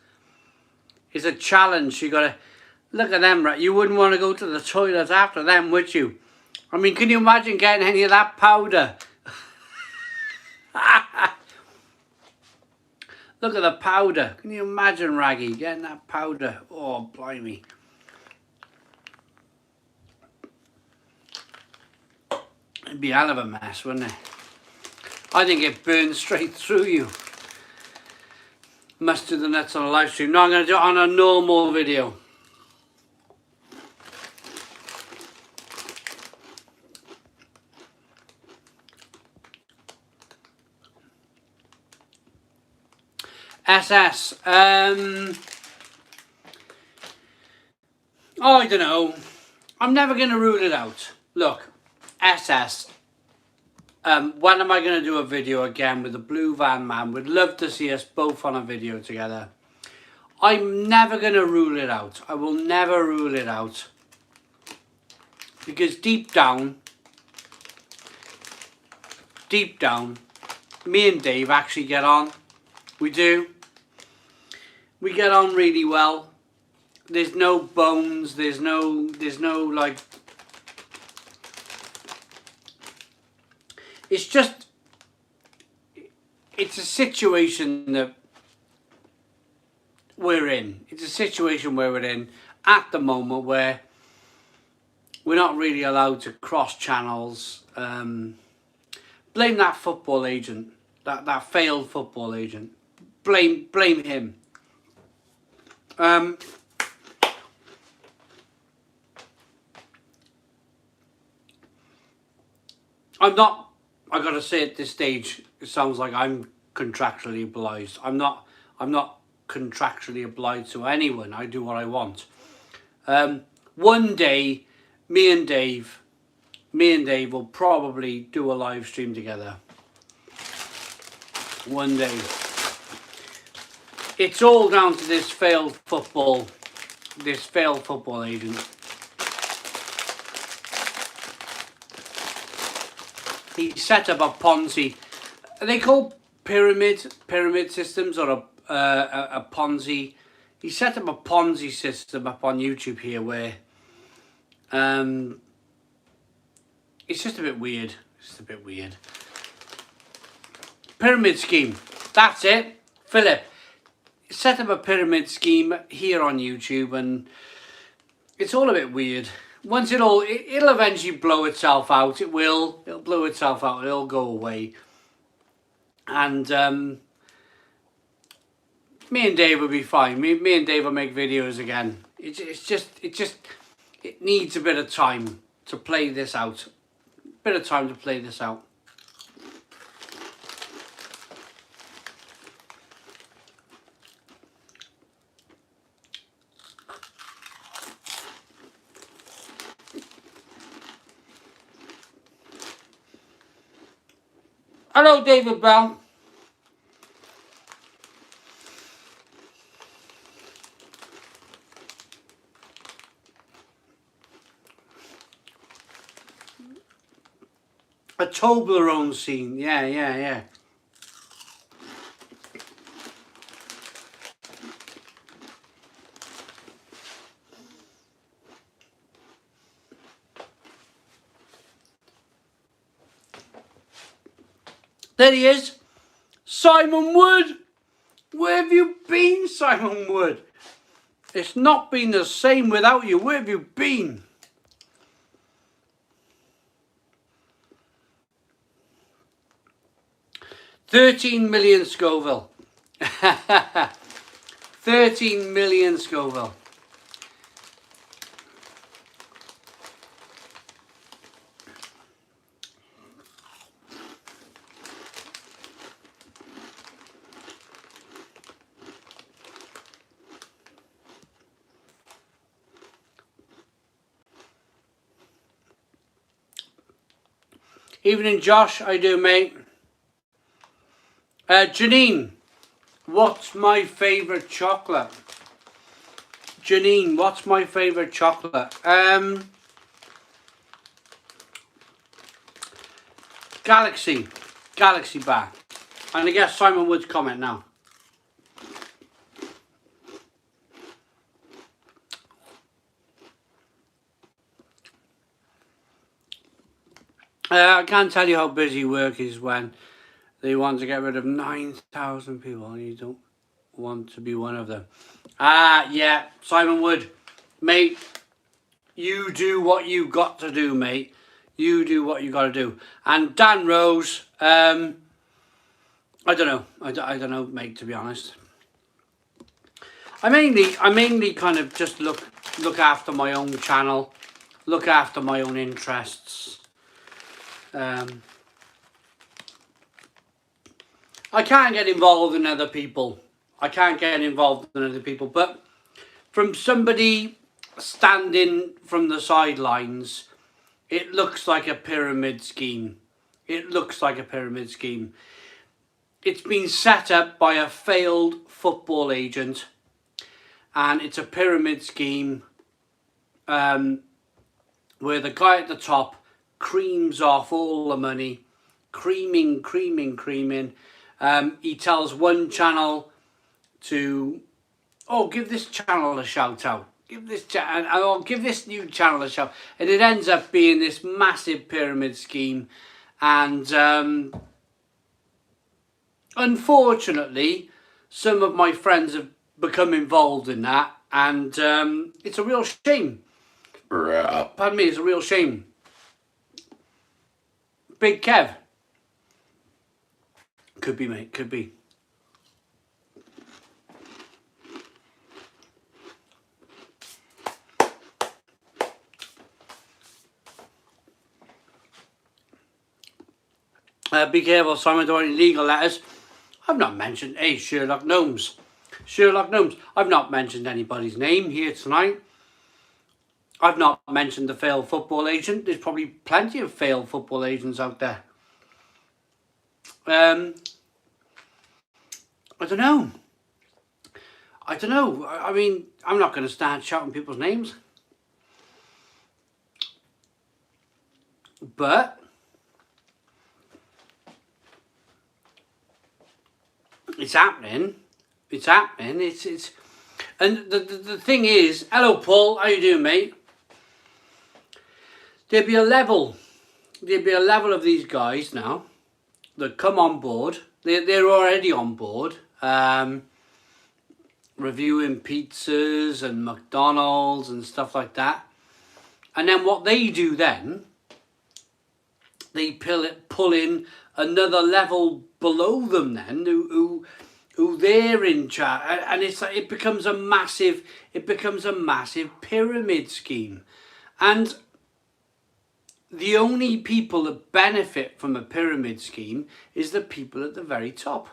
It's a challenge. You gotta look at them, right? You wouldn't want to go to the toilet after them, would you? I mean, can you imagine getting any of that powder? Look at the powder. Can you imagine, Raggy, getting that powder? Oh, blimey. It'd be a hell of a mess, wouldn't it? I think it burns straight through you. Must do the nuts on a live stream. No, I'm going to do it on a normal video. SS. Oh, I don't know. I'm never going to rule it out. Look, SS. When am I going to do a video again with the Blue Van Man? Would love to see us both on a video together. I'm never going to rule it out. I will never rule it out. Because deep down, me and Dave actually get on. We do. We get on really well. There's no bones. There's no like. It's just. It's a situation that we're in. It's a situation where we're in at the moment where we're not really allowed to cross channels. Blame that football agent. That failed football agent. Blame him. I'm not, I gotta say at this stage, it sounds like I'm contractually obliged. I'm not contractually obliged to anyone. I do what I want. One day, me and Dave will probably do a live stream together. One day. It's all down to this failed football agent. He set up a Ponzi. Are they called pyramid systems or a Ponzi? He set up a Ponzi system up on YouTube here where it's just a bit weird. Pyramid scheme. That's it. Philip. set up a pyramid scheme here on YouTube, and it's all a bit weird. Once it'll eventually blow itself out. It'll blow itself out. It'll go away. And me and Dave will be fine. Me and Dave will make videos again. It needs a bit of time to play this out. Bit of time to play this out. Hello, David Bell. A Toblerone scene. Yeah. There he is. Simon Wood. Where have you been, Simon Wood? It's not been the same without you. Where have you been? $13 million Scoville. 13 million Scoville. Evening, Josh. How you doing, mate? Janine, what's my favourite chocolate? Janine, what's my favourite chocolate? Galaxy bar. And I guess Simon Wood's comment now. I can't tell you how busy work is when they want to get rid of 9,000 people and you don't want to be one of them. Yeah, Simon Wood, mate, you do what you got to do, mate. You do what you got to do. And Dan Rose, I don't know. I don't know, mate, to be honest. I mainly kind of just look after my own channel, look after my own interests. I can't get involved in other people. But from somebody standing from the sidelines, it looks like a pyramid scheme. It's been set up by a failed football agent, and it's a pyramid scheme where the guy at the top creams off all the money, creaming. He tells one channel to, give this channel a shout out. Give this new channel a shout. And it ends up being this massive pyramid scheme. And unfortunately, some of my friends have become involved in that. And it's a real shame. Pardon me, it's a real shame. Big Kev. Could be, mate, could be. Be careful, Simon, don't any legal letters. I've not mentioned, Sherlock Gnomes. I've not mentioned anybody's name here tonight. I've not mentioned the failed football agent. There's probably plenty of failed football agents out there. I don't know. I mean, I'm not going to start shouting people's names. But it's happening. It's and the thing is, hello Paul, how you doing, mate? There'd be a level of these guys now that come on board. They're already on board. reviewing pizzas and McDonald's and stuff like that. And then what they do then, they pull in another level below them then, who they're in charge, and it's like it becomes a massive pyramid scheme. And the only people that benefit from a pyramid scheme is the people at the very top.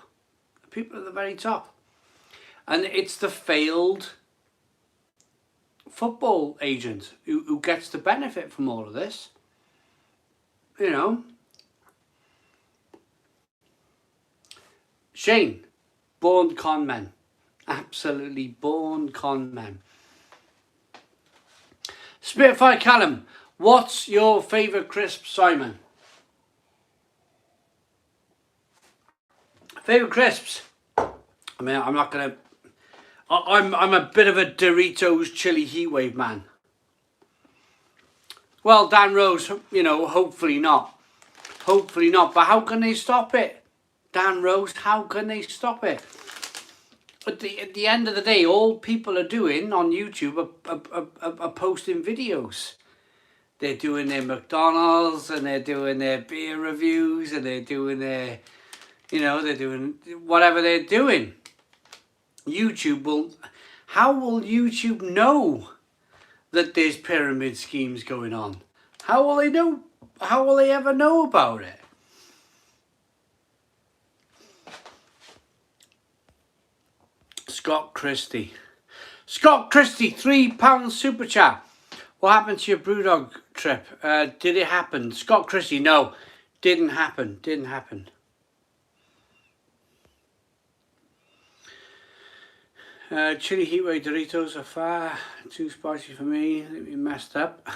The people at the very top. And it's the failed football agent who gets the benefit from all of this. You know. Shane, born con men. Absolutely born con men. Spitfire Callum, what's your favourite crisp, Simon? Favourite crisps? I mean, I'm not going to... I'm a bit of a Doritos chili heatwave man. Well, Dan Rose, you know, hopefully not. Hopefully not. But how can they stop it? Dan Rose, how can they stop it? At the end of the day, all people are doing on YouTube are posting videos. They're doing their McDonald's and they're doing their beer reviews and they're doing their, you know, they're doing whatever they're doing. How will YouTube know that there's pyramid schemes going on? How will they know? How will they ever know about it? Scott Christie, £3 super chat. What happened to your Brewdog trip? Did it happen? Scott Christie, no, didn't happen. Chili heatwave Doritos are far too spicy for me. I think we messed up.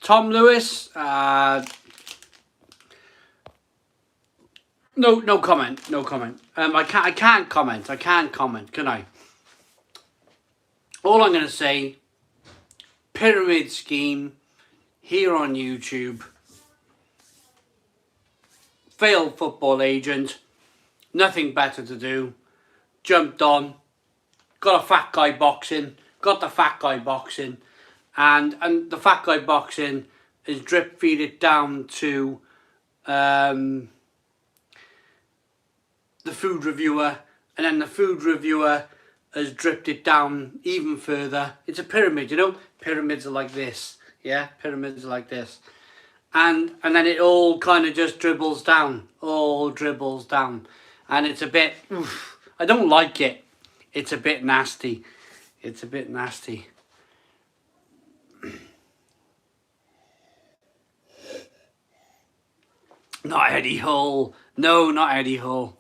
Tom Lewis, no comment. I can't comment, can I? All I'm going to say, pyramid scheme here on YouTube. Failed football agent, nothing better to do, jumped on, got the fat guy boxing, and the fat guy boxing is drip feed it down to the food reviewer, and then the food reviewer has dripped it down even further. It's a pyramid, you know, pyramids are like this, yeah, pyramids are like this. And then it all kind of just dribbles down, and it's a bit, oof, I don't like it. It's a bit nasty. Not Eddie Hall. No, not Eddie Hall.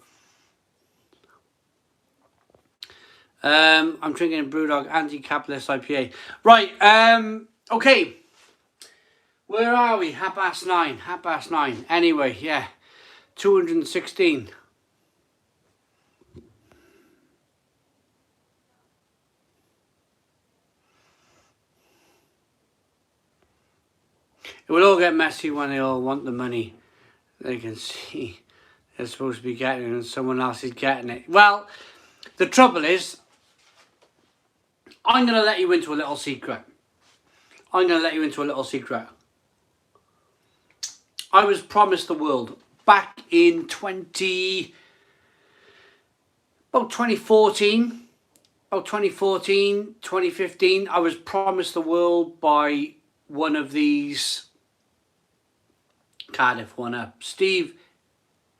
I'm drinking a Brewdog anti-capitalist IPA. Right, okay. Where are we? 9:30. Anyway, yeah. 216. It will all get messy when they all want the money. They can see they're supposed to be getting it and someone else is getting it. Well, the trouble is, I'm going to let you into a little secret. I was promised the world back in 2014, about 2014, 2015. I was promised the world by one of these Cardiff one-up, Steve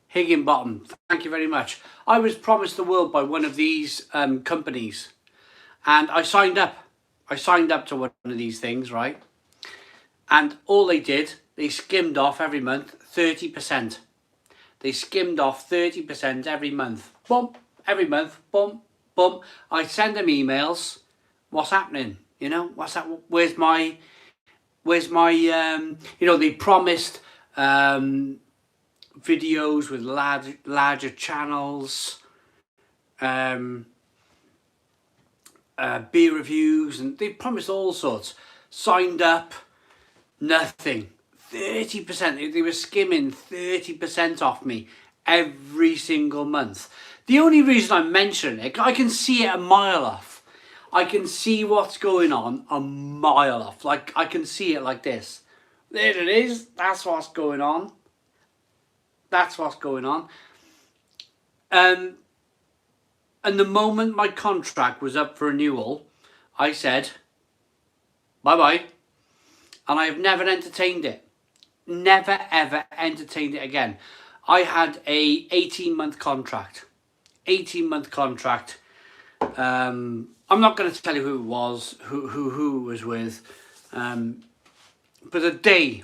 Higginbottom. Thank you very much. I was promised the world by one of these companies, and I signed up. To one of these things, right? And all they did, they skimmed off every month 30%. They skimmed off 30% every month. Bump, every month, bump, bump. I send them emails. What's happening? You know, what's that? Where's my, you know, they promised videos with larger channels, beer reviews, and they promised all sorts. Signed up, nothing. 30%. They were skimming 30% off me every single month. The only reason I'm mentioning it, I can see it a mile off. I can see what's going on a mile off. Like, I can see it like this. There it is. That's what's going on. That's what's going on. And the moment my contract was up for renewal, I said, bye-bye. And I have never entertained it. Never, ever entertained it again. I had a 18-month contract. 18-month contract. I'm not going to tell you who it was, who it was with. But the day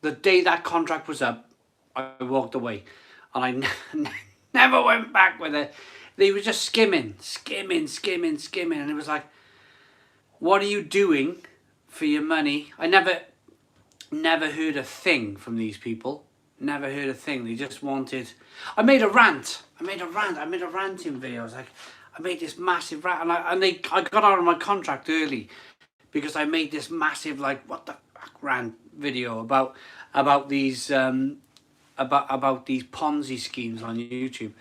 that contract was up, I walked away. And I never went back with it. They were just skimming. And it was like, what are you doing for your money? I never heard a thing from these people. Never heard a thing. They just wanted... I made a ranting video. I was like, I made this massive rant, and I got out of my contract early because I made this massive, like, what the fuck rant video about these about these Ponzi schemes on YouTube.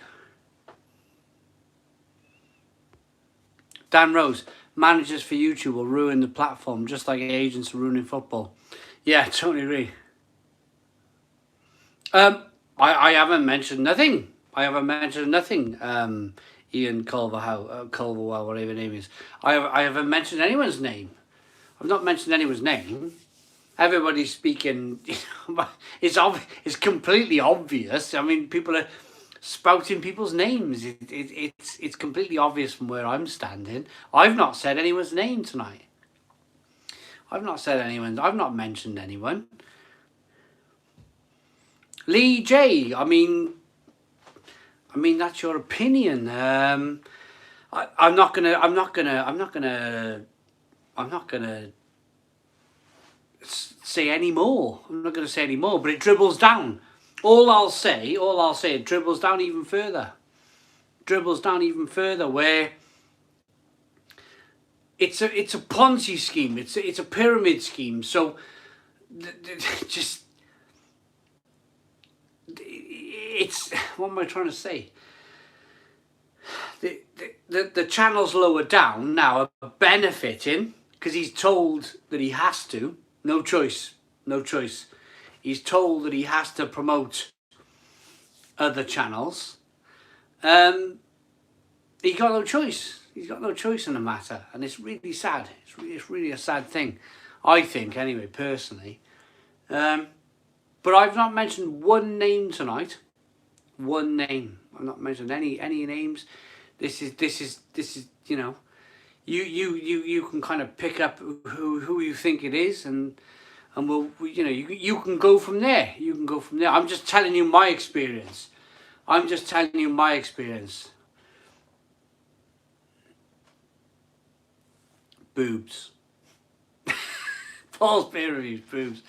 Dan Rose, managers for YouTube will ruin the platform just like agents are ruining football. Yeah, totally agree. I haven't mentioned nothing. Ian Culverwell, whatever his name is. I haven't mentioned anyone's name. I've not mentioned anyone's name. Everybody's speaking. It's completely obvious. I mean, people are spouting people's names. It's completely obvious from where I'm standing. I've not said anyone's name tonight. I've not mentioned anyone. Lee J, I mean that's your opinion. I'm not gonna say any more. I'm not gonna say any more. But it dribbles down. All I'll say, it dribbles down even further. Where it's a Ponzi scheme. It's a pyramid scheme. So just. It's, what am I trying to say? The channels lower down now are benefiting because he's told that he has to. No choice. He's told that he has to promote other channels. He got no choice. He's got no choice in the matter, and it's really sad. It's really a sad thing, I think. Anyway, personally. But I've not mentioned one name tonight. One name. I've not mentioned any names. This is you know, you can kind of pick up who you think it is, and you know, you can go from there. I'm just telling you my experience. Boobs. Paul's beer reviews. Boobs.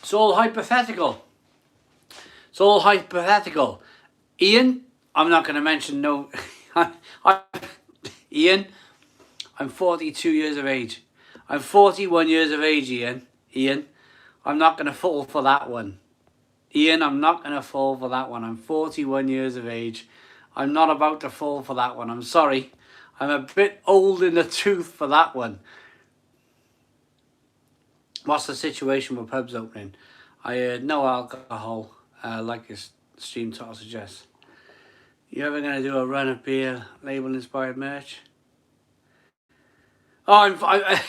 It's all hypothetical. Ian, I'm not going to mention no... Ian, I'm 42 years of age. I'm 41 years of age, Ian. I'm not going to fall for that one. I'm 41 years of age. I'm not about to fall for that one. I'm sorry. I'm a bit old in the tooth for that one. What's the situation with pubs opening? I heard no alcohol, like your stream title suggests. You ever going to do a run of beer label inspired merch? Oh,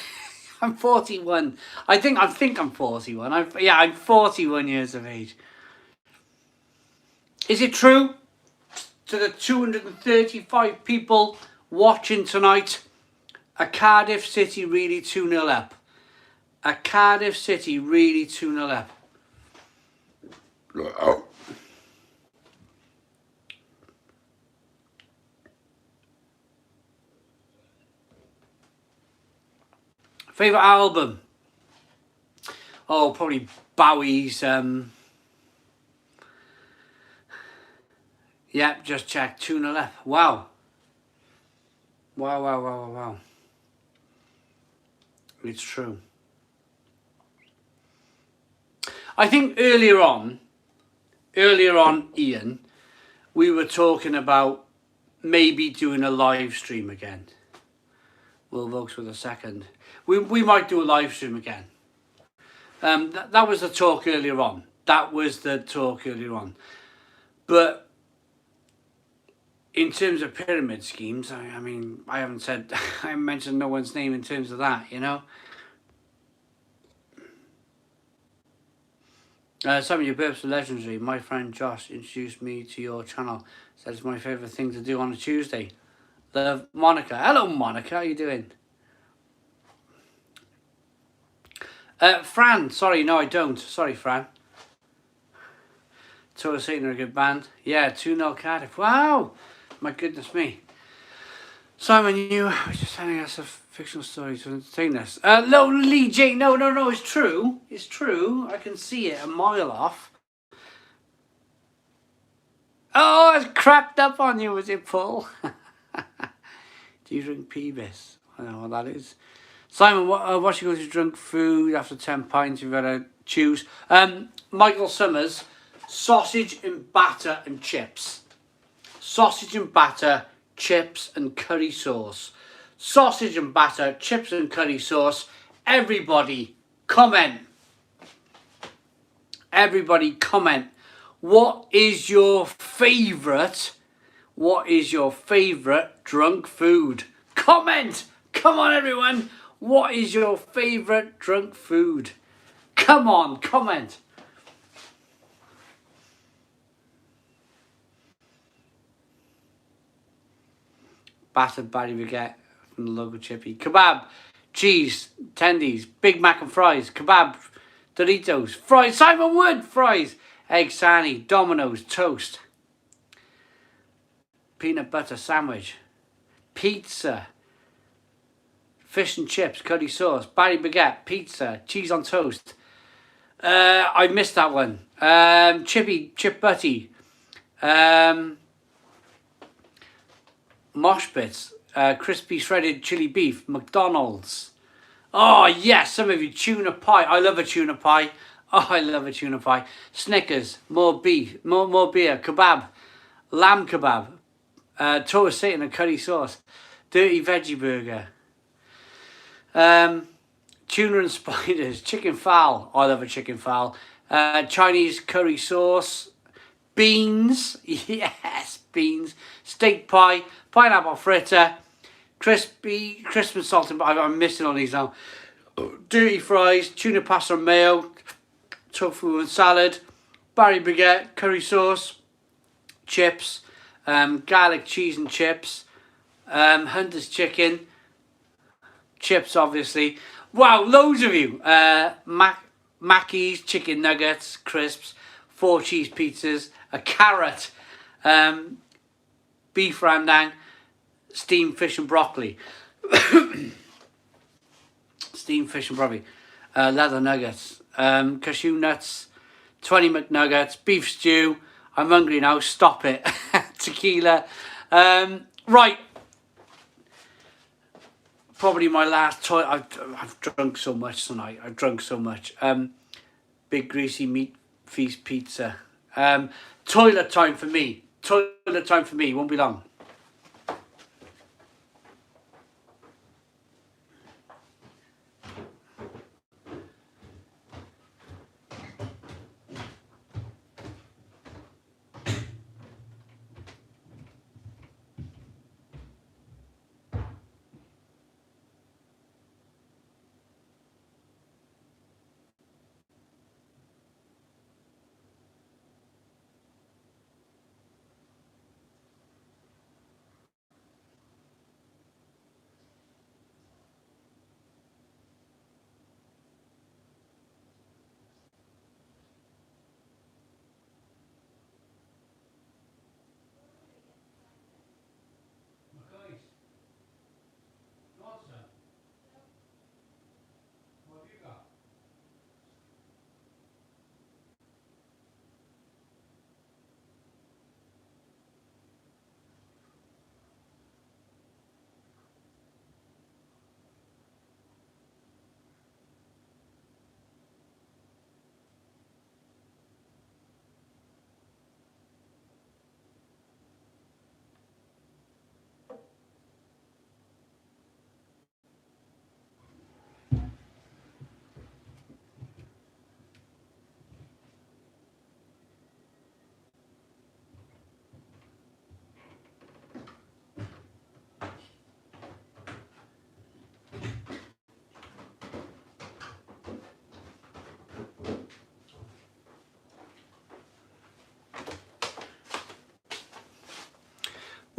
I'm 41. I think I'm 41. I'm 41 years of age. Is it true? To the 235 people watching tonight, a Cardiff City really 2-0 up. Oh. Favourite album? Oh, probably Bowie's. Yep, just checked. 2-0 up. Wow. Wow, wow, wow, wow, wow. It's true. I think earlier on, Ian, we were talking about maybe doing a live stream again. Will Vokes with a second. We might do a live stream again. That was the talk earlier on. But in terms of pyramid schemes, I mean, I haven't mentioned no one's name in terms of that, you know. Some of your burps are legendary. My friend Josh introduced me to your channel. Said it's my favourite thing to do on a Tuesday. Love, Monica. Hello, Monica. How you doing? Fran. Sorry, no, I don't. Sorry, Fran. Total Satan are a good band. Yeah, 2-0 Cardiff. Wow. My goodness me. Simon, you were just telling us a fictional story to entertain us. No, Lee J. No, it's true. It's true. I can see it a mile off. Oh, it's cracked up on you, was it, Paul? Do you drink Peebis? I don't know what that is. Simon, what should you go to drink food after 10 pints? You've got to choose. Michael Summers, sausage and batter and chips. Sausage and batter, chips and curry sauce. Sausage and batter, chips and curry sauce. Everybody comment. Everybody comment. What is your favourite drunk food? Comment. Come on, everyone. What is your favourite drunk food? Come on, comment. Battered Barley baguette from the local chippy. Kebab, cheese, tendies, Big Mac and fries. Kebab, Doritos, fries, Simon Wood, fries, egg sani, Domino's, toast. Peanut butter sandwich, pizza, fish and chips, curry sauce, Barley baguette, pizza, cheese on toast. I missed that one. Chip butty. Mosh bits, crispy shredded chili beef, McDonald's. Oh yes, some of you, tuna pie. I love a tuna pie. Oh, I love a tuna pie. Snickers, more beef, more beer, kebab, lamb kebab, toast Satan and curry sauce, dirty veggie burger, tuna and spiders, chicken fowl. I love a chicken fowl. Chinese curry sauce, beans. Yes, beans. Steak pie, pineapple fritter, crispy Christmas salt and I'm missing all these now. Dirty fries, tuna pasta and mayo, tofu and salad, Barley baguette, curry sauce, chips, garlic cheese and chips, Hunter's chicken, chips obviously. Wow, loads of you. Mackey's, chicken nuggets, crisps, 4 cheese pizzas, a carrot, beef rendang, steamed fish and broccoli. Steamed fish and broccoli. Leather nuggets, cashew nuts, 20 McNuggets, beef stew. I'm hungry now, stop it. Tequila. Right. Probably my last toilet. I've drunk so much tonight. I've drunk so much. Big greasy meat feast pizza. Toilet time for me. Toilet time for me. Won't be long.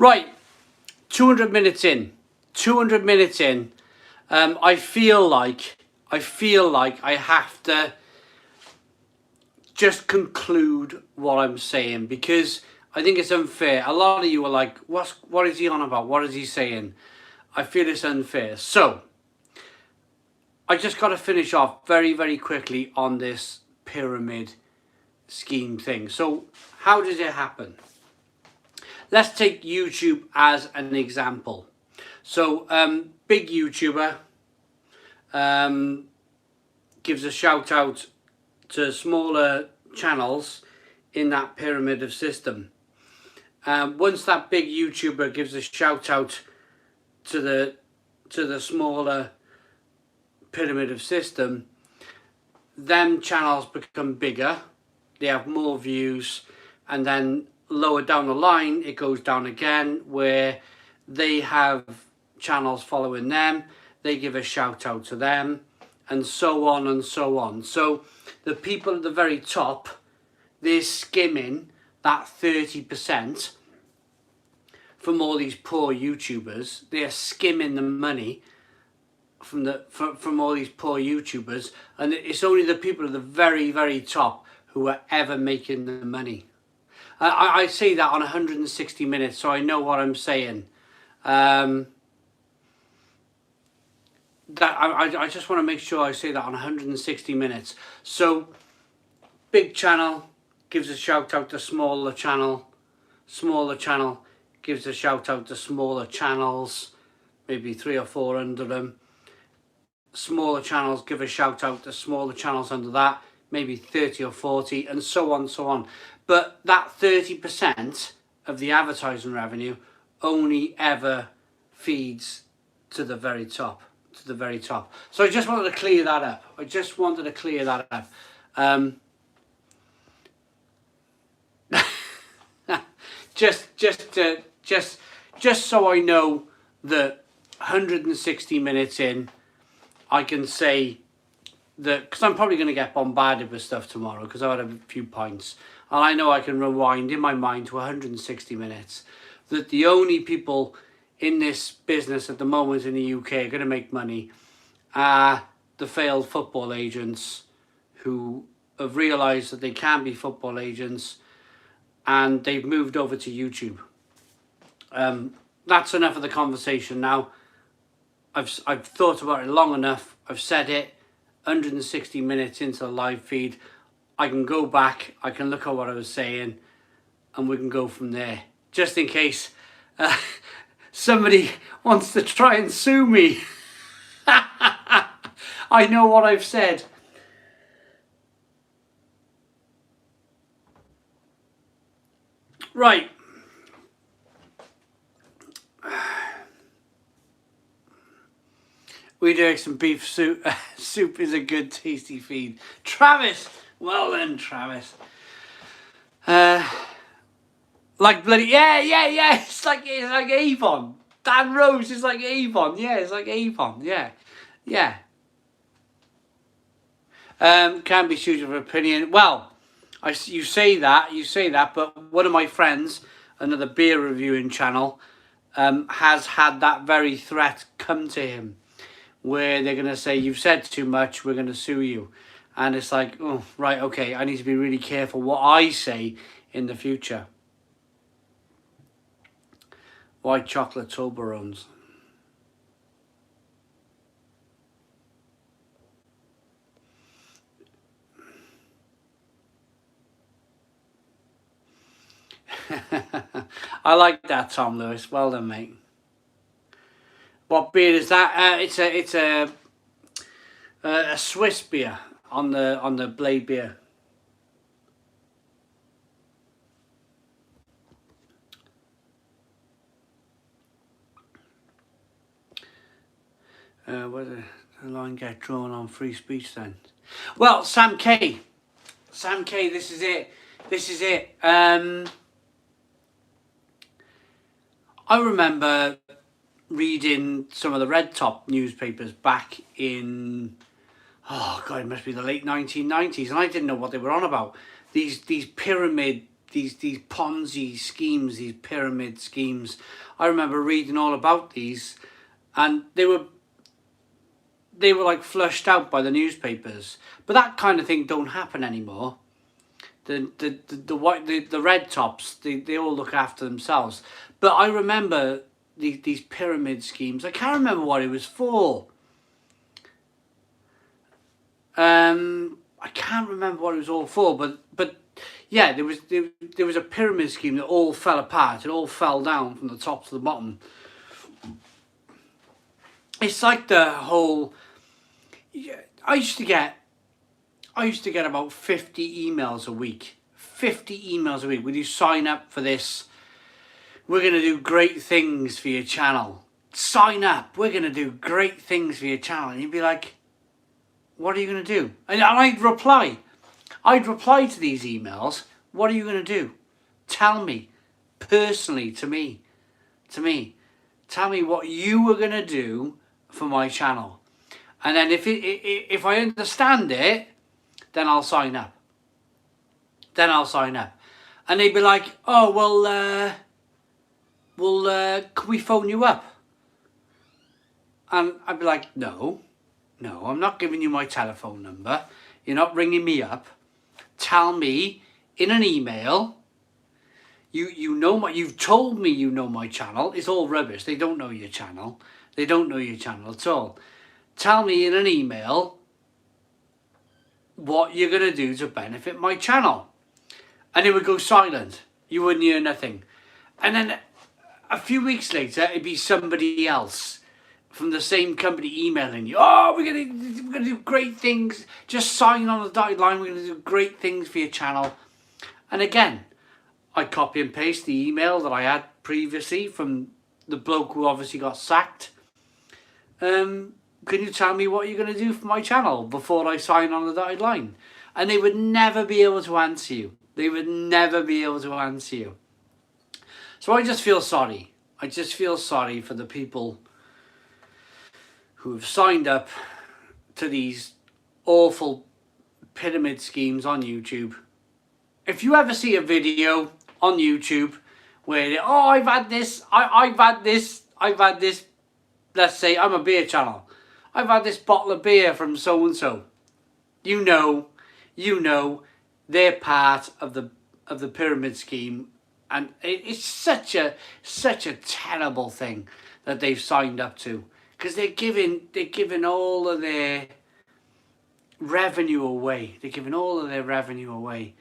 Right, 200 minutes in. 200 minutes in. I feel like I have to just conclude what I'm saying, because I think it's unfair. A lot of you are like, what is he on about? What is he saying? I feel it's unfair. So I just got to finish off very, very quickly on this pyramid scheme thing. So how does it happen? Let's take YouTube as an example. So big YouTuber gives a shout out to smaller channels in that pyramid of system. Once that big YouTuber gives a shout out to the smaller pyramid of system, them channels become bigger, they have more views, and then lower down the line it goes down again, where they have channels following them, they give a shout out to them, and so on and so on. So the people at the very top, they're skimming that 30% from all these poor YouTubers. They're skimming the money from all these poor YouTubers, and it's only the people at the very, very top who are ever making the money. I say that on 160 minutes, so I know what I'm saying. I just want to make sure I say that on 160 minutes. So big channel gives a shout out to smaller channel gives a shout out to smaller channels, maybe 3 or 4 under them. Smaller channels give a shout out to smaller channels under that, maybe 30 or 40, and so on, so on. But that 30% of the advertising revenue only ever feeds to the very top, So I just wanted to clear that up. Just so I know that 160 minutes in, I can say that, because I'm probably going to get bombarded with stuff tomorrow because I've had a few pints, and I know I can rewind in my mind to 160 minutes, that the only people in this business at the moment in the UK are going to make money are the failed football agents who have realised that they can't be football agents, and they've moved over to YouTube. That's enough of the conversation now. I've thought about it long enough. I've said it. 160 minutes into the live feed, I can go back, I can look at what I was saying, and we can go from there. Just in case somebody wants to try and sue me. I know what I've said. Right. We do some beef soup. Soup is a good, tasty feed. Travis, well done, Travis. Like bloody yeah. It's like Avon. Dan Rose is like Avon. Yeah, it's like Avon. Yeah. Can be suited for opinion. Well, you say that, but one of my friends, another beer reviewing channel, has had that very threat come to him, where they're going to say, you've said too much, we're going to sue you. And it's like, oh, right, okay, I need to be really careful what I say in the future. White chocolate Toblerones. I like that, Tom Lewis. Well done, mate. What beer is that? It's a Swiss beer on the Blade beer. Where did the line get drawn on free speech then? Well, Sam K, this is it. I remember reading some of the red top newspapers back in, oh god, it must be the late 1990s, and I didn't know what they were on about. These pyramid these Ponzi schemes, these pyramid schemes. I remember reading all about these, and they were like flushed out by the newspapers. But that kind of thing don't happen anymore. The red tops, they all look after themselves. But I remember these pyramid schemes. I can't remember what it was for. I can't remember what it was all for, but yeah, there was a pyramid scheme that all fell apart. It all fell down from the top to the bottom. It's like the whole. I used to get about 50 emails a week. 50 emails a week. Will you sign up for this? We're going to do great things for your channel. Sign up. We're going to do great things for your channel. And you'd be like, what are you going to do? And I'd reply to these emails. What are you going to do? Tell me, personally, to me. Tell me what you were going to do for my channel. And then if I understand it, then I'll sign up. And they'd be like, oh, well, can we phone you up? And I'd be like, no, I'm not giving you my telephone number. You're not ringing me up. Tell me in an email. You've told me you know my channel. It's all rubbish. They don't know your channel. They don't know your channel at all. Tell me in an email what you're going to do to benefit my channel. And it would go silent. You wouldn't hear nothing. And then a few weeks later, it'd be somebody else from the same company emailing you. Oh, we're gonna do great things. Just sign on the dotted line. We're gonna do great things for your channel. And again, I copy and paste the email that I had previously from the bloke who obviously got sacked. Can you tell me what you're gonna do for my channel before I sign on the dotted line? And they would never be able to answer you. They would never be able to answer you. So I just feel sorry. I just feel sorry for the people who have signed up to these awful pyramid schemes on YouTube. If you ever see a video on YouTube where, oh, I've had this, let's say I'm a beer channel. I've had this bottle of beer from so-and-so. You know, they're part of the pyramid scheme. And it's such a terrible thing that they've signed up to, because they're giving all of their revenue away. They're giving all of their revenue away.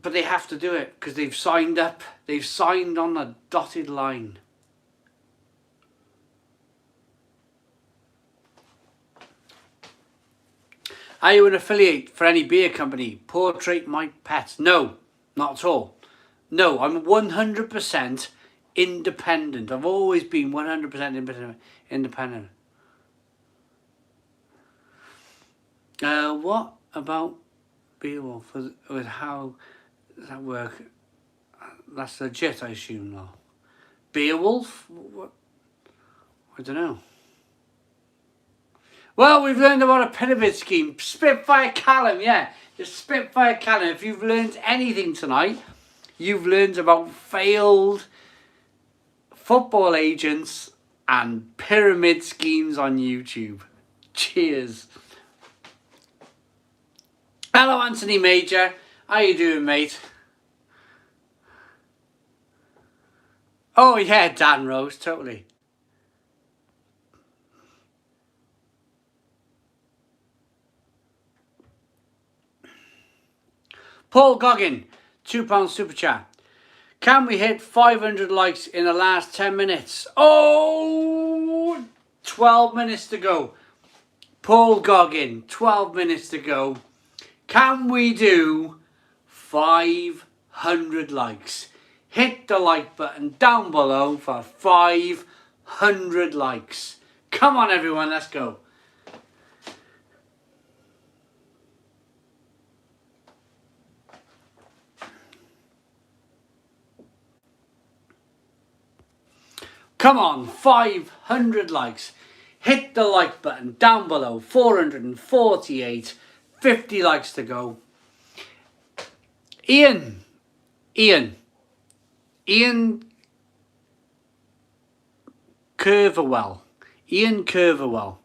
But they have to do it because they've signed up. They've signed on a dotted line. Are you an affiliate for any beer company? Portrait my pet. No, not at all. No, I'm 100% independent. I've always been 100% independent. What about Beowulf? With how does that work? That's legit, I assume, though. Beowulf? What? I don't know. Well, we've learned about a pyramid scheme. Spitfire Callum, yeah. Just Spitfire Callum. If you've learned anything tonight, you've learned about failed football agents and pyramid schemes on YouTube. Cheers. Hello, Anthony Major. How you doing, mate? Oh, yeah, Dan Rose, totally. Paul Goggin, £2 super chat. Can we hit 500 likes in the last 10 minutes? Oh, 12 minutes to go. Paul Goggin, 12 minutes to go. Can we do 500 likes? Hit the like button down below for 500 likes. Come on, everyone, let's go. Come on, 500 likes. Hit the like button down below. 448. 50 likes to go. Ian. Ian Curverwell. Ian Curverwell.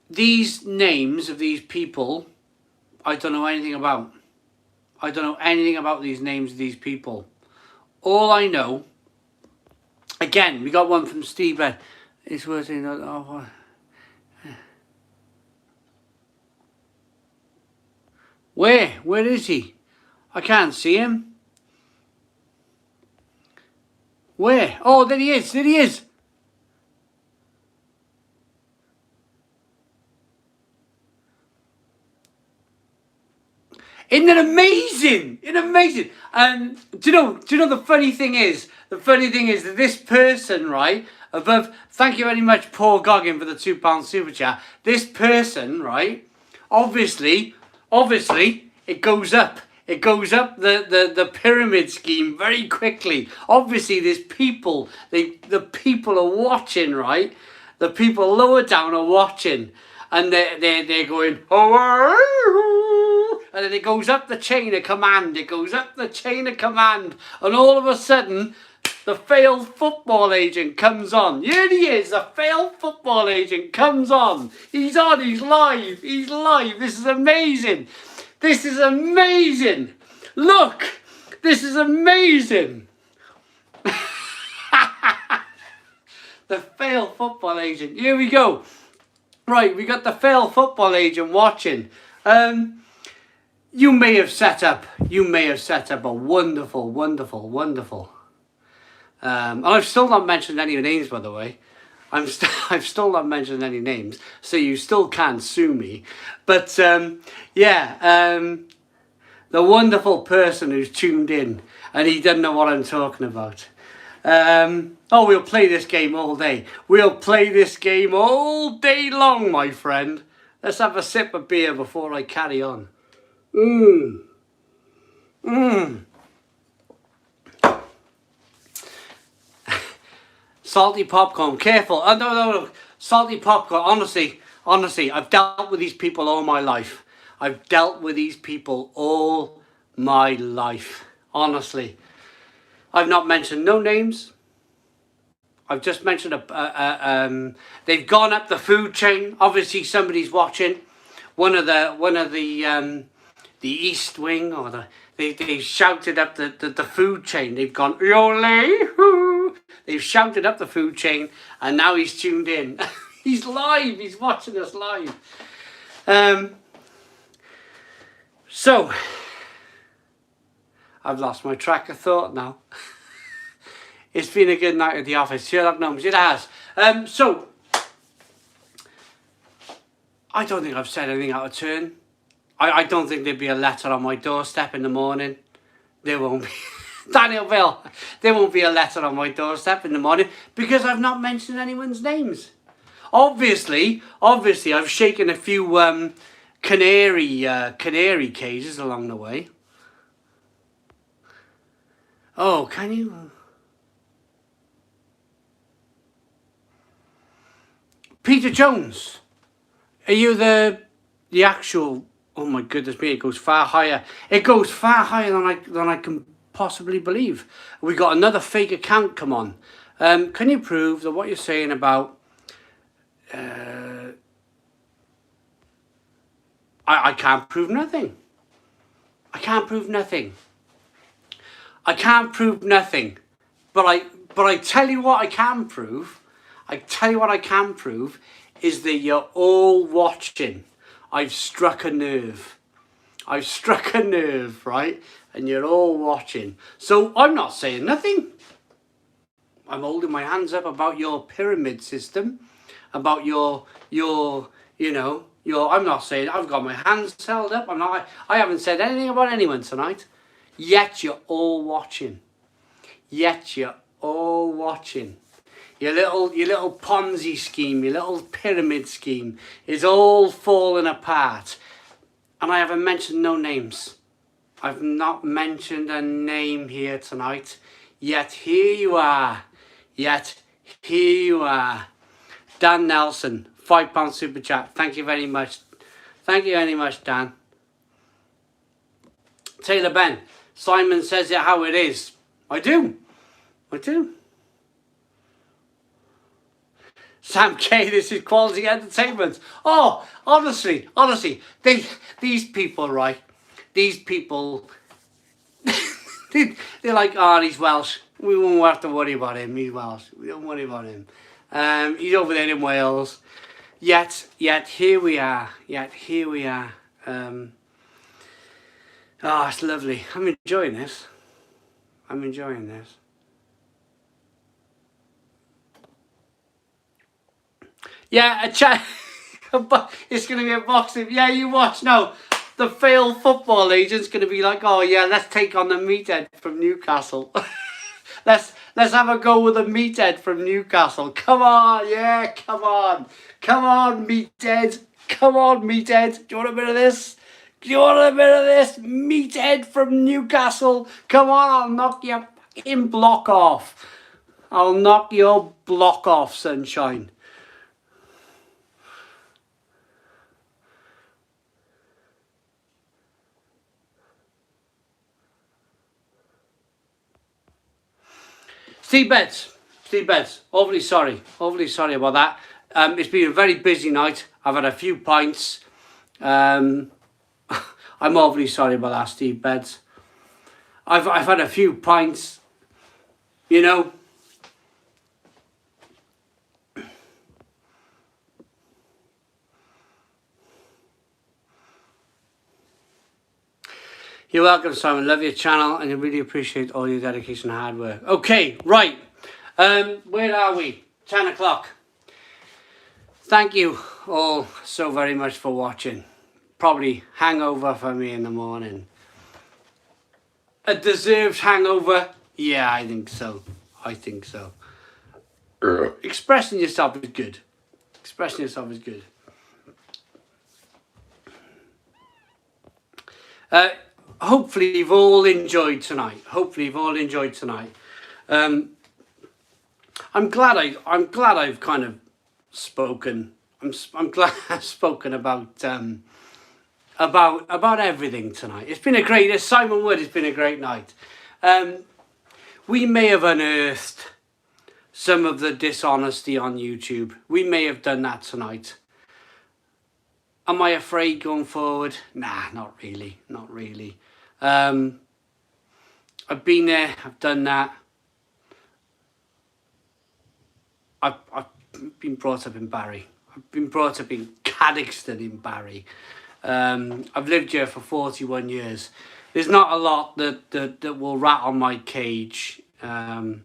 These names of these people, I don't know anything about. I don't know anything about these names of these people. All I know, again, we got one from Steve Bed. It's worth saying, oh, where is he? I can't see him. Where? Oh, there he is. There he is. Isn't it amazing? Isn't it amazing? Do you know the funny thing is? The funny thing is that this person, right, above, thank you very much, Paul Goggin, for the £2 super chat. This person, right, obviously, it goes up. It goes up the pyramid scheme very quickly. Obviously, there's people, the people are watching, right? The people lower down are watching. And they're going, oh, and then it goes up the chain of command. It goes up the chain of command. And all of a sudden, the failed football agent comes on. Here he is, the failed football agent comes on. He's on, he's live, he's live. This is amazing. This is amazing. Look, this is amazing. The failed football agent. Here we go. Right, we got the failed football agent watching. You may have set up a wonderful. And I've still not mentioned any names, by the way. I've still not mentioned any names, so you still can't sue me. But the wonderful person who's tuned in and he doesn't know what I'm talking about. We'll play this game all day. We'll play this game all day long, my friend. Let's have a sip of beer before I carry on. Salty popcorn, careful. Oh, no. Salty popcorn, honestly, I've dealt with these people all my life. Honestly. I've not mentioned no names. I've just mentioned they've gone up the food chain. Obviously, somebody's watching. One of the East Wing, or they shouted up the food chain. They've gone Yole. They've shouted up the food chain, and now he's tuned in. He's live. He's watching us live. So I've lost my track of thought now. It's been a good night at the office. Sherlock Gnomes, it has. So, I don't think I've said anything out of turn. I don't think there'd be a letter on my doorstep in the morning. There won't be. Daniel Bill, there won't be a letter on my doorstep in the morning because I've not mentioned anyone's names. Obviously, I've shaken a few canary cages along the way. Oh, can you? Peter Jones, are you the actual? Oh my goodness me! It goes far higher. It goes far higher than I can possibly believe. We got another fake account. Come on, can you prove that what you're saying about? I can't prove nothing. I can't prove nothing. But I tell you what I can prove. Is that you're all watching. I've struck a nerve, right? And you're all watching. So I'm not saying nothing. I'm holding my hands up about your pyramid system, about your I'm not saying, I've got my hands held up. I haven't said anything about anyone tonight. Yet you're all watching. Your little Ponzi scheme, your little pyramid scheme is all falling apart. And I haven't mentioned no names. I've not mentioned a name here tonight. Yet here you are. Dan Nelson, £5 super chat. Thank you very much. Dan. Taylor Ben, Simon says it how it is. I do. Sam K, this is quality entertainment. Oh, honestly, these people, right? These people, they're like, oh, he's Welsh. We won't have to worry about him. He's Welsh. We don't worry about him. He's over there in Wales. Yet here we are. Oh, it's lovely. I'm enjoying this. Yeah, a chat. It's going to be a boxing. Yeah, you watch now. The failed football agent's going to be like, oh yeah, let's take on the meathead from Newcastle. let's have a go with the meathead from Newcastle. Come on, yeah, come on, meathead. Come on, meathead. Do you want a bit of this? Meathead from Newcastle. Come on, I'll knock your fucking block off. I'll knock your block off, sunshine. Steve Beds, overly sorry about that. It's been a very busy night. I've had a few pints. I'm overly sorry about that, Steve Beds. I've had a few pints, you know. You're welcome, Simon. Love your channel and I really appreciate all your dedication and hard work. Okay, right. Where are we? 10 o'clock. Thank you all so very much for watching. Probably hangover for me in the morning. A deserved hangover? Yeah, I think so. Expressing yourself is good. Hopefully you've all enjoyed tonight. I'm glad I've kind of spoken. I'm glad I've spoken about everything tonight. It's been a great. As Simon Wood, it's been a great night. We may have unearthed some of the dishonesty on YouTube. We may have done that tonight. Am I afraid going forward? Nah, not really. I've been there, I've done that. I've been brought up in Barry. I've been brought up in Caddixton in Barry. I've lived here for 41 years. There's not a lot that will rat on my cage. I'm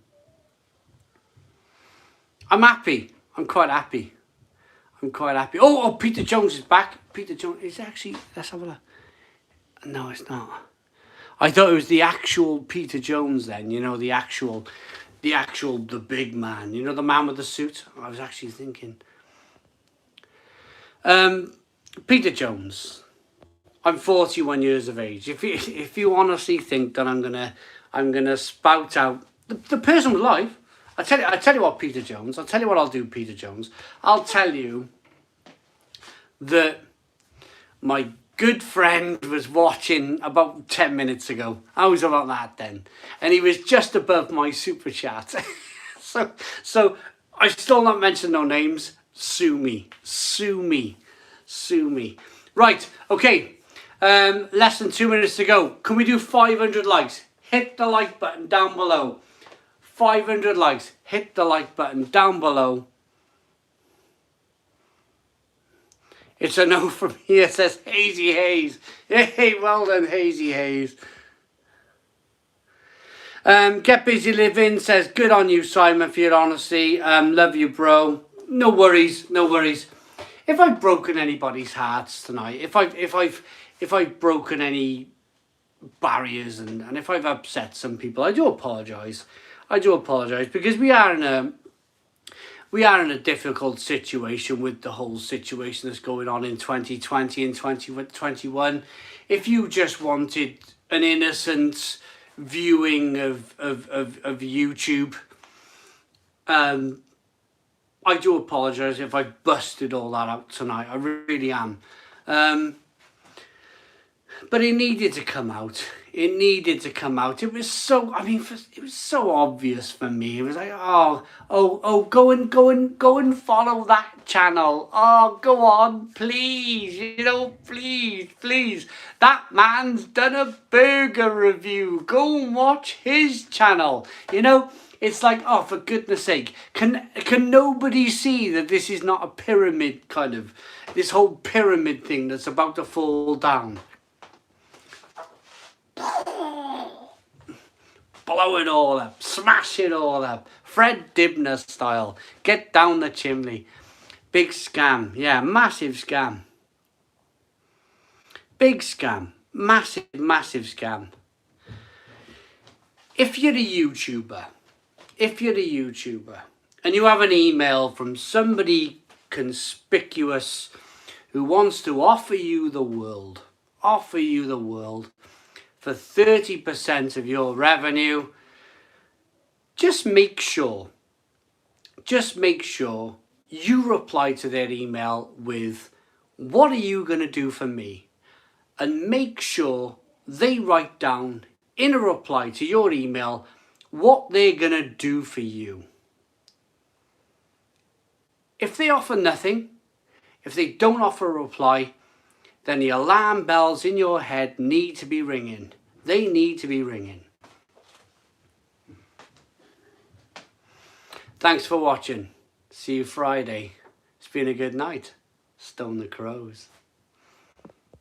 happy. I'm quite happy. Oh, Peter Jones is back. Peter Jones is actually, let's have a look. No, it's not. I thought it was the actual Peter Jones then, you know, the big man, you know, the man with the suit. I was actually thinking. Peter Jones. I'm 41 years of age. If you honestly think that I'm gonna spout out the person with life, I tell you what, Peter Jones. I'll tell you what I'll do, Peter Jones. I'll tell you that my good friend was watching about 10 minutes ago. I was about that then, and he was just above my super chat. so I still not mention no names. Sue me. Right, okay. Less than 2 minutes to go. Can we do 500 likes? Hit the like button down below. 500 likes. Hit the like button down below. It's a no from here, says Hazy Hayes. Hey, well done, Hazy Hayes. Get Busy Living says, good on you, Simon, for your honesty. Love you, bro. No worries. If I've broken anybody's hearts tonight, if I've broken any barriers and if I've upset some people, I do apologise. Because we are in a difficult situation with the whole situation that's going on in 2020 and 2021. If you just wanted an innocent viewing of YouTube, I do apologise if I busted all that out tonight. I really am. But it needed to come out. It needed to come out. It was so, I mean, it was so obvious for me. It was like, go and follow that channel. Oh, go on, please, you know, please. That man's done a burger review. Go and watch his channel. You know, it's like, oh, for goodness sake, can nobody see that this is not a pyramid kind of, this whole pyramid thing that's about to fall down? Blow it all up, smash it all up, Fred Dibner style, get down the chimney. Big scam, yeah, massive scam. Big scam, massive scam. If you're a YouTuber, and you have an email from somebody conspicuous who wants to offer you the world for 30% of your revenue, just make sure you reply to their email with, what are you going to do for me? And make sure they write down in a reply to your email what they're going to do for you. If they offer nothing, if they don't offer a reply, then the alarm bells in your head need to be ringing. They need to be ringing. Thanks for watching. See you Friday. It's been a good night. Stone the crows.